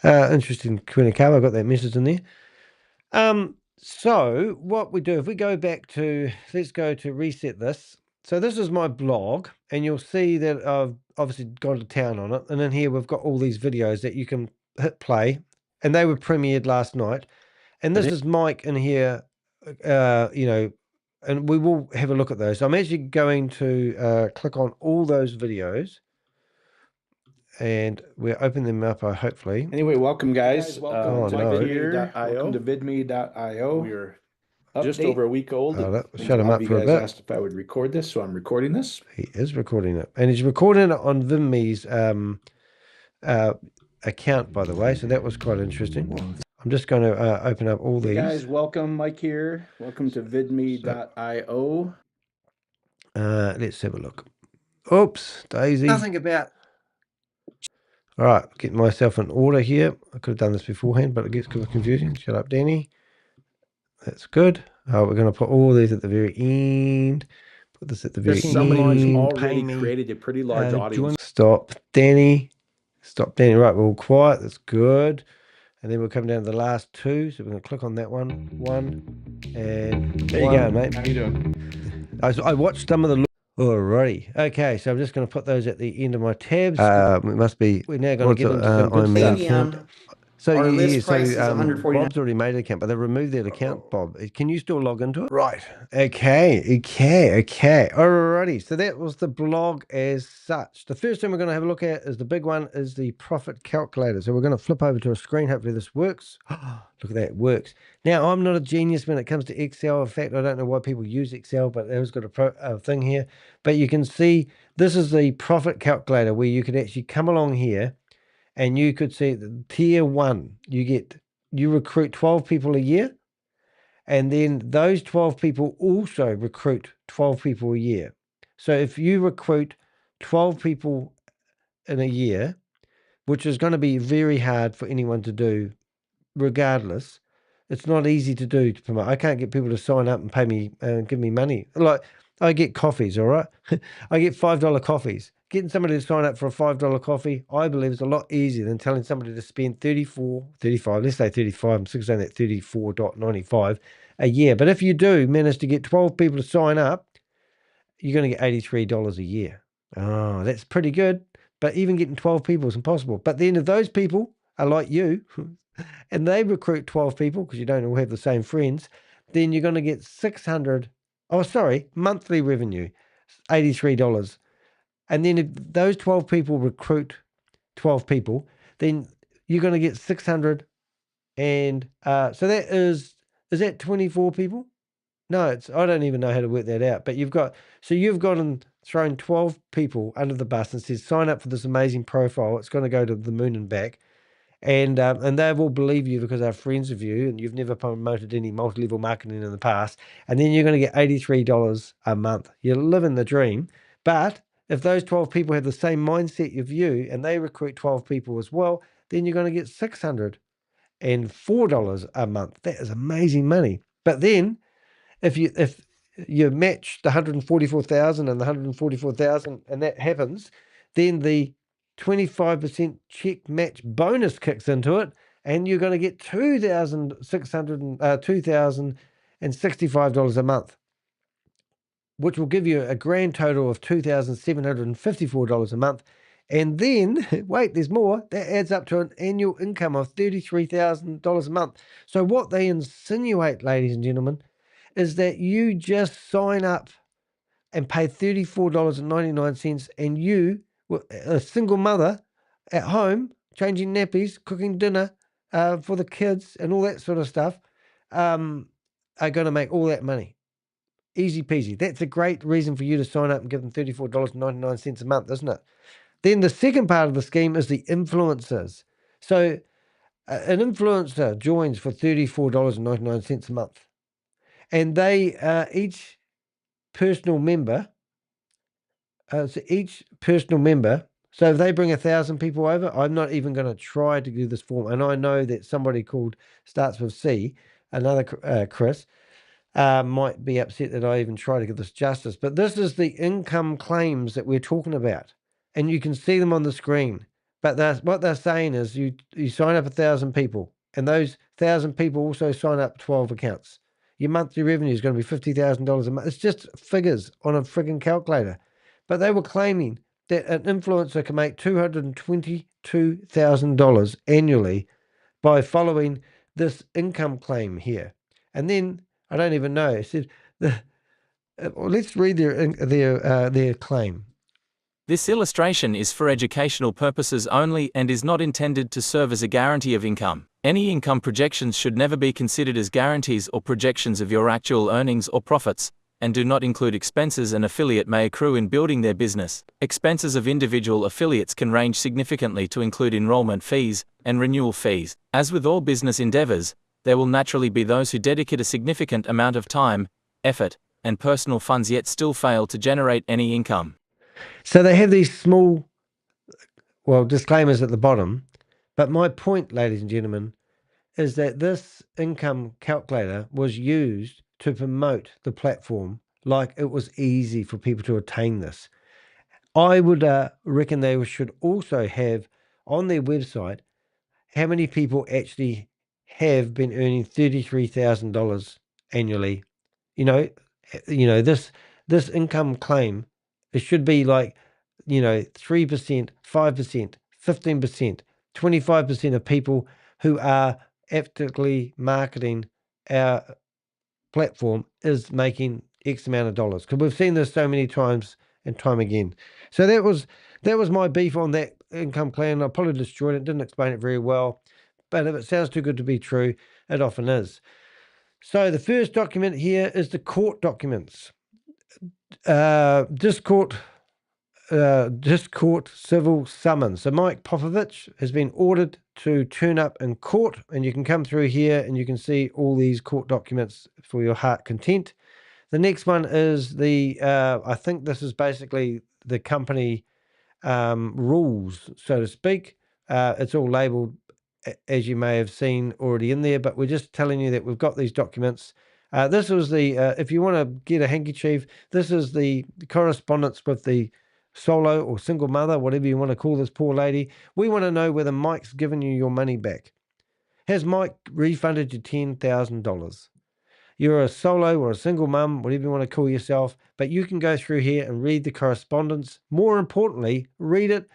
Interesting communication. I got that message in there. So what we do, if we go back to, let's go to reset this. So this is my blog, and you'll see that I've obviously gone to town on it. And in here, we've got all these videos that you can hit play, and they were premiered last night. And this is Mike in here, you know, and we will have a look at those. So I'm actually going to click on all those videos, and we'll open them up, hopefully. Anyway, welcome guys. Welcome to VIDME.io. Welcome to VIDME.io. We're just over a week old. Shut him up for a bit. You guys asked if I would record this, so I'm recording this. He is recording it, and he's recording it on VIDME's account, by the way. So that was quite interesting. I'm just going to open up all these. Guys, welcome. Mike here. Welcome to VIDME.io. Let's have a look. Oops, Daisy. Nothing about. All right, getting myself in order here. I could have done this beforehand, but it gets confusing. Shut up, Danny. That's good. We're going to put all these at the very end. Put this at the very end. Somebody's already created a pretty large audience. Stop, Danny. Stop, Danny. Right, we're all quiet. That's good. And then we'll come down to the last two. So we're going to click on that one. And there you go, mate. How you doing? I watched some of the Alrighty. Okay, so I'm just going to put those at the end of my tabs. It must be. We're now going to get into some good stuff. Medium. So Our yeah, list price is $149. Bob's already made an account, but they removed that account, Bob. Can you still log into it? Right. Okay. Alrighty. So that was the blog as such. The first thing we're going to have a look at is the big one, is the profit calculator. So we're going to flip over to a screen. Hopefully this works. Look at that, it works. Now, I'm not a genius when it comes to Excel. In fact, I don't know why people use Excel, but it's got a thing here. But you can see this is the profit calculator where you could actually come along here and you could see the tier 1, you recruit 12 people a year, and then those 12 people also recruit 12 people a year. So if you recruit 12 people in a year, which is going to be very hard for anyone to do regardless, it's not easy to do to promote. I can't get people to sign up and pay me, give me money. Like, I get coffees, all right? I get $5 coffees. Getting somebody to sign up for a $5 coffee, I believe, is a lot easier than telling somebody to spend 35, let's say 35, I'm still saying that 34.95 a year. But if you do manage to get 12 people to sign up, you're going to get $83 a year. Oh, that's pretty good. But even getting 12 people is impossible. But then if those people are like you, and they recruit 12 people, because you don't all have the same friends, then you're going to get monthly revenue, $83. And then if those 12 people recruit 12 people, then you're going to get 600. And so that is that 24 people? No, I don't even know how to work that out. But you've gone and thrown 12 people under the bus and says, sign up for this amazing profile. It's going to go to the moon and back. And they will believe you because they're friends of you and you've never promoted any multi-level marketing in the past. And then you're going to get $83 a month. You're living the dream. But if those 12 people have the same mindset of you and they recruit 12 people as well, then you're going to get $604 a month. That is amazing money. But then if you match the 144,000 and the 144,000 and that happens, then the 25% check match bonus kicks into it, and you're going to get $2,065 a month, which will give you a grand total of $2,754 a month. And then, wait, there's more. That adds up to an annual income of $33,000 a month. So what they insinuate, ladies and gentlemen, is that you just sign up and pay $34.99, and you, a single mother at home, changing nappies, cooking dinner for the kids and all that sort of stuff, are going to make all that money. Easy peasy. That's a great reason for you to sign up and give them $34.99 a month, isn't it? Then the second part of the scheme is the influencers. So an influencer joins for $34.99 a month. And they each personal member, so if they bring 1,000 people over, I'm not even going to try to do this form. And I know that somebody called starts with C, another Chris, might be upset that I even try to give this justice. But this is the income claims that we're talking about. And you can see them on the screen. But what they're saying is you sign up 1,000 people, and those 1,000 people also sign up 12 accounts. Your monthly revenue is going to be $50,000 a month. It's just figures on a frigging calculator. But they were claiming that an influencer can make $222,000 annually by following this income claim here. And then, I don't even know, it said, let's read their claim. This illustration is for educational purposes only and is not intended to serve as a guarantee of income. Any income projections should never be considered as guarantees or projections of your actual earnings or profits, and do not include expenses an affiliate may accrue in building their business. Expenses of individual affiliates can range significantly to include enrollment fees and renewal fees. As with all business endeavors, there will naturally be those who dedicate a significant amount of time, effort, and personal funds yet still fail to generate any income. So they have these small, disclaimers at the bottom. But my point, ladies and gentlemen, is that this income calculator was used to promote the platform like it was easy for people to attain this. I would reckon they should also have on their website how many people actually have been earning $33,000 annually. This income claim It should be like, 3%, 5%, 15%, 25% of people who are actively marketing our platform is making X amount of dollars, because we've seen this so many times and time again. So that was my beef on that income plan. I probably destroyed it, didn't explain it very well, but if it sounds too good to be true, it often is. So the first document here is the court documents. Discourt civil summons. So Mike Popovich has been ordered to turn up in court, and you can come through here and you can see all these court documents for your heart content. The next one is the, I think this is basically the company rules, so to speak. It's all labeled, as you may have seen already in there, but we're just telling you that we've got these documents. This was the, if you want to get a handkerchief, this is the correspondence with the solo or single mother, whatever you want to call this poor lady. We want to know whether Mike's given you your money back. Has Mike refunded you $10,000? You're a solo or a single mum, whatever you want to call yourself, but you can go through here and read the correspondence. More importantly, read it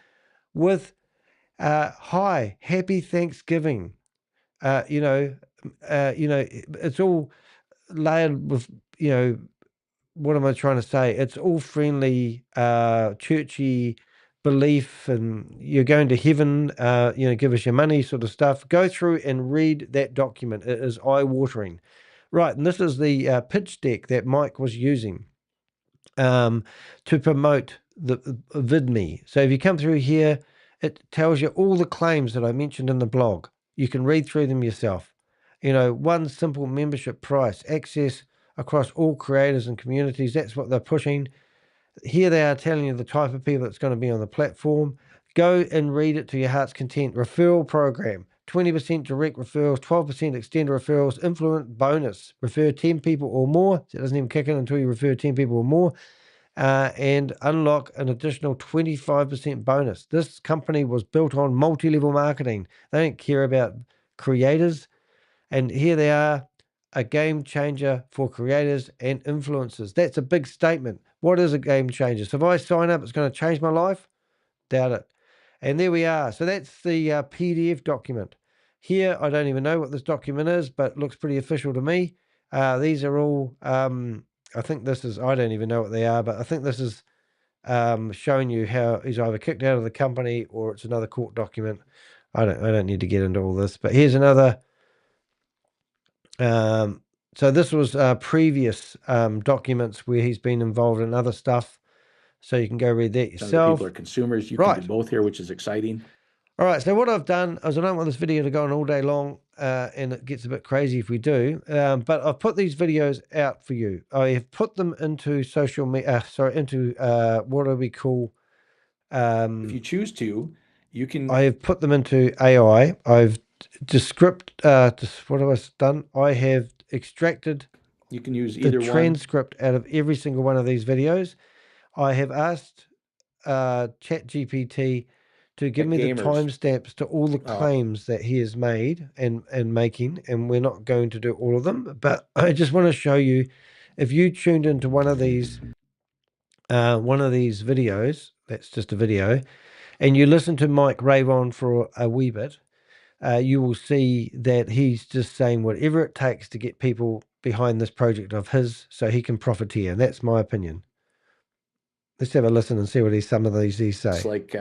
with hi, happy Thanksgiving. It's all layered with, what am I trying to say? It's all friendly, churchy belief, and you're going to heaven, give us your money sort of stuff. Go through and read that document. It is eye-watering. Right, and this is the pitch deck that Mike was using to promote the VIDME. So if you come through here, it tells you all the claims that I mentioned in the blog. You can read through them yourself. One simple membership price, access across all creators and communities. That's what they're pushing. Here they are telling you the type of people that's going to be on the platform. Go and read it to your heart's content. Referral program, 20% direct referrals, 12% extended referrals, influence bonus, refer 10 people or more. So it doesn't even kick in until you refer 10 people or more. And unlock an additional 25% bonus. This company was built on multi-level marketing. They don't care about creators. And here they are, a game changer for creators and influencers. That's a big statement. What is a game changer? So if I sign up, it's going to change my life? Doubt it. And there we are. So that's the PDF document. Here, I don't even know what this document is, but it looks pretty official to me. These are all, I think this is, I don't even know what they are, but I think this is showing you how he's either kicked out of the company or it's another court document. I don't need to get into all this, but here's another. So this was previous documents where he's been involved in other stuff. So you can go read that yourself. Some of the people are consumers. You can do both here, which is exciting. All right, so what I've done is I don't want this video to go on all day long, and it gets a bit crazy if we do, but I've put these videos out for you. I have put them into social media, what do we call? If you choose to, you can. I have put them into AI. I've what have I done? I have extracted. You can use either the transcript out of every single one of these videos. I have asked ChatGPT to give me the timestamps to all the claims that he has made and making, and we're not going to do all of them, but I just want to show you, if you tuned into one of these videos, that's just a video, and you listen to Mike rave on for a wee bit, you will see that he's just saying whatever it takes to get people behind this project of his so he can profiteer, and that's my opinion. Let's have a listen and see what some of these say. It's like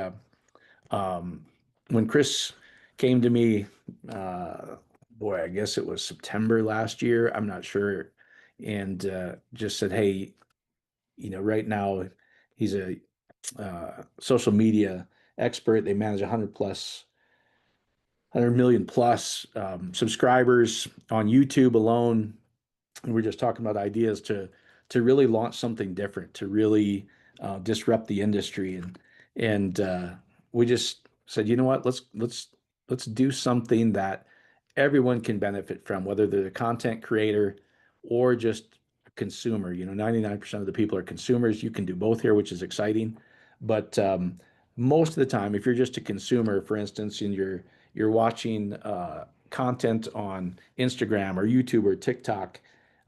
when Chris came to me, boy, I guess it was September last year. I'm not sure. And just said, hey, right now he's a social media expert. They manage 100 million plus subscribers on YouTube alone. And we're just talking about ideas to really launch something different, to really disrupt the industry, and we just said, you know what, let's do something that everyone can benefit from, whether they're a content creator or just a consumer. 99% of the people are consumers. You can do both here, which is exciting. But most of the time, if you're just a consumer, for instance, and you're watching content on Instagram or YouTube or TikTok,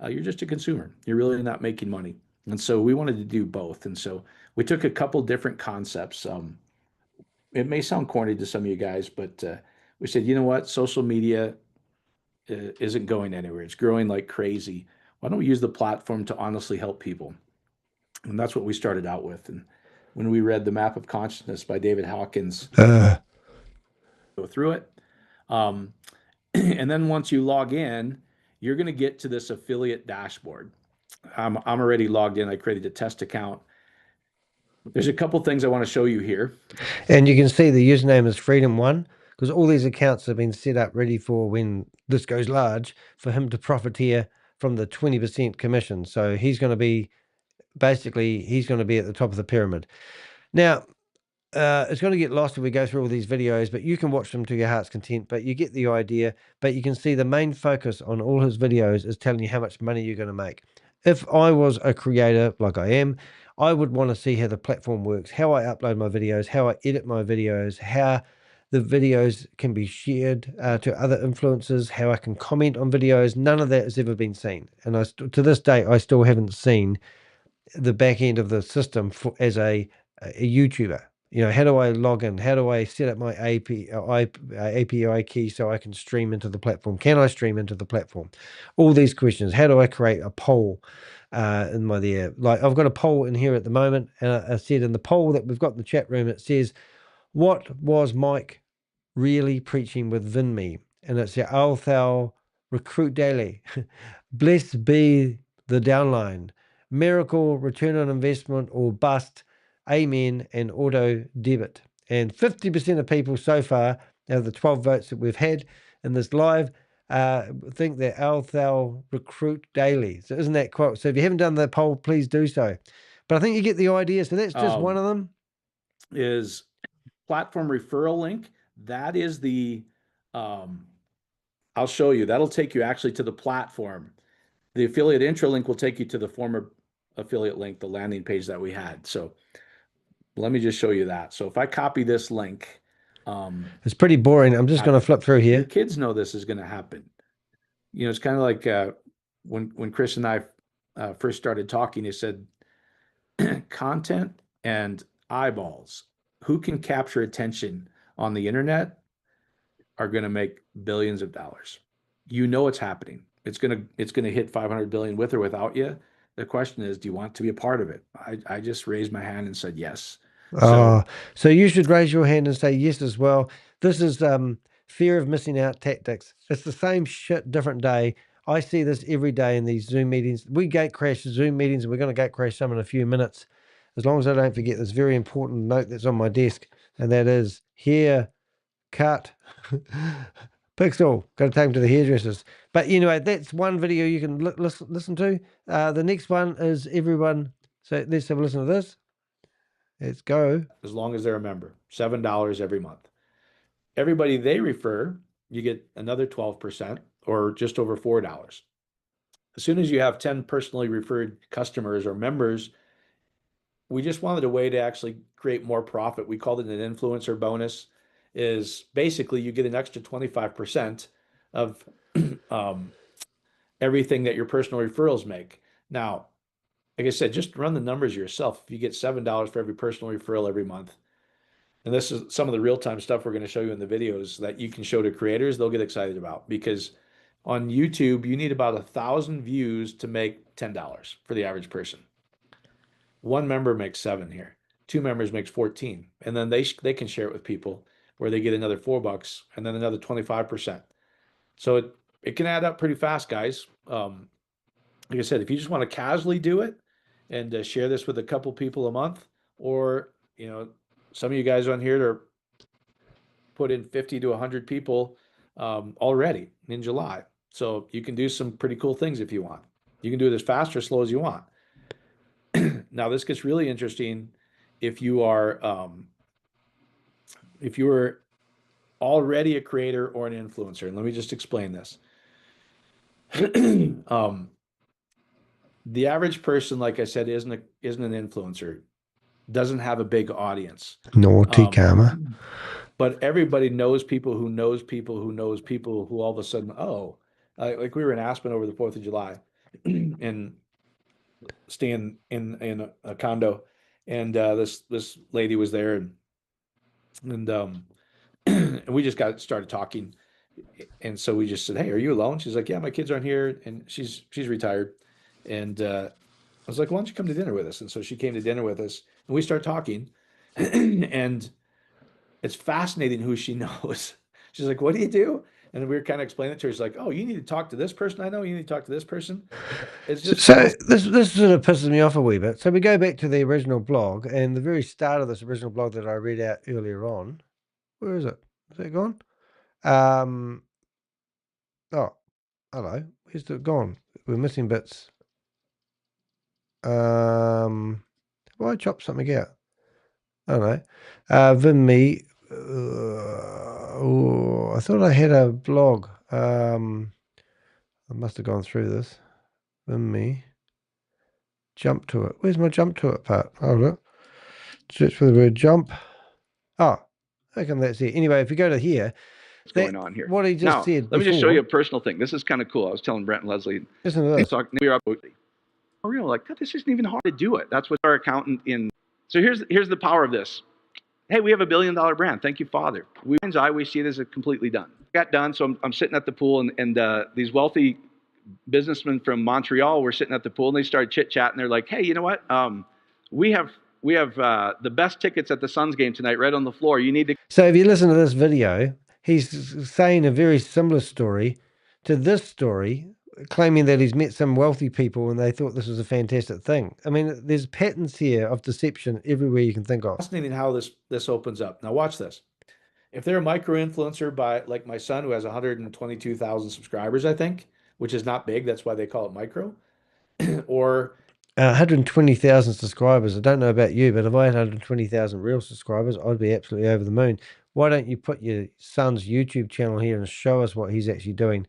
you're just a consumer. You're really not making money. And so we wanted to do both. And so we took a couple different concepts. It may sound corny to some of you guys, but we said, you know what, social media isn't going anywhere. It's growing like crazy. Why don't we use the platform to honestly help people? And that's what we started out with. And when we read The Map of Consciousness by David Hawkins, go through it. And then once you log in, you're going to get to this affiliate dashboard. I'm already logged in. I created a test account. There's a couple things I want to show you here. And you can see the username is Freedom1, because all these accounts have been set up ready for when this goes large for him to profiteer from the 20% commission. So he's going to be, basically, he's going to be at the top of the pyramid. Now, it's going to get lost if we go through all these videos, but you can watch them to your heart's content, but you get the idea. But you can see the main focus on all his videos is telling you how much money you're going to make. If I was a creator like I am, I would want to see how the platform works, how I upload my videos, how I edit my videos, how the videos can be shared to other influencers, how I can comment on videos. None of that has ever been seen. And to this day, I still haven't seen the back end of the system as a YouTuber. You know, how do I log in? How do I set up my API key so I can stream into the platform? Can I stream into the platform? All these questions. How do I create a poll in my there? Like I've got a poll in here at the moment. And I said in the poll that we've got in the chat room, it says, what was Mike really preaching with VIDME? And it's the Al Thou Recruit Daily. Blessed be the downline. Miracle, return on investment, or bust. Amen, and auto debit. And 50% of people so far, out of the 12 votes that we've had in this live, think that Al Thou Recruit Daily. So isn't that quote? So if you haven't done the poll, please do so. But I think you get the idea. So that's just one of them. Is platform referral link. That is the, I'll show you. That'll take you actually to the platform. The affiliate intro link will take you to the former affiliate link, the landing page that we had. So let me just show you that. So if I copy this link, it's pretty boring. I'm just going to flip through here. Your kids know this is going to happen. You know, it's kind of like when Chris and I first started talking, he said, content and eyeballs, who can capture attention on the internet are going to make billions of dollars. You know it's happening. It's going to hit 500 billion with or without you. The question is, do you want to be a part of it? I just raised my hand and said yes. So you should raise your hand and say yes as well. This is fear of missing out tactics. It's the same shit, different day. I see this every day in these Zoom meetings. We gate crash Zoom meetings, and we're going to gate crash some in a few minutes. As long as I don't forget this very important note that's on my desk, and that is here, cut, pixel. Got to take them to the hairdressers. But anyway, that's one video you can listen to. The next one is everyone. So let's have a listen to this. Let's go. As long as they're a member, $7 every month. Everybody they refer, you get another 12% or just over $4. As soon as you have 10 personally referred customers or members, we just wanted a way to actually create more profit. We called it an influencer bonus. Is basically you get an extra 25% of everything that your personal referrals make. Now, like I said, just run the numbers yourself. If you get $7 for every personal referral every month, and this is some of the real-time stuff we're going to show you in the videos that you can show to creators, they'll get excited about, because on YouTube, you need about 1,000 views to make $10 for the average person. One member makes 7 here. 2 members makes 14. And then they can share it with people where they get another $4 and then another 25%. So it can add up pretty fast, guys. Like I said, if you just want to casually do it and share this with a couple people a month, or, you know, some of you guys on here are put in 50 to 100 people already in July. So you can do some pretty cool things if you want. You can do it as fast or slow as you want. Now this gets really interesting if you are already a creator or an influencer. And let me just explain this. The average person, like I said, isn't an influencer, doesn't have a big audience. Naughty karma. But everybody knows people who knows people who knows people who all of a sudden, like we were in Aspen over the 4th of July and staying in a condo, And this lady was there, and and we just started talking. And so we just said, "Hey, are you alone?" She's like, "Yeah, my kids aren't here," and she's retired. And I was like, "Why don't you come to dinner with us?" And so she came to dinner with us, and we start talking, and it's fascinating who she knows. She's like, "What do you do?" And we were kind of explaining it to her. She's like, "Oh, you need to talk to this person I know. You need to talk to this person." It's just So this sort of pisses me off a wee bit. So we go back to the original blog, and the very start of this original blog that I read out earlier on. Where is it? Is it gone? Oh, hello. Where's it gone? We're missing bits. Well, I chopped something out. I don't know. VIDME. Oh, I thought I had a blog. I must have gone through this. VIDME. Jump to it. Where's my jump to it part? Hold it. Search for the word jump. Oh, how come that's here? Anyway, if you go to here, What's going on here? what he just Now, said let me just show you a before. personal thing. This is kind of cool. I was telling Brent and Leslie, Listen to this. we were up real, like, God, this isn't even hard to do it. That's what our accountant in. So here's the power of this. Hey, we have $1 billion brand. Thank you, Father. We see it as a completely done. Got done, so I'm sitting at the pool, and these wealthy businessmen from Montreal were sitting at the pool, and they started chit-chatting. They're like, hey, you know what? We have the best tickets at the Suns game tonight right on the floor. You need to. So if you listen to this video, he's saying a very similar story to this story, claiming that he's met some wealthy people and they thought this was a fantastic thing. I mean, there's patterns here of deception everywhere you can think of. fascinating how this opens up. Now watch this. If they're a micro influencer by like my son who has 122,000 subscribers, I think, which is not big, that's why they call it micro, or 120,000 subscribers. I don't know about you, but if I had 120,000 real subscribers, I'd be absolutely over the moon. Why don't you put your son's YouTube channel here and show us what he's actually doing?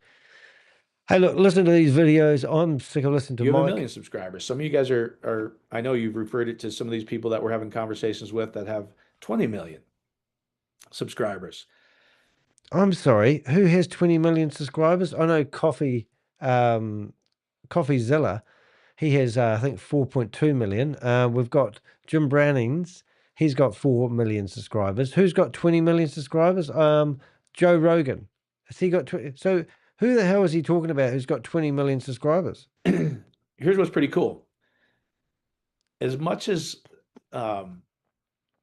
Hey, look, listen to these videos. I'm sick of listening to you have Mike. 1 million subscribers. Some of you guys are I know you've referred it to some of these people that we're having conversations with that have 20 million subscribers. I'm sorry, who has 20 million subscribers? I know CoffeeZilla. He has, I think, 4.2 million. We've got Jim Brownings. He's got 4 million subscribers. Who's got 20 million subscribers? Joe Rogan. Has he got 20? So who the hell is he talking about who's got 20 million subscribers? Here's what's pretty cool. As much as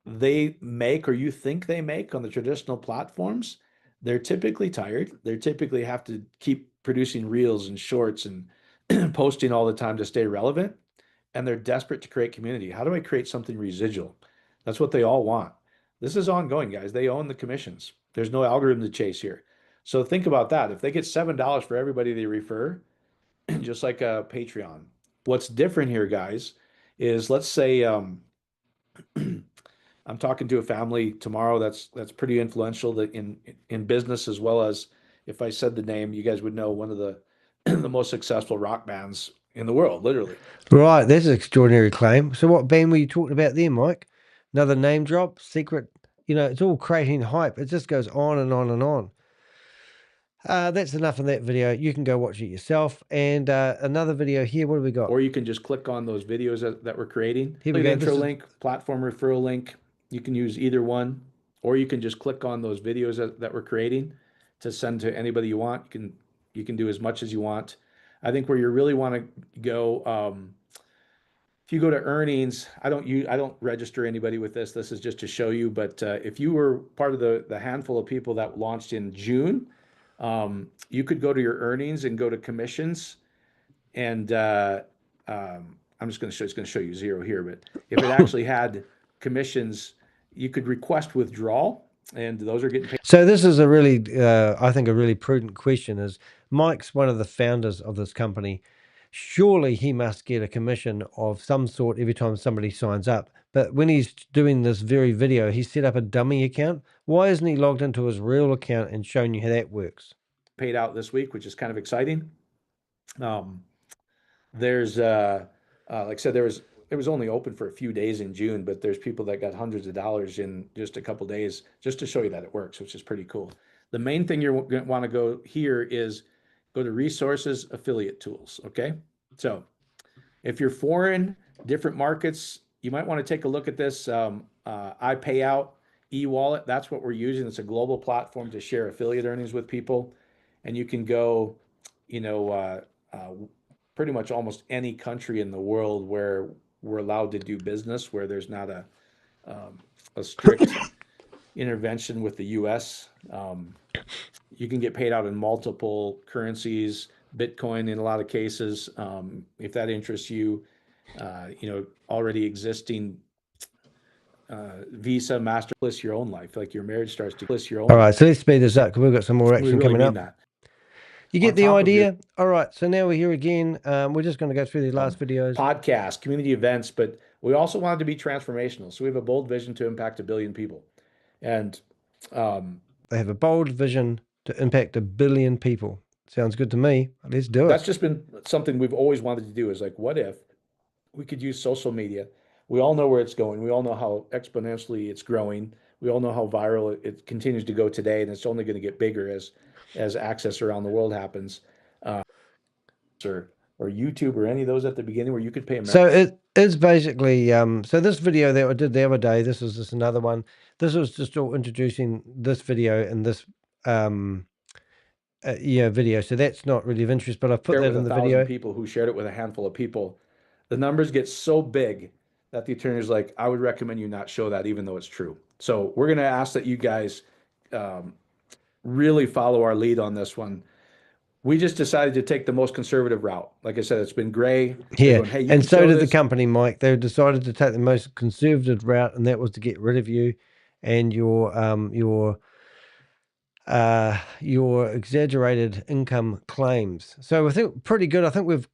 they make or you think they make on the traditional platforms, they're typically tired. They typically have to keep producing reels and shorts and posting all the time to stay relevant. And they're desperate to create community. How do I create something residual? That's what they all want. This is ongoing, guys. They own the commissions. There's no algorithm to chase here. So think about that. If they get $7 for everybody they refer, just like a Patreon. What's different here, guys, is let's say I'm talking to a family tomorrow that's pretty influential that in business as well as if I said the name, you guys would know one of the the most successful rock bands in the world, literally. Right, that's an extraordinary claim. So what band were you talking about there, Mike? Another name drop, secret, it's all creating hype. It just goes on and on and on. That's enough of that video. You can go watch it yourself. And another video here. What do we got? Or you can just click on those videos that we're creating. Here we go. Intro link, platform referral link. You can use either one, or you can just click on those videos that we're creating to send to anybody you want. You can do as much as you want. I think where you really want to go, if you go to earnings, I don't register anybody with this. This is just to show you. But if you were part of the handful of people that launched in June, you could go to your earnings and go to commissions. And I'm just going to show, it's going to show you zero here, but if it actually had commissions, you could request withdrawal, and those are getting paid. So this is a really, I think, a really prudent question. Is Mike's one of the founders of this company? Surely he must get a commission of some sort every time somebody signs up. But when he's doing this very video, he set up a dummy account. Why isn't he logged into his real account and showing you how that works? Paid out this week, which is kind of exciting. There's like I said, it was only open for a few days in June, but there's people that got hundreds of dollars in just a couple days just to show you that it works, which is pretty cool. The main thing you're going to want to go here is go to resources, affiliate tools. Okay. So if you're foreign, different markets, you might want to take a look at this. iPayout e-wallet, that's what we're using. It's a global platform to share affiliate earnings with people. And you can go, you know, pretty much almost any country in the world where we're allowed to do business, where there's not a strict intervention with the US. You can get paid out in multiple currencies, Bitcoin in a lot of cases. If that interests you, already existing Visa, Master, plus your own life, like your marriage starts to plus your own All right, life. so let's speed this up because we've got some more We action really coming mean up. that. You get On the top of your idea? All right, so now we're here again. We're just going to go through these last videos. Podcasts, community events, but we also wanted to be transformational. So we have a bold vision to impact 1 billion people. And They have a bold vision to impact 1 billion people. Sounds good to me. Let's do that's it. just been something we've always wanted to do, is like, what if we could use social media? We all know where it's going. We all know how exponentially it's growing. We all know how viral it continues to go today, and it's only going to get bigger as access around the world happens. Or YouTube or any of those at the beginning where you could pay So it is basically, so this video that I did the other day, this was just another one. This was just all introducing this video and this video. So that's not really of interest, but I've put share that with in the 1,000 video. people who shared it with a handful of people. The numbers get so big that the attorney's like, I would recommend you not show that, even though it's true. So we're going to ask that you guys really follow our lead on this one. We just decided to take the most conservative route. Like I said, it's been gray. Yeah, going, hey, you and can so show did the this. company, Mike. They decided to take the most conservative route, and that was to get rid of you and your exaggerated income claims. So I think pretty good. I think we've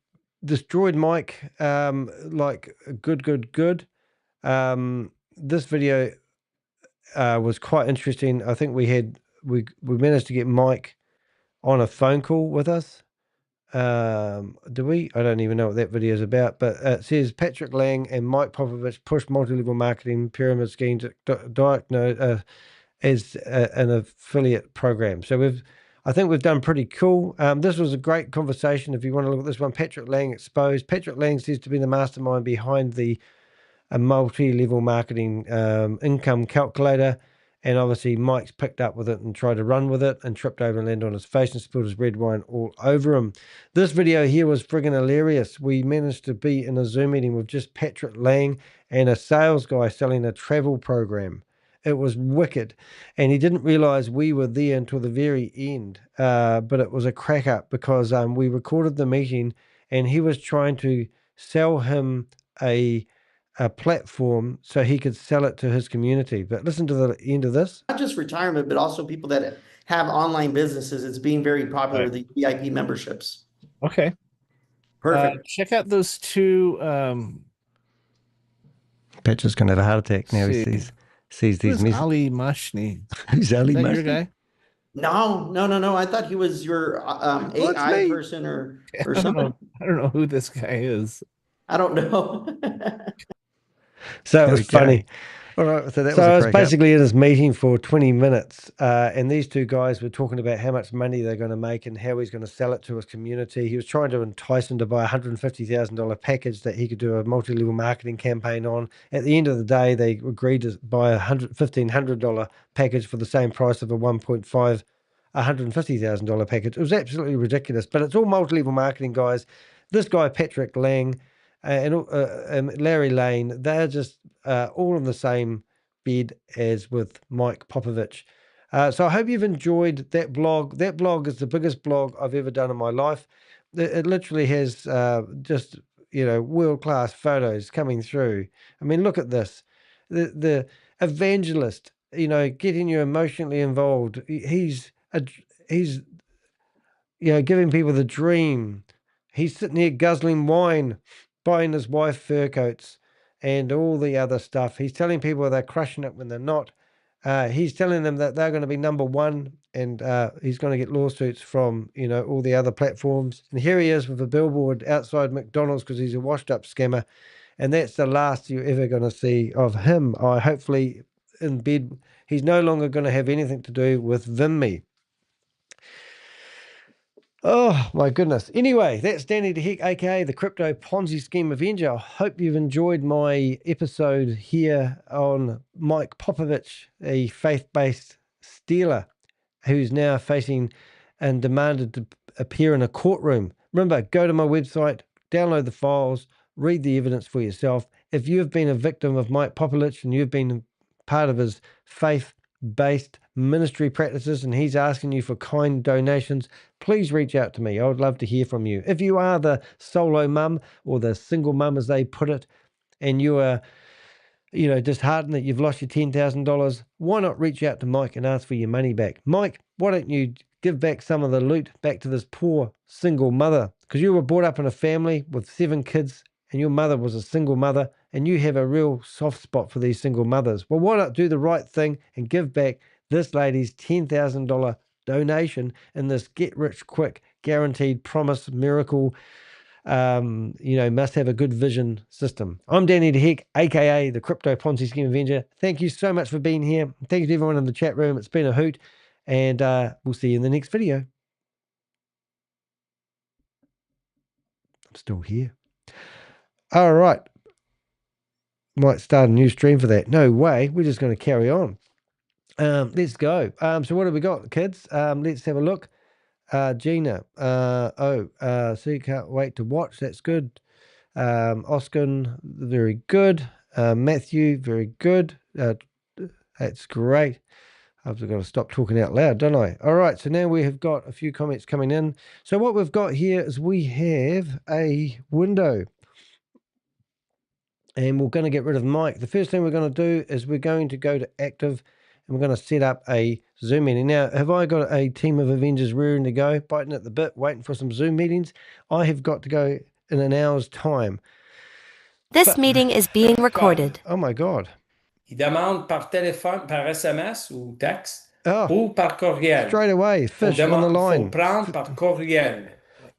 destroyed Mike. Like good. This video was quite interesting. I think we managed to get Mike on a phone call with us. Do we? I don't even know what that video is about, but it says Patrick Lang and Mike Popovich push multi-level marketing pyramid schemes diagnose as an affiliate program. So I think we've done pretty cool. This was a great conversation. If you want to look at this one, Patrick Lang exposed. Patrick Lang says to be the mastermind behind a multi-level marketing income calculator. And obviously Mike's picked up with it and tried to run with it and tripped over and landed on his face and spilled his red wine all over him. This video here was friggin' hilarious. We managed to be in a Zoom meeting with just Patrick Lang and a sales guy selling a travel program. It was wicked. And he didn't realize we were there until the very end. But it was a crack up because we recorded the meeting and he was trying to sell him a platform so he could sell it to his community. But listen to the end of this. Not just retirement, but also people that have online businesses. It's being very popular, the VIP memberships. Okay. Perfect. Check out those two. Patrick's going to have a heart attack now. See. He sees these Who's Ali Mashni? Who's Ali Is that Mashni? your guy? No. I thought he was your AI person or something. I don't know who this guy is. I don't know. So it was funny. All right, so I was basically in his meeting for 20 minutes, and these two guys were talking about how much money they're going to make and how he's going to sell it to his community. He was trying to entice him to buy a $150,000 package that he could do a multi-level marketing campaign on. At the end of the day, they agreed to buy a $1,500 package for the same price of a $150,000 package. It was absolutely ridiculous, but it's all multi-level marketing, guys. This guy, Patrick Lang, and Larry Lane, they're just all in the same bed as with Mike Popovich. So I hope you've enjoyed that blog. That blog is the biggest blog I've ever done in my life. It literally has just, world-class photos coming through. I mean, look at this. The evangelist, getting you emotionally involved. He's giving people the dream. He's sitting here guzzling wine, buying his wife fur coats and all the other stuff. He's telling people they're crushing it when they're not. He's telling them that they're going to be number one, and he's going to get lawsuits from, all the other platforms. And here he is with a billboard outside McDonald's because he's a washed up scammer. And that's the last you're ever going to see of him. Hopefully in bed, he's no longer going to have anything to do with VIDME. Oh my goodness. Anyway, that's Danny the Heck, aka the Crypto Ponzi Scheme Avenger. I hope you've enjoyed my episode here on Mike Popovich, a faith-based stealer who's now facing and demanded to appear in a courtroom. Remember, go to my website, download the files, read the evidence for yourself. If you've been a victim of Mike Popovich and you've been part of his faith-based ministry practices and he's asking you for kind donations, please reach out to me. I would love to hear from you. If you are the solo mum or the single mum, as they put it, and you are, disheartened that you've lost your $10,000, why not reach out to Mike and ask for your money back? Mike, why don't you give back some of the loot back to this poor single mother? Because you were brought up in a family with 7 kids and your mother was a single mother and you have a real soft spot for these single mothers. Well, why not do the right thing and give back this lady's $10,000 donation in this get rich quick guaranteed promise miracle must have a good vision system. I'm Danny the Heck, aka the Crypto Ponzi Scheme Avenger. Thank you so much for being here. Thank you to everyone in the chat room. It's been a hoot, and we'll see you in the next video. I'm still here. All right. Might start a new stream for that. No way. We're just going to carry on. Let's go. So what have we got, kids? Let's have a look. Gina. So you can't wait to watch. That's good. Oscar, very good. Matthew, very good. That's great. I've got to stop talking out loud, don't I? All right, so now we have got a few comments coming in. So what we've got here is we have a window. And we're going to get rid of Mike. The first thing we're going to do is we're going to go to active and we're going to set up a Zoom meeting. Now, have I got a team of Avengers rearing to go, biting at the bit, waiting for some Zoom meetings? I have got to go in an hour's time. This meeting is being recorded. Oh my God. Il demande par téléphone, par SMS ou texte Oh, ou par courriel. straight away, fish on the line. Faut prendre par courriel.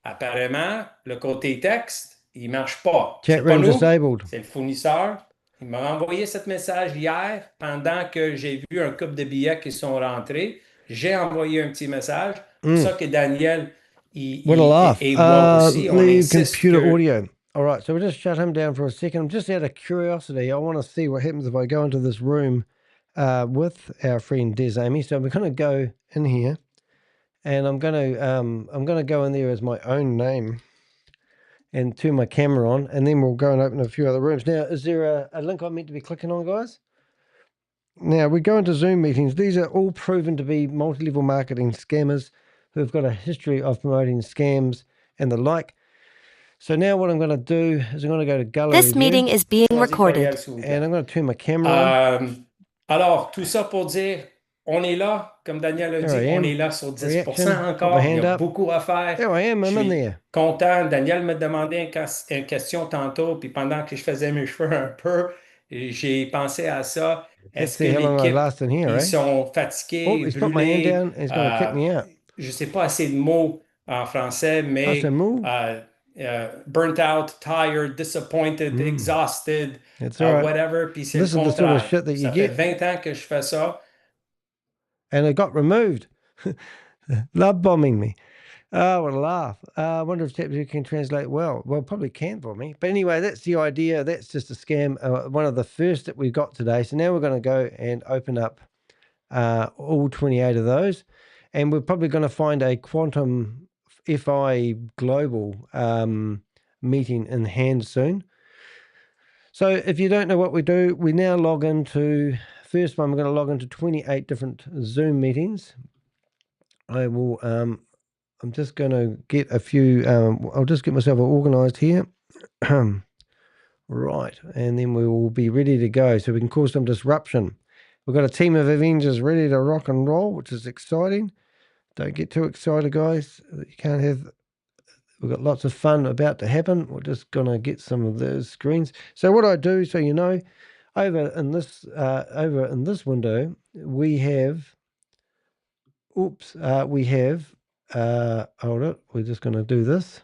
Apparemment, le côté texte, il marche pas. Chat room disabled. C'est le fournisseur. Il m'a envoyé ce message hier pendant que j'ai vu un couple de billets qui sont rentrés. J'ai envoyé un petit message. C'est pour ça que Daniel, What a laugh. et moi aussi, on Leave insiste computer que... audio. All right, so we'll just shut him down for a second. Just out of curiosity, I want to see what happens if I go into this room with our friend Des Amy. So we're going to go in here, and I'm going to go in there as my own name, and turn my camera on, and then we'll go and open a few other rooms. Now, is there a link I'm meant to be clicking on, guys? Now we go into Zoom meetings. These are all proven to be multi-level marketing scammers who've got a history of promoting scams and the like. So now what I'm going to do is I'm going to go to gallery. This meeting is being recorded. And I'm going to turn my camera on. Alors, tout ça pour dire, on est là, comme Daniel a dit, on est là sur 10% encore. Il y a beaucoup à faire. There I am, I'm in there. Content. Daniel me demandait une question tantôt, puis pendant que je faisais mes cheveux un peu, j'ai pensé à ça. Est-ce que l'équipe, ils sont fatigués, brûlés? Je ne sais pas assez de mots en français, mais burnt out, tired, disappointed, exhausted, whatever. Puis c'est le contraire. Ça fait 20 ans que je fais ça. And it got removed. Love bombing me. Oh, what a laugh. I wonder if Deceptive can translate well. Well, probably can for me. But anyway, that's the idea. That's just a scam. One of the first that we got today. So now we're going to go and open up all 28 of those. And we're probably going to find a quantum FI global meeting in hand soon. So if you don't know what we do, we now log into, first one, we're going to log into 28 different Zoom meetings. I will, I'm just going to get a few, I'll just get myself organized here. Right, and then we will be ready to go so we can cause some disruption. We've got a team of Avengers ready to rock and roll, which is exciting. Don't get too excited, guys. You can't have, we've got lots of fun about to happen. We're just going to get some of those screens. So what I do, so you know, over in this window, we have, hold it, we're just going to do this.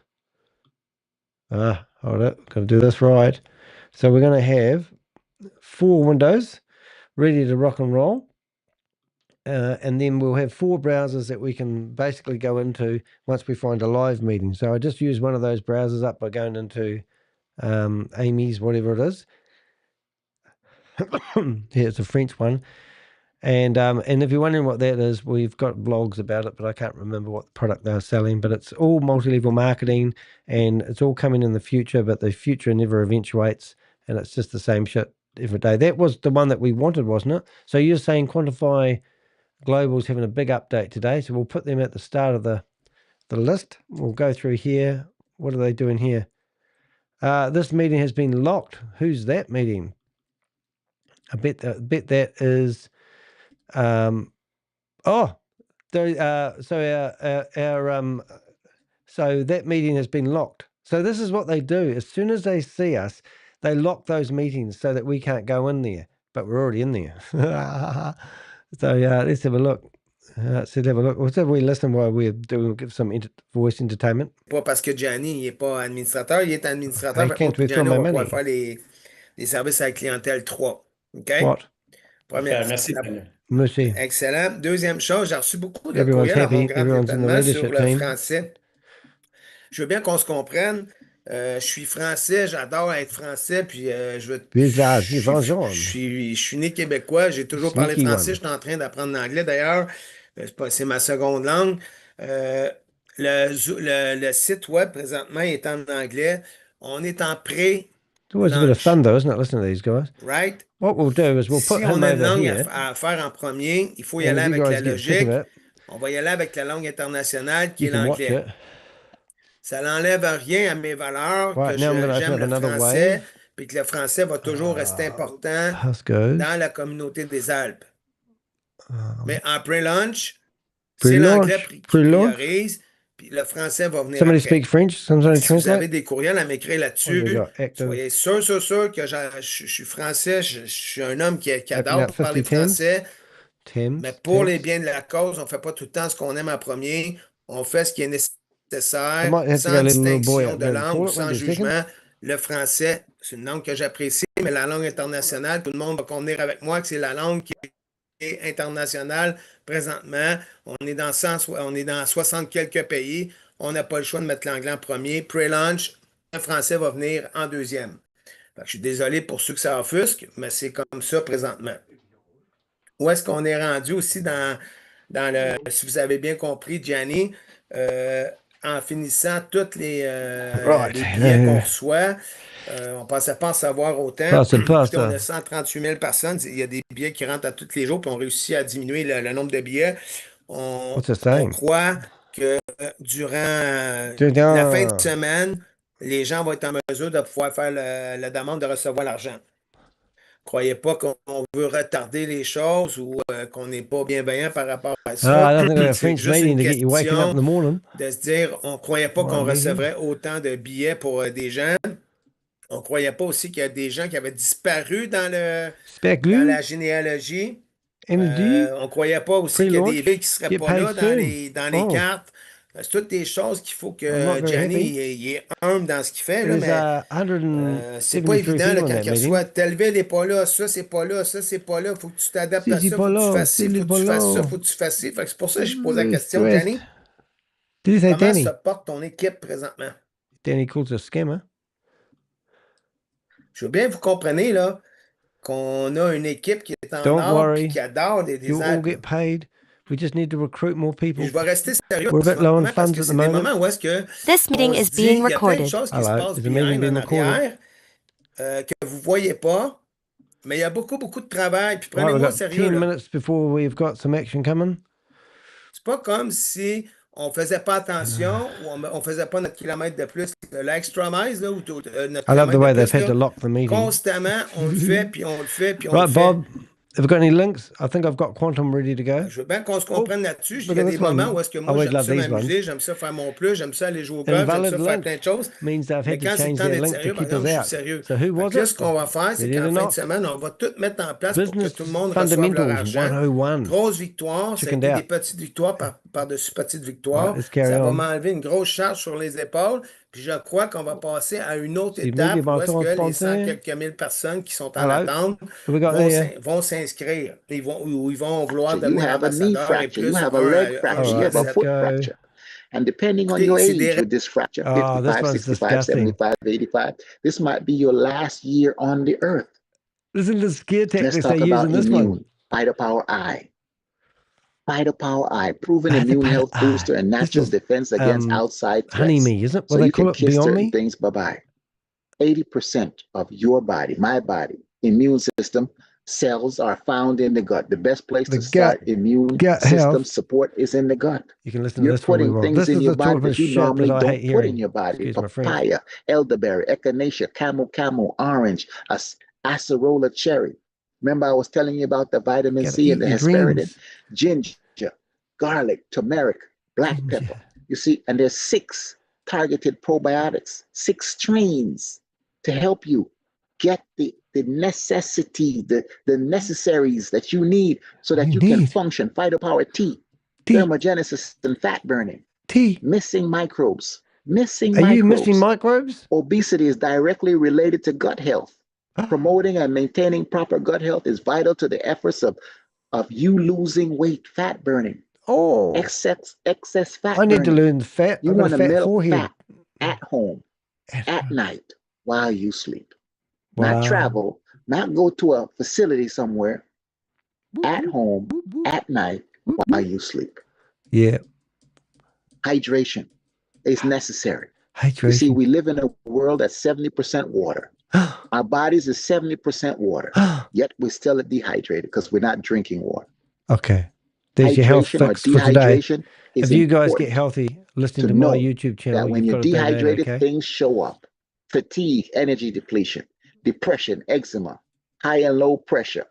Hold it, got to do this right. So we're going to have 4 windows ready to rock and roll. and then we'll have 4 browsers that we can basically go into once we find a live meeting. So I just use one of those browsers up by going into Amy's, whatever it is. Here, it's a French one. And if you're wondering what that is, we've got blogs about it, but I can't remember what product they're selling. But it's all multi-level marketing, and it's all coming in the future, but the future never eventuates, and it's just the same shit every day. That was the one that we wanted, wasn't it? So you're saying Quantify Global's having a big update today, so we'll put them at the start of the list. We'll go through here. What are they doing here? This meeting has been locked. Who's that meeting? I bet that is so that meeting has been locked. So this is what they do. As soon as they see us, they lock those meetings so that we can't go in there, but we're already in there. So let's have a look. Let's have a look. Let's have we listen while we're doing give some voice entertainment. Pas parce que Gianni n'est pas administrateur, il est administrateur. I can't withdraw Gianni, my on va money. pouvoir faire les services à la clientèle 3. OK? What? Première. Merci, Daniel. Merci. Excellent. Deuxième chose, j'ai reçu beaucoup de Everyone's courriels à mon happy. grand Everyone's in the étonnement sur leadership le team. français. Je veux bien qu'on se comprenne. Je suis français, j'adore être français, puis je suis né québécois, j'ai toujours parlé Sneaky français, one. je suis en train d'apprendre l'anglais d'ailleurs, c'est ma seconde langue. Le site web présentement est en anglais. On est en pré. It's always a bit of fun though, isn't it? Listening to these guys. Right? What we'll do is we'll put Si him on a une over langue here. à faire en premier, il faut y And aller if you avec guys la get sick logique. of it, On va y aller avec la langue internationale qui you est can watch l'anglais. it. Ça n'enlève rien à mes valeurs, Right, que now I'm going to open j'aime up le another français, wave. puis que le français va toujours rester important Pass goes. dans la communauté des Alpes. Mais en pre-launch, c'est Pre-launch, l'anglais qui pre-launch. priorise, puis le français va venir Somebody après. speak French. Somebody Si vous avez translate. des courriels à m'écrire What have we là-dessus, got? Active. soyez sûr que je suis français, je suis un homme qui Open adore up parler 50 Thames. français, Thames. mais pour les Thames. biens de la cause, on ne fait pas tout le temps ce qu'on aime en premier, on fait ce qui est I nécessaire, might have to sans go let a little boy distinction out de and langue ou toilet. sans Won't be a second. jugement. Le français, c'est une langue que j'apprécie, mais la langue internationale, tout le monde va convenir avec moi que c'est la langue qui est internationale présentement. On est dans 60 quelques pays. On n'a pas le choix de mettre l'anglais en premier. Pre-launch, le français va venir en deuxième. Fait que je suis désolé pour ceux que ça offusque, mais c'est comme ça présentement. Où est-ce qu'on est rendu aussi dans le, si vous avez bien compris, Gianni, en finissant tous les billets qu'on reçoit, on ne pensait pas en savoir autant. Écoutez, on a 138 000 personnes. Il y a des billets qui rentrent à tous les jours, puis on réussit à diminuer le nombre de billets. On croit que durant la fin de semaine, les gens vont être en mesure de pouvoir faire la demande de recevoir l'argent. Croyez pas qu'on veut retarder les choses ou qu'on n'est pas bienveillant par rapport à ça. C'est juste une question de se dire, on ne croyait pas qu'on recevrait autant de billets pour des gens. On ne croyait pas aussi qu'il y a des gens qui avaient disparu dans la généalogie. On ne croyait pas aussi qu'il y a des villes qui ne seraient pas là dans les cartes. C'est toutes des choses qu'il faut que Gianni il est humble dans ce qu'il fait. Là, mais c'est pas évident là, quand il reçoit telle ville n'est pas là, ça c'est pas là, ça c'est pas là. Il faut que tu t'adaptes à ça, il faut que tu fasses ci, il faut que tu fasses ça, il faut que tu fasses ci. C'est pour ça que je pose la question, Gianni. Comment se porte ton équipe présentement? Danny calls a scammer. Je veux bien que vous compreniez là, qu'on a une équipe qui est en or et qui adore des all get paid. We just need to recruit more people. Je vais rester sérieux We're a bit low on funds at the moment. Moments où est-ce que This meeting is being recorded. Il y a plein de choses qui se passent behind en arrière que vous ne voyez pas, mais il y a beaucoup de travail. Puis prenez-moi sérieux. 10 minutes before we've got some action coming. C'est pas comme si on ne faisait pas attention ou on ne faisait pas notre kilomètre de plus. L'extra miles, là, ou notre I love the way they've plus, had to lock the meeting. Constamment, on le fait, puis on le fait, puis on le right, fait. Bob, have you got any links? I think I've got Quantum ready to go. Je veux bien qu'on se comprenne là-dessus. Il y a des moments où est-ce que moi, j'aime ça m'amuser, j'aime ça faire mon plus, j'aime ça aller jouer au golf, j'aime ça faire plein de choses. Means they've Mais had quand to c'est le change temps their d'être link sérieux, to par keep us exemple, je suis out. sérieux. So who was Là, it? ce qu'on va faire, c'est Ready qu'en or fin not? de semaine, on va tout mettre en place pour que Business tout le monde reçoive leur fundamentals argent. 101. Grosse victoire, ça a Chickened été out. des petites victoires par-dessus Petite Victoire. Let's carry Ça va on. m'enlever une grosse charge sur les épaules. Puis je crois qu'on va passer à une autre C'est étape Boogie où est-ce que les 100 sponsor. quelques mille personnes qui sont en Hello. attente What we got there? vont s'inscrire. Ils vont vouloir You devenir have a knee ambassadeurs et fracture, you plus have a leg fracture, you have a let's foot go. fracture. And depending on Écoutez, your c'est age des with this fracture, Oh, this 55, one's 65, disgusting. 75, 85, this might be your last year on the earth. Listen to the scare Let's tactics talk they use about in this immune. one. Phytopower I. Phytopower I, proven Phytopower immune health I. booster and This natural is, defense against outside Honey threats. me, isn't it? So Well, they you call can it kiss Beyond certain Me. things bye-bye. 80% of your body, my body, immune system cells are found in the gut. The best place The to start immune gut system health. support is in the gut. You can listen to You're this one we putting want. things This in is your the body sort of that you shit normally that I don't hate put in hearing. your body. Excuse my French. Papaya, elderberry, echinacea, camel, orange, acerola cherry. Remember I was telling you about the vitamin Gotta C eat and the your hesperidin? dreams. Ginger, garlic, turmeric, black Ginger. pepper. You see, and there's 6 targeted probiotics, 6 strains to help you get the necessity, the necessaries that you need so that you can function. Phytopower T, thermogenesis and fat burning. Missing microbes. Are you missing microbes? Obesity is directly related to gut health. Promoting and maintaining proper gut health is vital to the efforts of you losing weight, fat burning. Oh, Excess fat I need burning. to learn fat. You I've got want a to fat melt forehead. fat at home, at night, while you sleep. Wow. Not travel, not go to a facility somewhere, at home, at night, while you sleep. Yeah. Hydration is necessary. Hydration. You see, we live in a world that's 70% water. Our bodies is 70% water, yet we're still dehydrated because we're not drinking water. Okay. There's your health Hydration or fix for today. dehydration is If you guys important get healthy listening to to my know YouTube channel, that when you've you're got to donate, dehydrated, okay? things show up. Fatigue, energy depletion, depression, eczema, high and low pressure,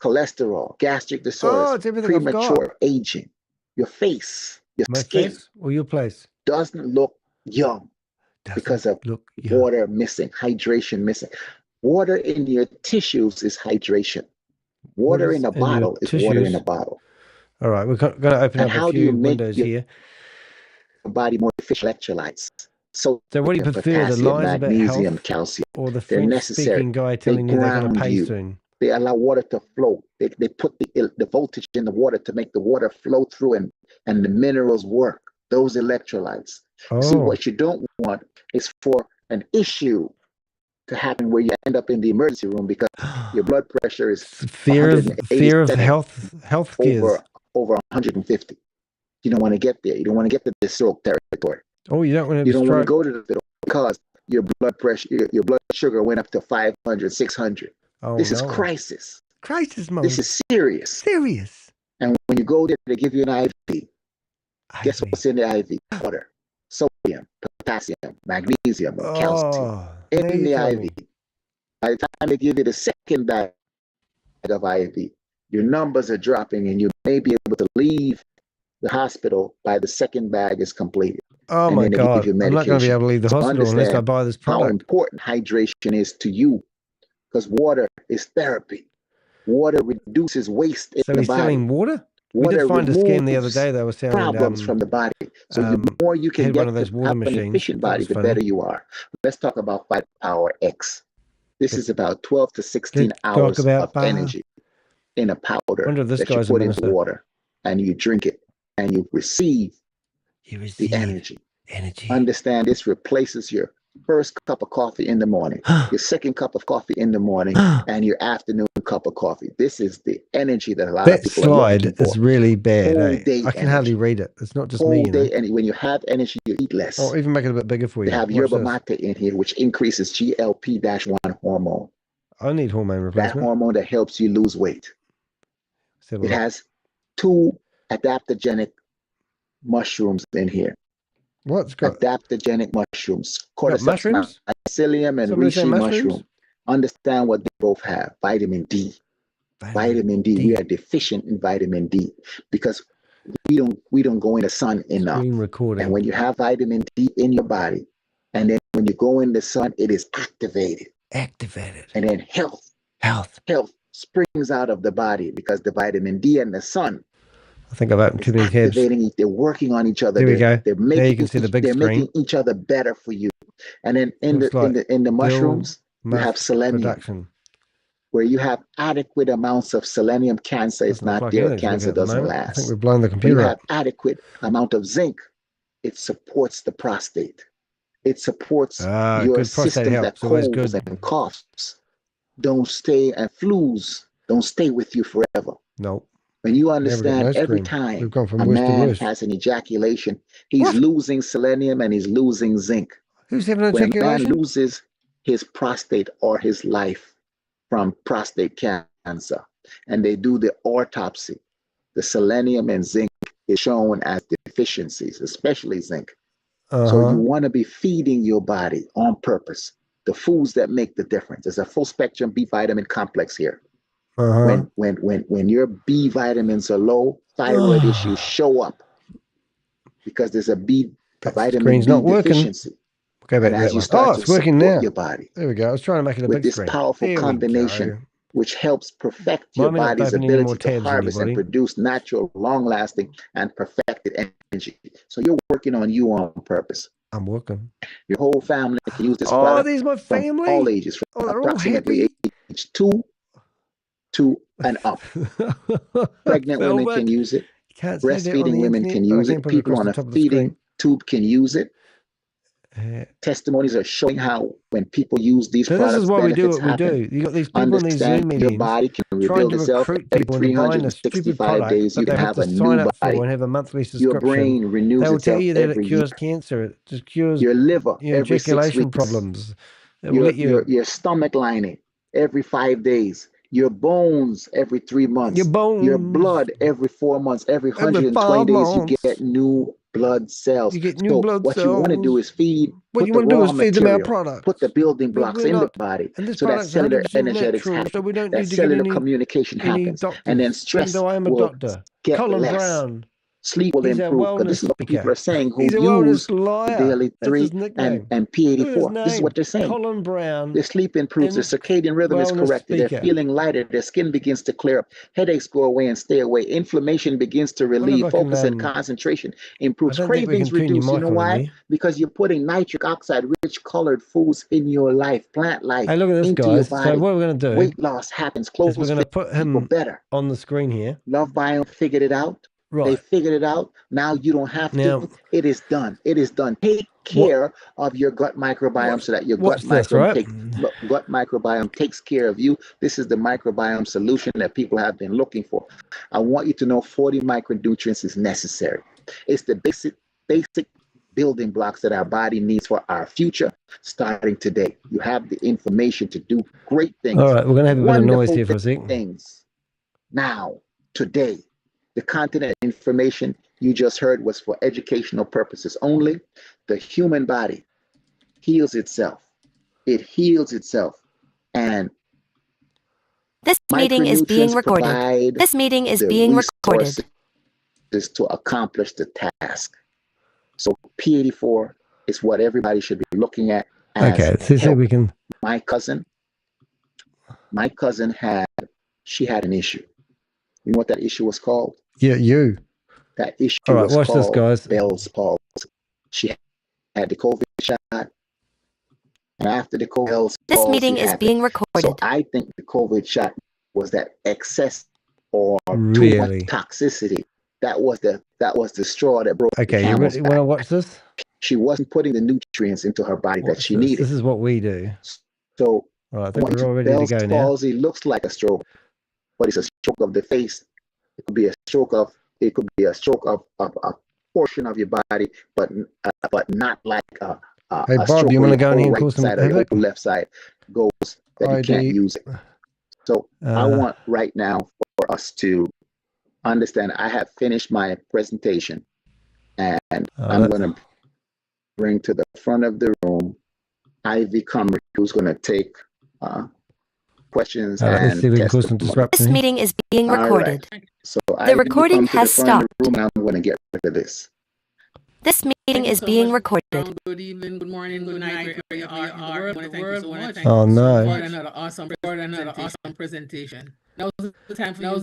cholesterol, gastric disorders, it's everything I've got. premature aging. Your face, your My skin face or your place? doesn't look young because of water missing, hydration missing. Water in your tissues is hydration. Water in a bottle is water in a bottle. All right, we're going to open up a few windows here. Body more efficient electrolytes. So what do you prefer, the lies about magnesium, health, calcium, or the French-speaking guy telling you they're going to pay soon? They allow water to flow. They put the voltage in the water to make the water flow through and the minerals work. Those electrolytes. Oh. See, what you don't want is for an issue to happen where you end up in the emergency room because your blood pressure is fear of health over 150. You don't want to get there. You don't want to get to the stroke territory. Oh, you don't want to. You don't want to go to the hospital because your blood pressure, your blood sugar went up to 500, 600. Oh, this is crisis. Crisis mode. This is serious. Serious. And when you go there, they give you an IV. Guess what's in the IV? Water, sodium, potassium, magnesium, calcium in the IV. By the time they give you the second bag of IV, your numbers are dropping and you may be able to leave the hospital by the second bag is completed. Oh my God, I'm not going to be able to leave the hospital unless I buy this product. How important hydration is to you, because water is therapy. Water reduces waste in the body. So he's selling water? We did find a scam the other day. They were selling problems from the body. So the more you can get to have an efficient body, the better you are. Let's talk about Power X. This is about 12 to 16 hours of energy in a powder that you put into water, and you drink it, and you receive the energy. Understand, this replaces your first cup of coffee in the morning, your second cup of coffee in the morning, and your afternoon cup of coffee. This is the energy that a lot of people are looking for. That slide is really bad. I can hardly read it. It's not just me. And when you have energy, you eat less. Or even make it a bit bigger for you. They have yerba mate in here, which increases GLP-1 hormone. I need hormone replacement. That hormone that helps you lose weight. It has 2 adaptogenic mushrooms in here. What's got adaptogenic mushrooms? Cordyceps, mycelium, and reishi mushroom. Understand what they both have. Vitamin D. Vitamin D. We are deficient in vitamin D because we don't go in the sun enough. And when you have vitamin D in your body, and then when you go in the sun, it is activated. And then health springs out of the body because the vitamin D and the sun I think I've opened too many tabs. They're working on each other. There we go. They're making, there you can see the big they're screen. making each other better for you. And then in the mushrooms, you have selenium, production. where you have adequate amounts of selenium. Cancer is not there. Cancer doesn't last. I think we've blown the computer up. up. You have adequate amount of zinc. It supports the prostate. It supports your system that colds and coughs don't stay, and flus don't stay with you forever. No. When you understand every time a man has an ejaculation, he's losing selenium and he's losing zinc. Who's having an ejaculation? When a man loses his prostate or his life from prostate cancer, and they do the autopsy, the selenium and zinc is shown as deficiencies, especially zinc. So you want to be feeding your body on purpose the foods that make the difference. There's a full spectrum B vitamin complex here. When your B vitamins are low, thyroid issues show up because there's a vitamin B deficiency. Okay, and as you start it's working now. Your body, there we go. I was trying to make it a with big screen. With this powerful combination, which helps perfect your body's ability to harvest and produce natural, long-lasting, and perfected energy. So you're working on you on purpose. I'm working. Your whole family can use this product. These my family? From all ages, from approximately age 2 and up. Pregnant women can use it. Breastfeeding women can use it. People on a feeding tube can use it. Testimonies are showing how when people use these products, this is what we do. You got these people in these Zoom meetings. Your body can rebuild itself every 365 days. You can have a new body. And have a monthly subscription. Your brain renews itself. They'll tell you that it cures cancer. It just cures your liver every 6 weeks. Problems. Your stomach lining every 5 days. Your bones every 3 months. Your blood every 4 months. Every 120 days, you get new blood cells. You get new blood cells. What you want to do is feed. What you want to do is feed them our product. Put the building blocks in the body, so that cellular energetics happens. So we don't that need to cellular get communication happens, and then stress will get Colin less. Brown. Sleep will improve. But this is what people are saying who use the Daily 3 and P84. This is what they're saying. Colin Brown. Their sleep improves. Their circadian rhythm is corrected. They're feeling lighter. Their skin begins to clear up. Headaches go away and stay away. Inflammation begins to relieve. Focus and concentration improves. Cravings reduce. You know why? Because you're putting nitric oxide, rich colored foods in your life, plant life, look at this, into guys. your body. So what we're going to do? Weight loss happens. Clothes we're going to put him better on the screen here. Love Biome figured it out. Right. They figured it out. Now you don't have to. It is done. It is done. Take care of your gut microbiome so that your gut microbiome takes care of you. This is the microbiome solution that people have been looking for. I want you to know 40 micronutrients is necessary. It's the basic building blocks that our body needs for our future starting today. You have the information to do great things. All right, we're going to have a bit of noise here for a second. Things now, today. The content and information you just heard was for educational purposes only. The human body heals itself. It heals itself. And this meeting is being recorded. This meeting is being recorded. Is to accomplish the task. So P84 is what everybody should be looking at. Okay, so we can. My cousin had an issue. You know what that issue was called? Yeah, you. That issue was called this, guys. Bell's palsy. She had the COVID shot, and after the COVID, this meeting is being recorded. So I think the COVID shot was that excess or too much toxicity. That was the straw that broke. Okay, you want to watch this? She wasn't putting the nutrients into her body that she needed. This is what we do. So, I think we're all ready to go now. Bell's palsy looks like a stroke, but it's a stroke of the face. It could be a stroke of a portion of your body, but not like a hey Bob, you want to go in here and call some havoc? Left side goes that you can't use it. So I want right now for us to understand. I have finished my presentation, and I'm going to bring to the front of the room Ivy Cumry, who's going to take questions and this meeting is being recorded. Right. So the recording has stopped. I'm going to get rid of this. This meeting is being recorded. Good evening, good morning, good night, wherever you are in the world. Oh no! For another awesome presentation. Now's the time for you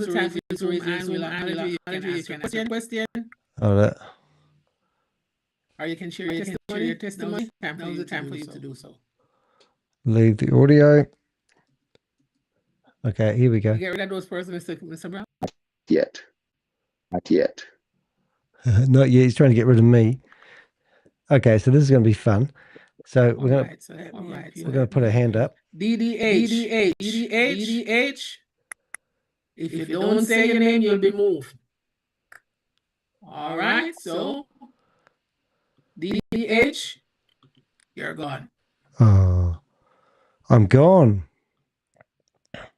to raise your hand. We'll honor you. You can ask your question. Oh, that. Or you can share your testimony. Now's the time for you to do so. Leave the audio. Okay, here we go. You get rid of those persons, Mr. Brown? Yet. Not yet. Not yet. He's trying to get rid of me. Okay, so this is going to be fun. So we're going to put a hand up. DDH. If you don't say your name, you'll be moved. All right, so DDH, you're gone. Oh, I'm gone.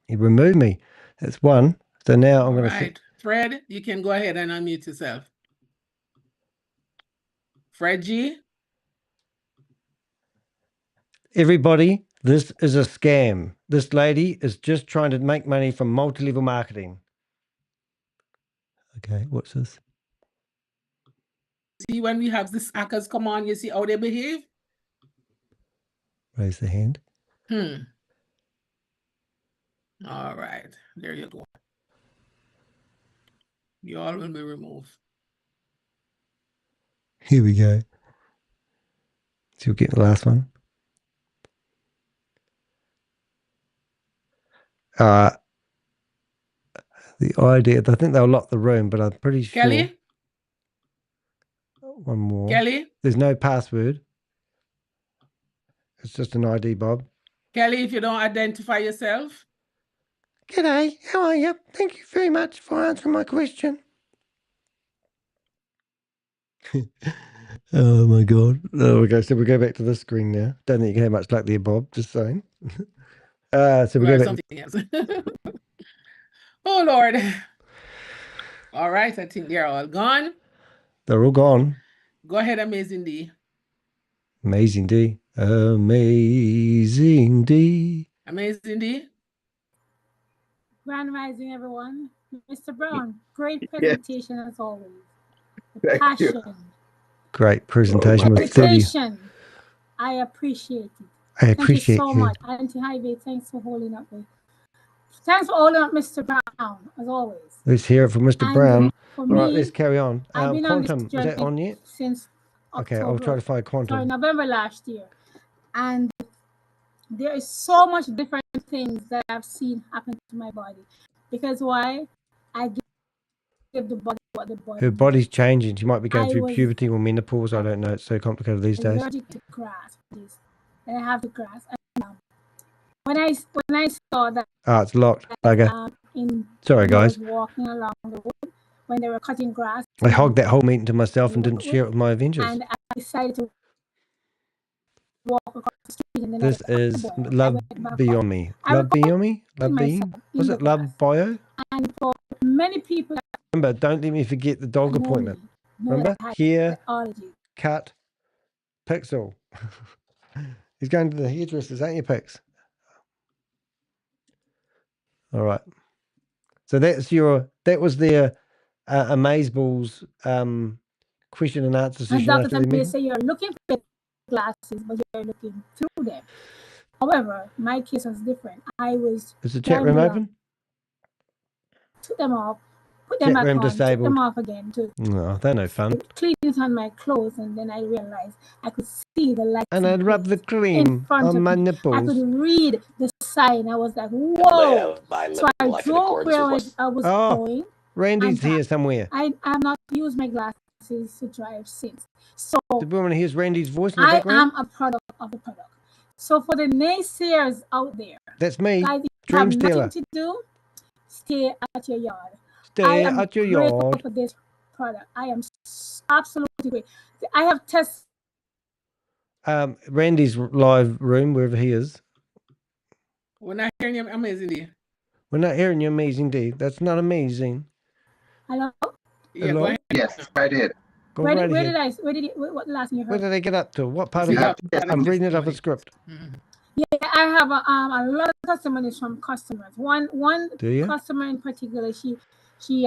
He removed me. That's one. So now I'm going to. Right, Fred, you can go ahead and unmute yourself. Fred G. Everybody, this is a scam. This lady is just trying to make money from multi-level marketing. Okay, what's this? See, when we have these hackers come on, you see how they behave? Raise the hand. All right, there you go. You all will be removed. Here we go. So you'll get the last one. The idea, I think they'll lock the room, but I'm pretty sure. Kelly? One more. Kelly? There's no password. It's just an ID, Bob. Kelly, if you don't identify yourself. G'day, how are you? Thank you very much for answering my question. Oh my God. Oh, okay, so we'll go back to this screen now. Don't think you can have much luck there, Bob, just saying. So we go back. Something else. Oh, Lord. All right, I think they're all gone. They're all gone. Go ahead, Amazing D. Amazing D. Amazing D. Amazing D. Grand Rising, everyone. Mr. Brown, great presentation as always. Passion. Great presentation. Presentation. I appreciate it. I appreciate Thank you so much. Auntie Ivy, thanks for holding up. Thanks for holding up, Mr. Brown, as always. Let's hear it from Mr. Brown. For All me, right, let's carry on. I've been Quantum, on this is that on yet? Since October, okay, I'll try to find Quantum. Sorry, November last year. And there is so much different things that I've seen happen to my body. Because why? I give the body what the body. Her body's changing. She might be going through puberty or menopause. I don't know. It's so complicated these days. Allergic to grass. And I have the grass. And, when I saw that. Ah, it's locked. Okay. Sorry, guys. Walking along the road when they were cutting grass. I hogged that whole meeting to myself and didn't share it with my Avengers. And I decided to walk across the street. And then this is Love Beyond Me. Love Beyond Me? Love Beyond? Was it Love Bio? And for many people. Remember, don't let me forget the dog appointment. Remember? Here, cut, Pixel. He's going to the hairdressers, ain't you, Pix? All right. So that was their Amazeballs question and answer session. And Dr. They say you're looking for glasses, but you're looking through them. However, my case was different. Is the chat room open? Took them off, put them back on, disabled. took them off again. No, they're no fun. Cleaned it on my clothes, and then I realized I could see the light. And I'd rub the cream on my nipples. I could read the sign. I was like, whoa. So I drove where I was going. Randy's here somewhere. I have not used my glasses to drive since. So the woman hears Randy's voice in the I background? am a product of the product. So for the naysayers out there, that's me. Guys, Dream have stealer. nothing to do. Stay at your yard. Stay at your yard. For this product, I am absolutely great. I have tests. Randy's live room, wherever he is. We're not hearing you, Amazing D. We're not hearing you, Amazing D. That's not amazing. Hello. Yeah, hello? go ahead. Yes, I did. Where did what last thing you heard? Where did they get up to? What part of it? I'm reading it off a script. Yeah, I have a lot of testimonies from customers. One customer in particular, she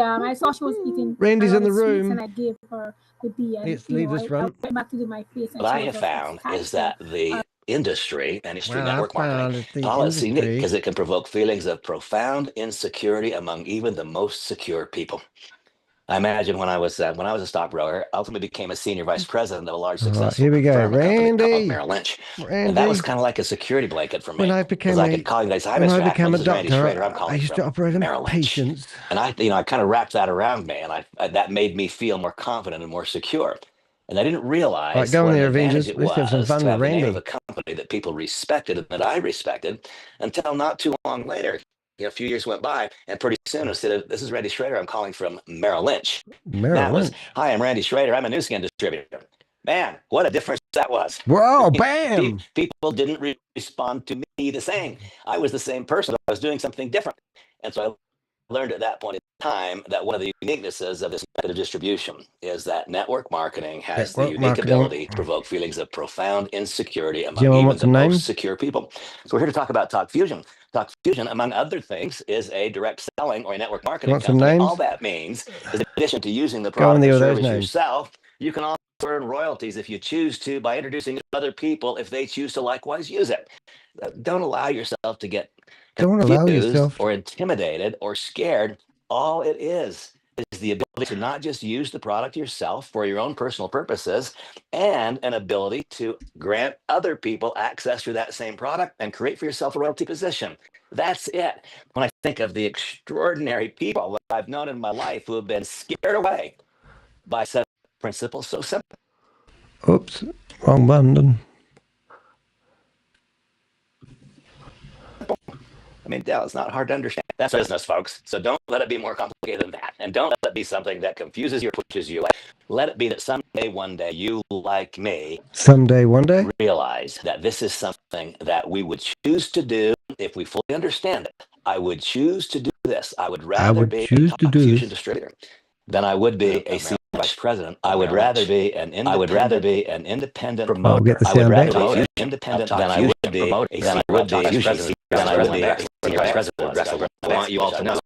I saw she was eating. Randy's in the room, and I gave her the bee. And let's leave this run. I went back to do my face. What I have found is that the industry and history network marketing. Policy because it can provoke feelings of profound insecurity among even the most secure people. I imagine when I was a stockbroker, ultimately became a senior vice president of a large successful Here we go, firm, a company called Randy. Merrill Lynch. And that was kind of like a security blanket for me. When I became I could call you guys, hi, when Mr. I became Ackman, a this is Randy doctor, Schrader. I'm I calling used to from operate on Merrill Lynch. patients. And I kind of wrapped that around me, and that made me feel more confident and more secure. And I didn't realize go on what there, an advantage Avengers. it Let's have some was fun to with have the name of Randy. a company that people respected and that I respected until not too long later. A few years went by, and pretty soon, instead of "This is Randy Schrader, I'm calling from Merrill Lynch," Merrill Lynch. "Hi, I'm Randy Schrader. I'm a new skin distributor." Man, what a difference that was. Whoa, bam! People didn't respond to me the same. I was the same person. I was doing something different. And so I learned at that point in time that one of the uniquenesses of this method of distribution is that network marketing has the unique ability to provoke feelings of profound insecurity among even the most secure people. So we're here to talk about Talk Fusion. Talk Fusion, among other things, is a direct selling or a network marketing company. All that means is in addition to using the product or service yourself, you can also earn royalties if you choose to by introducing it to other people if they choose to likewise use it. Don't allow yourself to get confused or intimidated or scared. All it is the ability to not just use the product yourself for your own personal purposes, and an ability to grant other people access to that same product and create for yourself a royalty position. That's it. When I think of the extraordinary people that I've known in my life who have been scared away by such principles so simple. Oops, wrong button. I mean, Dale, it's not hard to understand. That's business, folks. So don't let it be more complicated than that. And don't let it be something that confuses you or pushes you away. Let it be that someday, one day, you, like me, someday, one day, realize that this is something that we would choose to do if we fully understand it. I would choose to do this. I would rather be a Talk Fusion distributor than I would be a senior vice president. I would rather be an independent promoter. I would rather be independent than I would be a senior vice president. Than I would be a senior vice president. I want you all to know.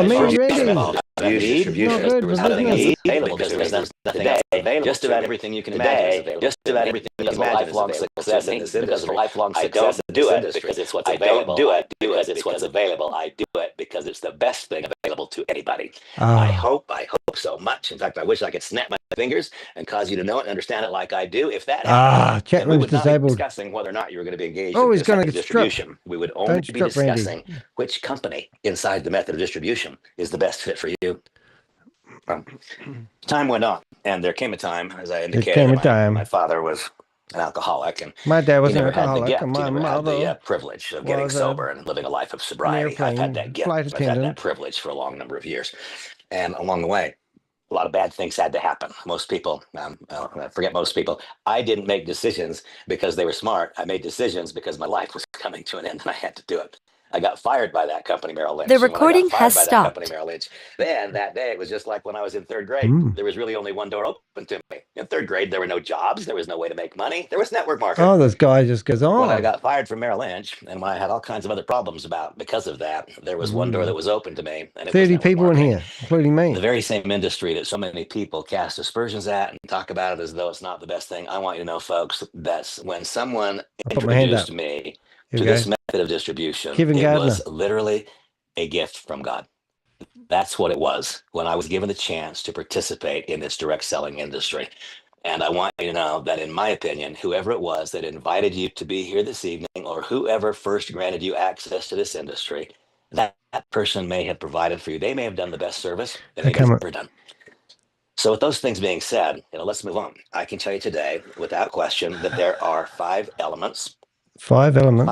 Me, Randy. Distribution. There was nothing available because there's nothing available. Just about everything you can imagine is available. Just about everything you can imagine is available. Success in this industry. Because of lifelong success in this industry. Because it's what's available. I don't do it because it's what's available. I do it because it's the best thing available to anybody. I hope so much. In fact, I wish I could snap my fingers and cause you to know it and understand it like I do. If that happened, we would not be discussing whether or not you were going to be engaged in this method of distribution. We would only be discussing which company inside the method of distribution is the best fit for you. Time went on, and there came a time, as I indicated, my father was an alcoholic, and my dad was he never an had the alcoholic, gift. and He my never had mother the privilege of getting sober and living a life of sobriety. I've had that gift. I've had that privilege for a long number of years, and along the way, a lot of bad things had to happen. Most people, forget most people, I didn't make decisions because they were smart. I made decisions because my life was coming to an end and I had to do it. I got fired by that company, Merrill Lynch. The recording has stopped. Then that day, it was just like when I was in third grade. There was really only one door open to me. In third grade, there were no jobs. There was no way to make money. There was network marketing. Oh, this guy just goes on. When I got fired from Merrill Lynch, and when I had all kinds of other problems because of that, there was one door that was open to me. And it 30 was people in here, including me. The very same industry that so many people cast aspersions at and talk about it as though it's not the best thing. I want you to know, folks, that's when someone introduced me to this method of distribution, it was literally a gift from God. That's what it was when I was given the chance to participate in this direct selling industry. And I want you to know that, in my opinion, whoever it was that invited you to be here this evening, or whoever first granted you access to this industry, that person may have provided for you. They may have done the best service that anybody's ever done. So with those things being said, let's move on. I can tell you today, without question, that there are 5 elements. 5 elements.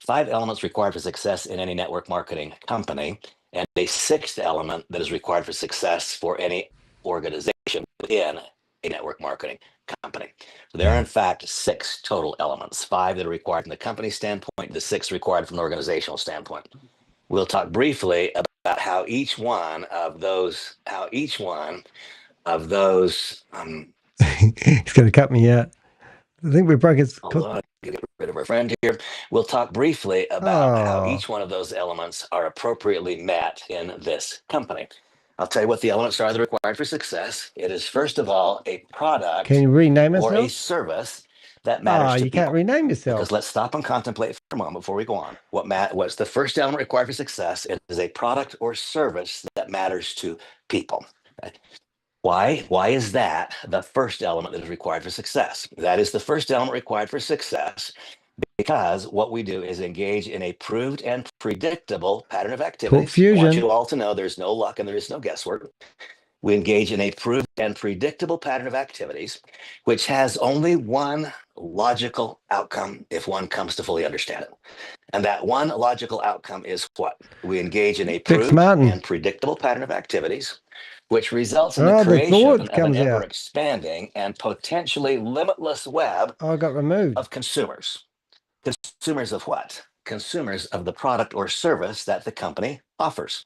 5 elements required for success in any network marketing company, and a 6th element that is required for success for any organization within a network marketing company. So there are, in fact, 6 total elements, 5 that are required from the company standpoint, the 6 required from an organizational standpoint. We'll talk briefly about how each one of those, he's going to cut me out. I think we broke his. Hold on, get rid of our friend here. We'll talk briefly about how each one of those elements are appropriately met in this company. I'll tell you what the elements are that are required for success. It is, first of all, a product Can you rename or a service that matters to you people. can't rename yourself. Because let's stop and contemplate for a moment before we go on. What's the first element required for success? It is a product or service that matters to people. Right? Why is that the first element that is required for success? That is the first element required for success because what we do is engage in a proved and predictable pattern of activities. I want you all to know there's no luck and there is no guesswork. We engage in a proved and predictable pattern of activities, which has only one logical outcome if one comes to fully understand it. And that one logical outcome is what? We engage in a proved and predictable pattern of activities, which results in the creation of an ever-expanding and potentially limitless web of consumers. Consumers of what? Consumers of the product or service that the company offers.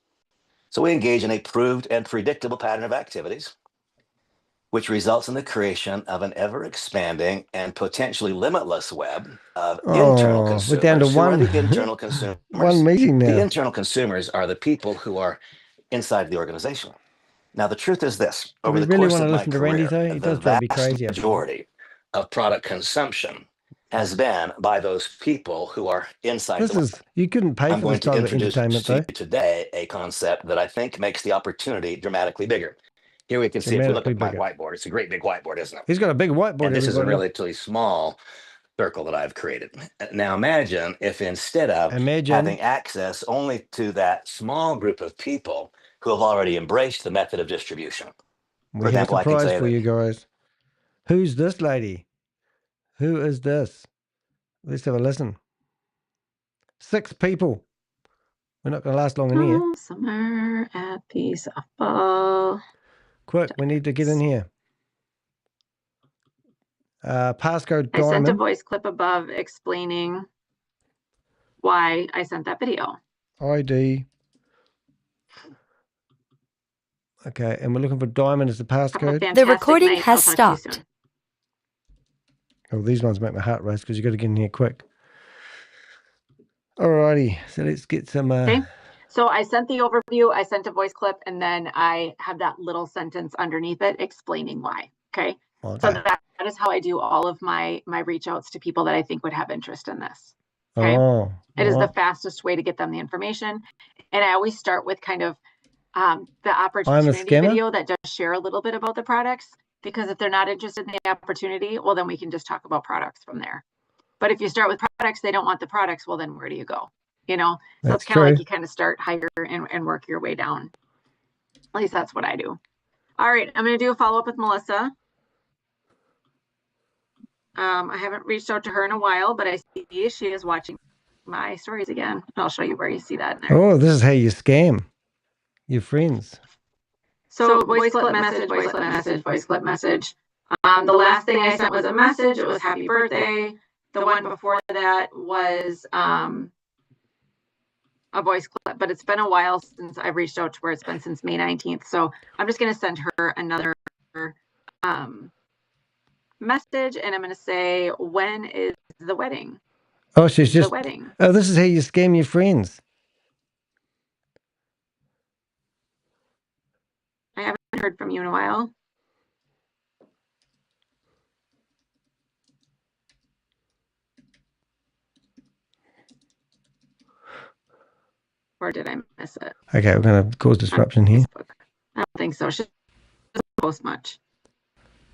So we engage in a proved and predictable pattern of activities, which results in the creation of an ever-expanding and potentially limitless web of internal consumers. We're down to one, Who are the internal consumers? One meeting now. The internal consumers are the people who are inside the organization. Now, the truth is this. Over the course of my career, the vast majority of product consumption has been by those people who are inside the web. You couldn't pay I'm for going this to type of introduce entertainment, to though. you today a concept that I think makes the opportunity dramatically bigger. Here we can see, if we look at my whiteboard, it's a great big whiteboard, isn't it? He's got a big whiteboard. And this is a relatively small circle that I've created. Now imagine if instead of having access only to that small group of people who have already embraced the method of distribution. We have a surprise for you guys. Who's this lady? Who is this? Let's have a listen. 6 people. We're not going to last long in here. Summer at the softball. Quick, we need to get in here. Passcode I sent a Diamond. voice clip above explaining why I sent that video. ID. Okay, and we're looking for Diamond as the passcode. The recording has stopped. Oh, these ones make my heart race because you got to get in here quick. Alrighty, so let's get some. Okay, so I sent the overview, I sent a voice clip, and then I have that little sentence underneath it explaining why. Okay, so that is how I do all of my reach outs to people that I think would have interest in this. Okay, it is the fastest way to get them the information, and I always start with kind of the opportunity video that does share a little bit about the products, because if they're not interested in the opportunity, well, then we can just talk about products from there. But if you start with products, they don't want the products, well, then where do you go? You know, so it's kind of like you kind of start higher and work your way down. At least that's what I do. All right, I'm going to do a follow-up with Melissa. I haven't reached out to her in a while, but I see she is watching my stories again. I'll show you where you see that in there. Oh, this is how you scam your friends. So voice clip message, voice clip message, voice clip message. The last thing I sent was a message. It was happy birthday. The one before that was a voice clip, but it's been a while since I've reached out to her. It's been since May 19th. So I'm just going to send her another message, and I'm going to say, when is the wedding? Oh, she's just. The wedding. Oh, this is how you scam your friends. I haven't heard from you in a while. Or did I miss it? Okay, we're going to cause disruption here. I don't think so. She doesn't post much.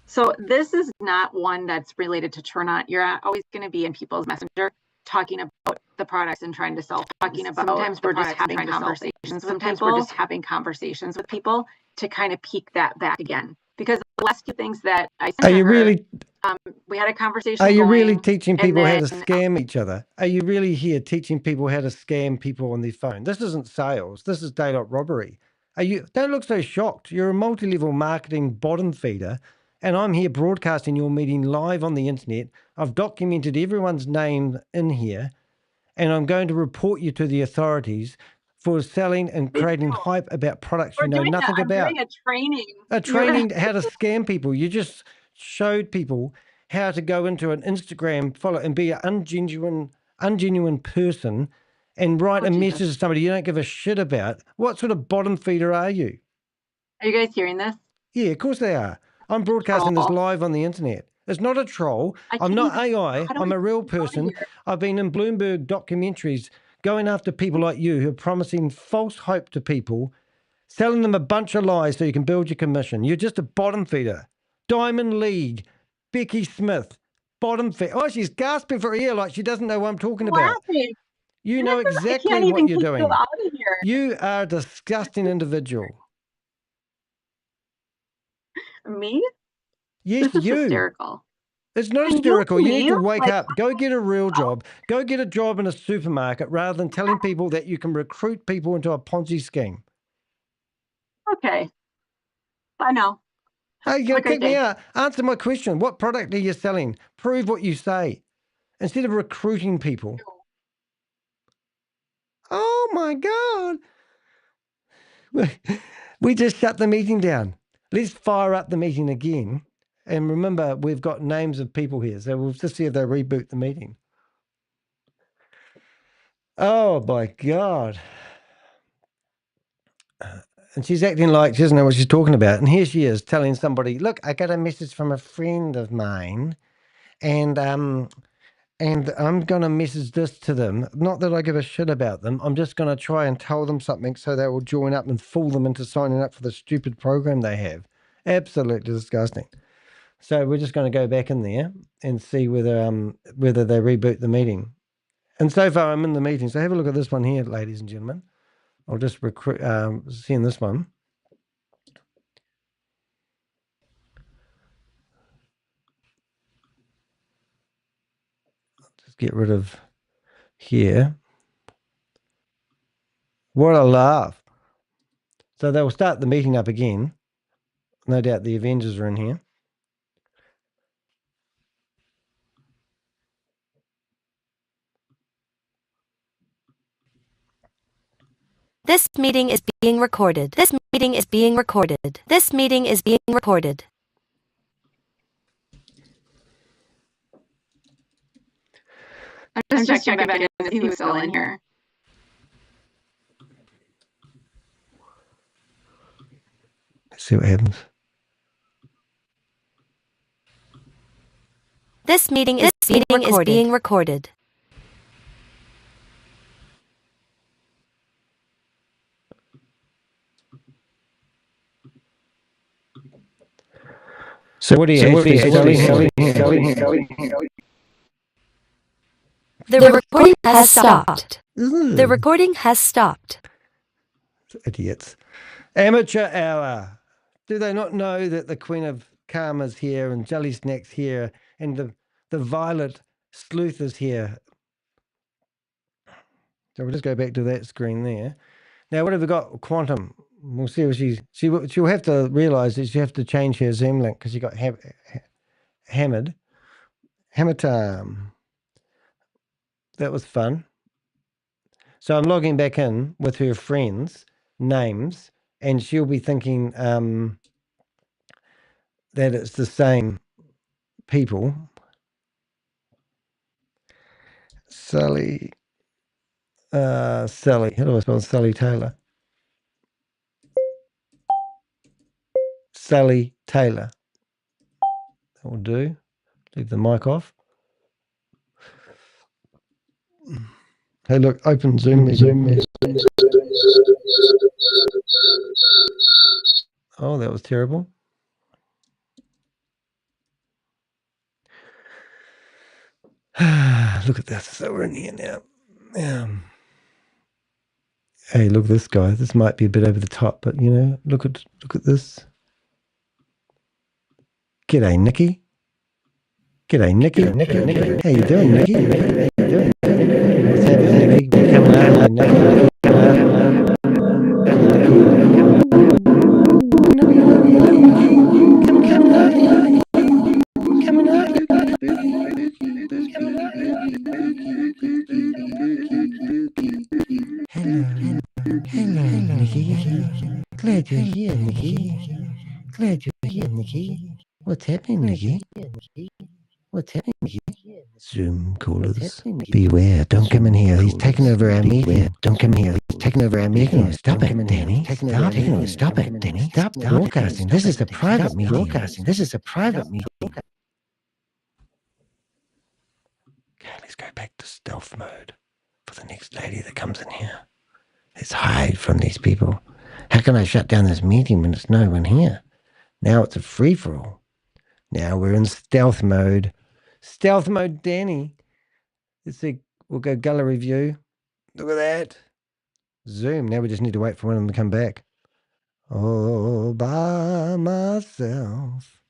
So this is not one that's related to turn on. You're always going to be in people's messenger talking about the products and trying to sell. Sometimes we're just having conversations with people. We're just having conversations with people to kind of peek that back again. Because the last two things that I sent we had a conversation. Are you really teaching people how to scam each other? Are you really here teaching people how to scam people on their phone? This isn't sales. This is daylight robbery. Don't look so shocked. You're a multi-level marketing bottom feeder, and I'm here broadcasting your meeting live on the internet. I've documented everyone's name in here, and I'm going to report you to the authorities for selling and creating hype about products you know nothing about. I'm doing a training. A training how to scam people. You just showed people how to go into an Instagram follow and be an ungenuine person and write a message to somebody you don't give a shit about. What sort of bottom feeder are you? Are you guys hearing this? Yeah, of course they are. I'm broadcasting this live on the internet. It's not a troll. I'm not AI. I'm a real person. I've been in Bloomberg documentaries going after people like you who are promising false hope to people, selling them a bunch of lies so you can build your commission. You're just a bottom feeder. Diamond League, Becky Smith, bottom feeder. Oh, she's gasping for air like she doesn't know what I'm talking about. You know exactly what you're doing. You are a disgusting individual. Me? Yes, this is you. hysterical. It's not hysterical. You need to wake up. Go get a real job. Go get a job in a supermarket rather than telling people that you can recruit people into a Ponzi scheme. Okay. I know. Hey, you're going to kick me out. Answer my question. What product are you selling? Prove what you say instead of recruiting people. Oh, my God. We just shut the meeting down. Let's fire up the meeting again. And remember, we've got names of people here. So we'll just see if they reboot the meeting. Oh, my God. And she's acting like she doesn't know what she's talking about. And here she is telling somebody, look, I got a message from a friend of mine. And I'm going to message this to them. Not that I give a shit about them. I'm just going to try and tell them something so they will join up and fool them into signing up for the stupid program they have. Absolutely disgusting. So we're just going to go back in there and see whether they reboot the meeting. And so far I'm in the meeting. So have a look at this one here, ladies and gentlemen. I'll just send this one. Just get rid of here. What a laugh. So they'll start the meeting up again. No doubt the Avengers are in here. This meeting is being recorded. This meeting is being recorded. This meeting is being recorded. I'm just checking back in if he was still in here. Let's see what happens. This meeting is being recorded. So what do you have? The recording has stopped. The recording has stopped. Idiots. Amateur hour. Do they not know that the Queen of Karma's here and Jelly Snack's here and the Violet Sleuth is here? So we'll just go back to that screen there. Now, what have we got? Quantum. We'll see if she'll have to realise that she have to change her Zoom link because she got hammered. Hammer time. That was fun. So I'm logging back in with her friends' names, and she'll be thinking that it's the same people. Sally. Sally. How do I spell Sally Taylor? Sally Taylor. That will do. Leave the mic off. Hey, look, open Zoom meeting. Oh, that was terrible. Look at this. So we're in here now. Hey, look at this guy. This might be a bit over the top, but you know, look at this. G'day, Nikki. G'day, Nikki. How you doing, Nikki? What's happening, Nikki? We're coming out, Nikki. Hello, Nikki. Glad you're here, Nikki. Glad you're here, Nikki. What's happening, Nikki? What's happening, Nikki? Zoom callers, beware. Don't come in here. He's taking over our meeting. Don't come in here. He's taking over our meeting. Stop it, Danny. Stop it, Danny. Stop broadcasting. This is a private meeting. This is a private meeting. go back to stealth mode for the next lady that comes in here. Let's hide from these people. How can I shut down this meeting when it's no one here? Now it's a free-for-all. Now we're in stealth mode. Stealth mode, Danny. Let's see. We'll go gallery view. Look at that. Zoom. Now we just need to wait for one of them to come back. All by myself.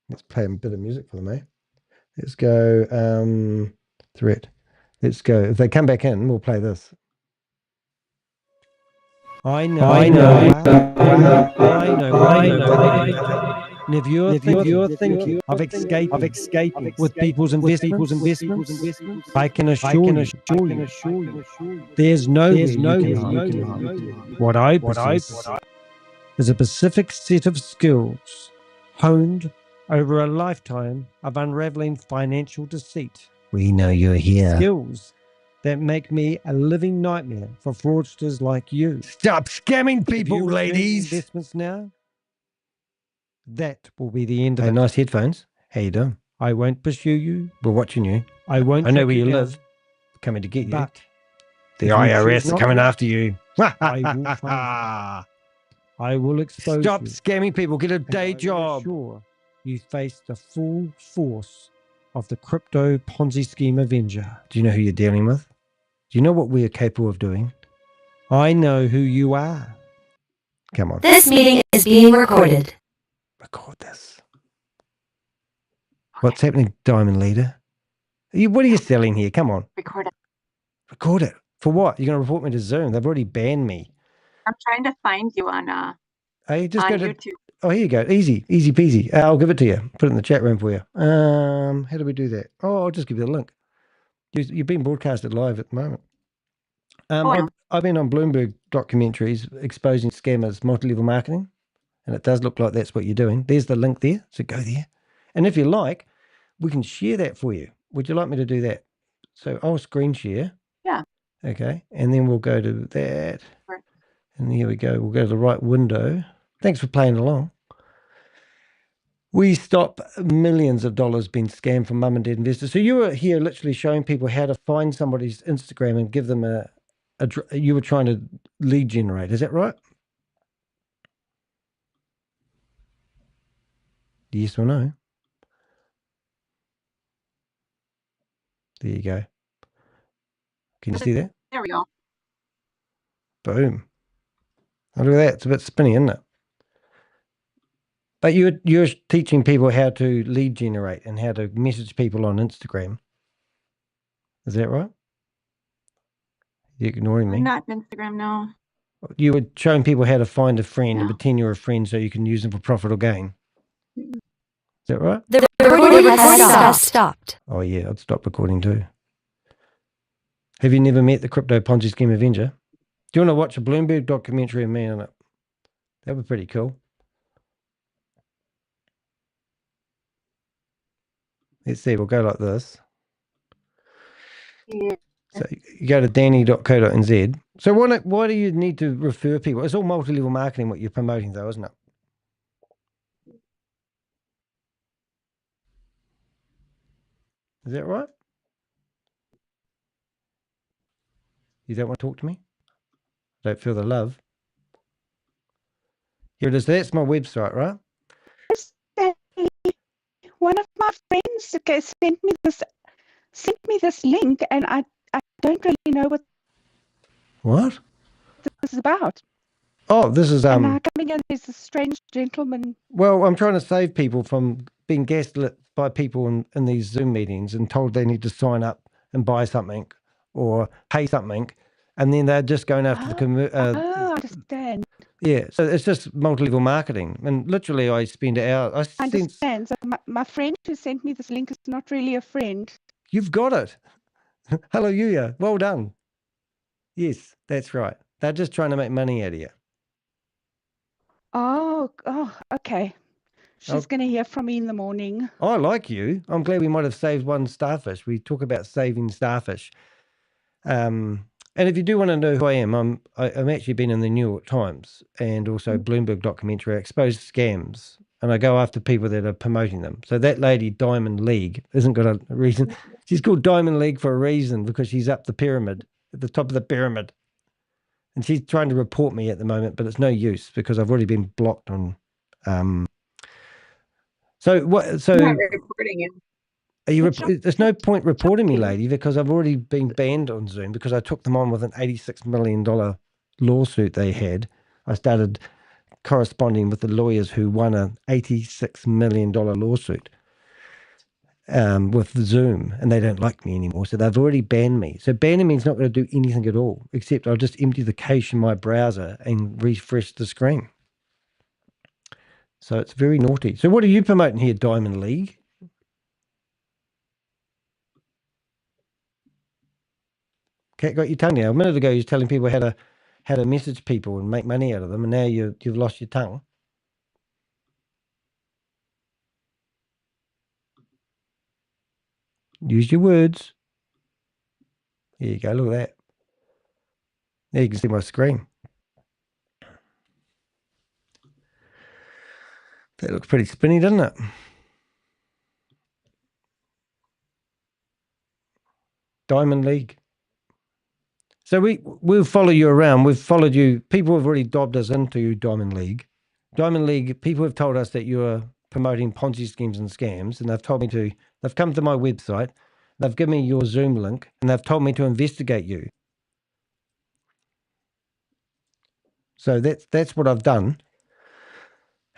Let's play a bit of music for them, eh? Let's go threat. Let's go. If they come back in, we'll play this. I know. And if you're thinking of escaping with people's investments, I can assure you, there's nowhere you can hide. What I possess is a specific set of skills honed over a lifetime of unraveling financial deceit. We know you're here. Skills that make me a living nightmare for fraudsters like you. Stop scamming people, ladies! Investments now? That will be the end of it. Nice headphones. How you doing? I won't pursue you. We're watching you. I won't. I know where you live. Coming to get you. But the IRS are coming after you. I will find you. I will expose you. Stop scamming people. Get a day job. Sure, you face the full force of the crypto Ponzi scheme avenger. Do you know who you're dealing with? Do you know what we are capable of doing? I know who you are. Come on. This meeting is being recorded. Record this. What's happening, Diamond Leader? What are you selling here? Come on. Record it. Record it. For what? You're going to report me to Zoom. They've already banned me. I'm trying to find you on just on go to YouTube. Oh, here you go. Easy peasy. I'll give it to you. Put it in the chat room for you. How do we do that? Oh, I'll just give you the link. You've been broadcasted live at the moment. I've been on Bloomberg documentaries exposing scammers, multi-level marketing, and it does look like that's what you're doing. There's the link there, so go there. And if you like, we can share that for you. Would you like me to do that? So I'll screen share. Yeah. Okay, and then we'll go to that. Sure. And here we go. We'll go to the right window. Thanks for playing along. We stop millions of dollars being scammed from mum and dad investors. So you were here literally showing people how to find somebody's Instagram and give them you were trying to lead generate. Is that right? Yes or no? There you go. Can you see that? There we go. Boom. Oh, look at that. It's a bit spinny, isn't it? But you're teaching people how to lead generate and how to message people on Instagram. Is that right? You're ignoring me. Not Instagram, no. You were showing people how to find a friend and pretend you're a friend so you can use them for profit or gain. Is that right? The recording has stopped. Oh, yeah. I'd stop recording too. Have you never met the crypto Ponzi scheme avenger? Do you want to watch a Bloomberg documentary of me on it? That would be pretty cool. Let's see. We'll go like this. Yeah. So you go to danny.co.nz. So why do you need to refer people? It's all multi-level marketing what you're promoting though, isn't it? Is that right? You don't want to talk to me? Don't feel the love? Here it is. That's my website, right? One of my friends sent me this link, and I don't really know what this is about. Oh, this is And now coming in, there's a strange gentleman. Well, I'm trying to save people from being gaslit by people in these Zoom meetings and told they need to sign up and buy something or pay something, and then they're just going after the I understand. Yeah, so it's just multi-level marketing, and literally I spend hours. I understand. So my friend who sent me this link is not really a friend. You've got it. Hello, Yuya. Well done. Yes, that's right. They're just trying to make money out of you. Oh, okay. She's going to hear from me in the morning. I like you. I'm glad we might have saved one starfish. We talk about saving starfish. And if you do want to know who I am, I'm actually been in the New York Times and also Bloomberg documentary. I expose scams and I go after people that are promoting them. So that lady, Diamond League, isn't got a reason. She's called Diamond League for a reason, because she's up the pyramid, at the top of the pyramid. And she's trying to report me at the moment, but it's no use because I've already been blocked on. So what? So I'm not reporting it. are you? There's no point reporting me, lady, because I've already been banned on Zoom because I took them on with an $86 million lawsuit they had. I started corresponding with the lawyers who won an $86 million lawsuit with Zoom, and they don't like me anymore. So they've already banned me. So banning me is not going to do anything at all, except I'll just empty the cache in my browser and refresh the screen. So it's very naughty. So what are you promoting here, Diamond League? Cat got your tongue out. A minute ago, you was telling people how to message people and make money out of them, and now you've lost your tongue. Use your words. There you go. Look at that. There you can see my screen. That looks pretty spinny, doesn't it? Diamond League. So we'll follow you around. We've followed you. People have already dobbed us into Diamond League. Diamond League, people have told us that you are promoting Ponzi schemes and scams, and they've told me to, they've come to my website, they've given me your Zoom link, and they've told me to investigate you. So that's what I've done.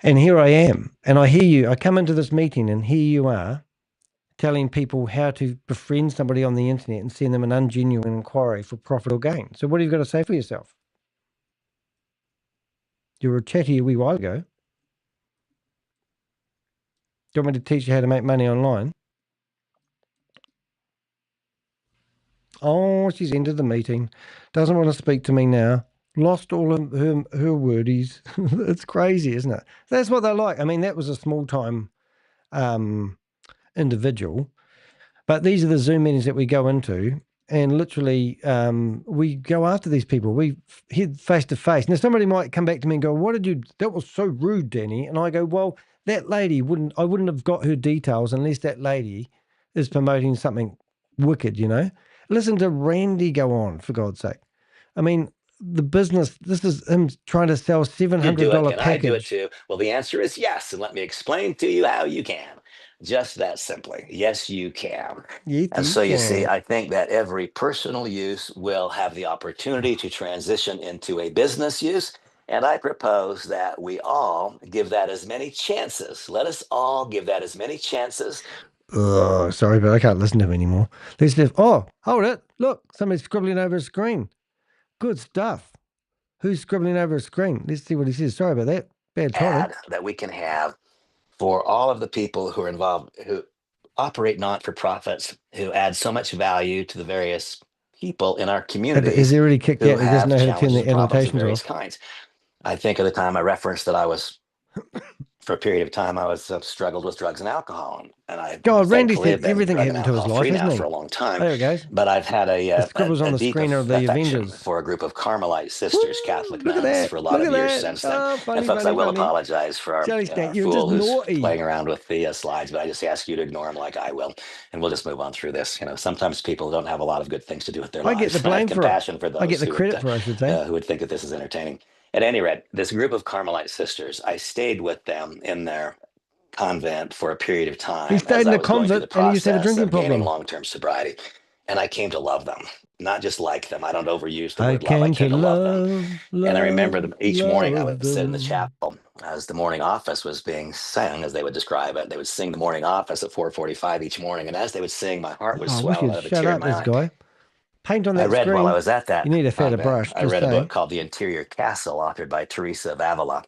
And here I am. And I hear you. I come into this meeting, and here you are telling people how to befriend somebody on the internet and send them an ungenuine inquiry for profit or gain. So what have you got to say for yourself? You were chatty a wee while ago. Do you want me to teach you how to make money online? Oh, she's entered the meeting. Doesn't want to speak to me now. Lost all of her wordies. It's crazy, isn't it? That's what they're like. I mean, that was a small-time individual. But these are the Zoom meetings that we go into, and literally we go after these people. We head face to face. Now, somebody might come back to me and go, "What did you? That was so rude, Danny." And I go, "Well, that lady I wouldn't have got her details unless that lady is promoting something wicked, you know." Listen to Randy go on, for God's sake. I mean, the business. This is him trying to sell $700 Can package. I do it too? Well, the answer is yes, and let me explain to you how you can. Just that simply. Yes, you can. Yes, and so you see, I think that every personal use will have the opportunity to transition into a business use. And I propose that we all give that as many chances. Let us all give that as many chances. Oh, sorry, but I can't listen to him anymore. Let's just, oh, hold it. Look, somebody's scribbling over a screen. Good stuff. Who's scribbling over a screen? Let's see what he says. Sorry about that. Bad timing. That we can have for all of the people who are involved, who operate not-for-profits, who add so much value to the various people in our communities. Is he already kicked out? He doesn't know how to turn the annotations off. Kinds. I think of the time I referenced that I was, for a period of time, I was struggled with drugs and alcohol, and I Randy's had everything happen to his life, hasn't he? For a long time. There it goes. But I've had a scribbles on the screen of the Avengers for a group of Carmelite sisters, Catholic nuns, for a lot of years since then. And folks, I will apologize for our fool who's playing around with the slides, but I just ask you to ignore them like I will, and we'll just move on through this. You know, sometimes people don't have a lot of good things to do with their lives. I get the blame for it. For those I get the credit for it, I should say. Who would think that this is entertaining. At any rate, this group of Carmelite sisters, I stayed with them in their convent for a period of time. He stayed in the convent and he used to have a drinking problem. Long-term sobriety, and I came to love them, not just like them. I don't overuse the word love. I came to love them. And I remember them each morning. I would sit in the chapel as the morning office was being sung, as they would describe it. They would sing the morning office at 4:45 each morning, and as they would sing, my heart would swell. Shut up, this guy. Paint on that I read screen. while I was at that. You need a fatter brush. I read a book called The Interior Castle, authored by Teresa of Avila.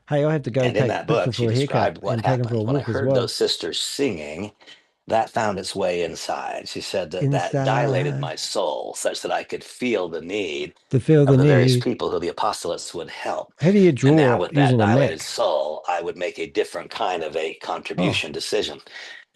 Hey, I have to go and take in that book, she described what happened when I heard well. those sisters singing. That found its way inside. She said that that dilated my soul, such that I could feel the need of the various people who the apostolates would help. How do you draw and now with that using dilated soul, I would make a different kind of a contribution decision.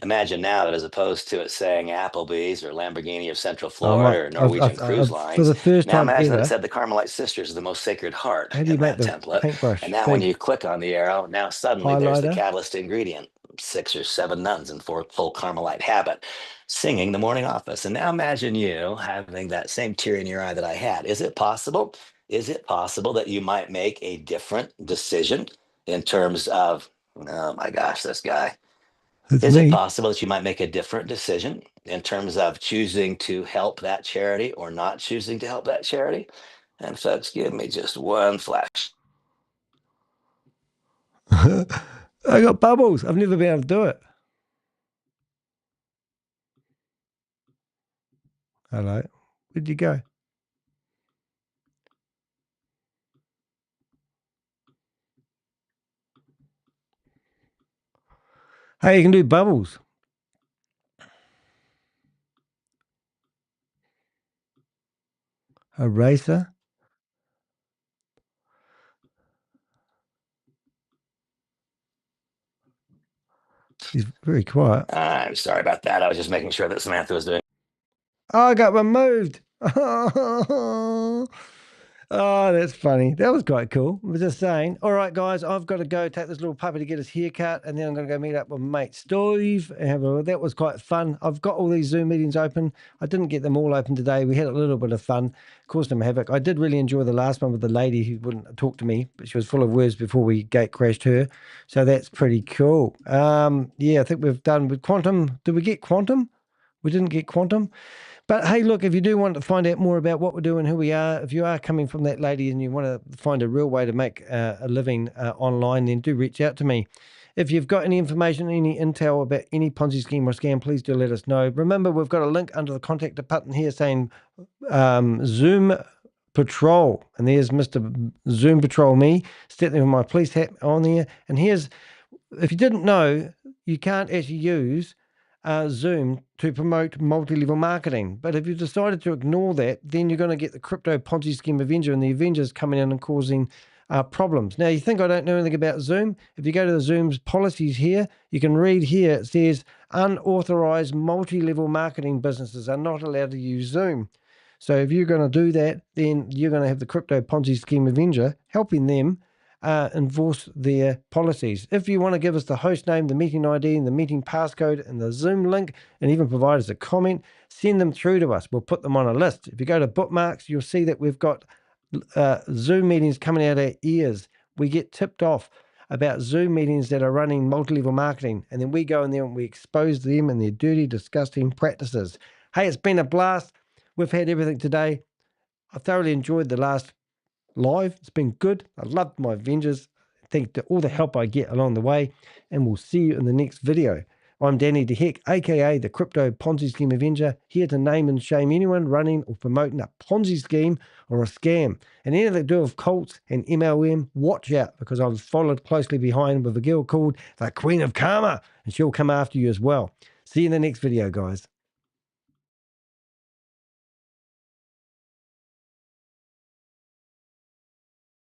Imagine now that as opposed to it saying Applebee's or Lamborghini of Central Florida or Norwegian Cruise Lines, for the first now time imagine ever, that it said the Carmelite Sisters of the Most Sacred Heart how do you in make that the template. paintbrush And now when big? you click on the arrow, now suddenly there's the Highlighter. catalyst ingredient, 6 or 7 nuns in full Carmelite habit singing the morning office. And now imagine you having that same tear in your eye that I had. Is it possible? Is it possible that you might make a different decision in terms of, oh my gosh, this guy. Is it possible that you might make a different decision in terms of choosing to help that charity or not choosing to help that charity? And folks, give me just one flash. I got bubbles. I've never been able to do it. Hello. Where'd you go? Hey, you can do bubbles. Eraser. He's very quiet. I'm sorry about that. I was just making sure that Samantha was doing. Oh, I got removed. Oh, that's funny. That was quite cool. I was just saying. All right, guys, I've got to go take this little puppy to get his haircut, and then I'm going to go meet up with mate Steve. That was quite fun. I've got all these Zoom meetings open. I didn't get them all open today. We had a little bit of fun, caused some havoc. I did really enjoy the last one with the lady who wouldn't talk to me, but she was full of words before we gate crashed her. So that's pretty cool. Yeah, I think we've done with quantum. Did we get quantum? We didn't get quantum. But hey, look, if you do want to find out more about what we're doing, who we are, if you are coming from that lady and you want to find a real way to make a living online, then do reach out to me. If you've got any information, any intel about any Ponzi scheme or scam, please do let us know. Remember, we've got a link under the contact button here saying Zoom Patrol. And there's Mr. Zoom Patrol me, sitting with my police hat on there. And here's, if you didn't know, you can't actually use Zoom to promote multi-level marketing. But if you decided to ignore that, then you're going to get the crypto Ponzi scheme Avenger and the Avengers coming in and causing problems. Now, you think I don't know anything about Zoom? If you go to the Zoom's policies here, you can read here, it says unauthorized multi-level marketing businesses are not allowed to use Zoom. So if you're going to do that, then you're going to have the crypto Ponzi scheme Avenger helping them enforce their policies. If you want to give us the host name, the meeting ID, and the meeting passcode, and the Zoom link, and even provide us a comment, send them through to us. We'll put them on a list. If you go to bookmarks, you'll see that we've got Zoom meetings coming out our ears. We get tipped off about Zoom meetings that are running multi-level marketing, and then we go in there and we expose them and their dirty, disgusting practices. Hey, it's been a blast. We've had everything today. I thoroughly enjoyed the last live. It's been good. I loved my Avengers. Thanks to all the help I get along the way. And we'll see you in the next video. I'm Danny DeHeck, aka the Crypto Ponzi Scheme Avenger, here to name and shame anyone running or promoting a Ponzi scheme or a scam. And anything to do with cults and MLM, watch out, because I've followed closely behind with a girl called the Queen of Karma, and she'll come after you as well. See you in the next video, guys.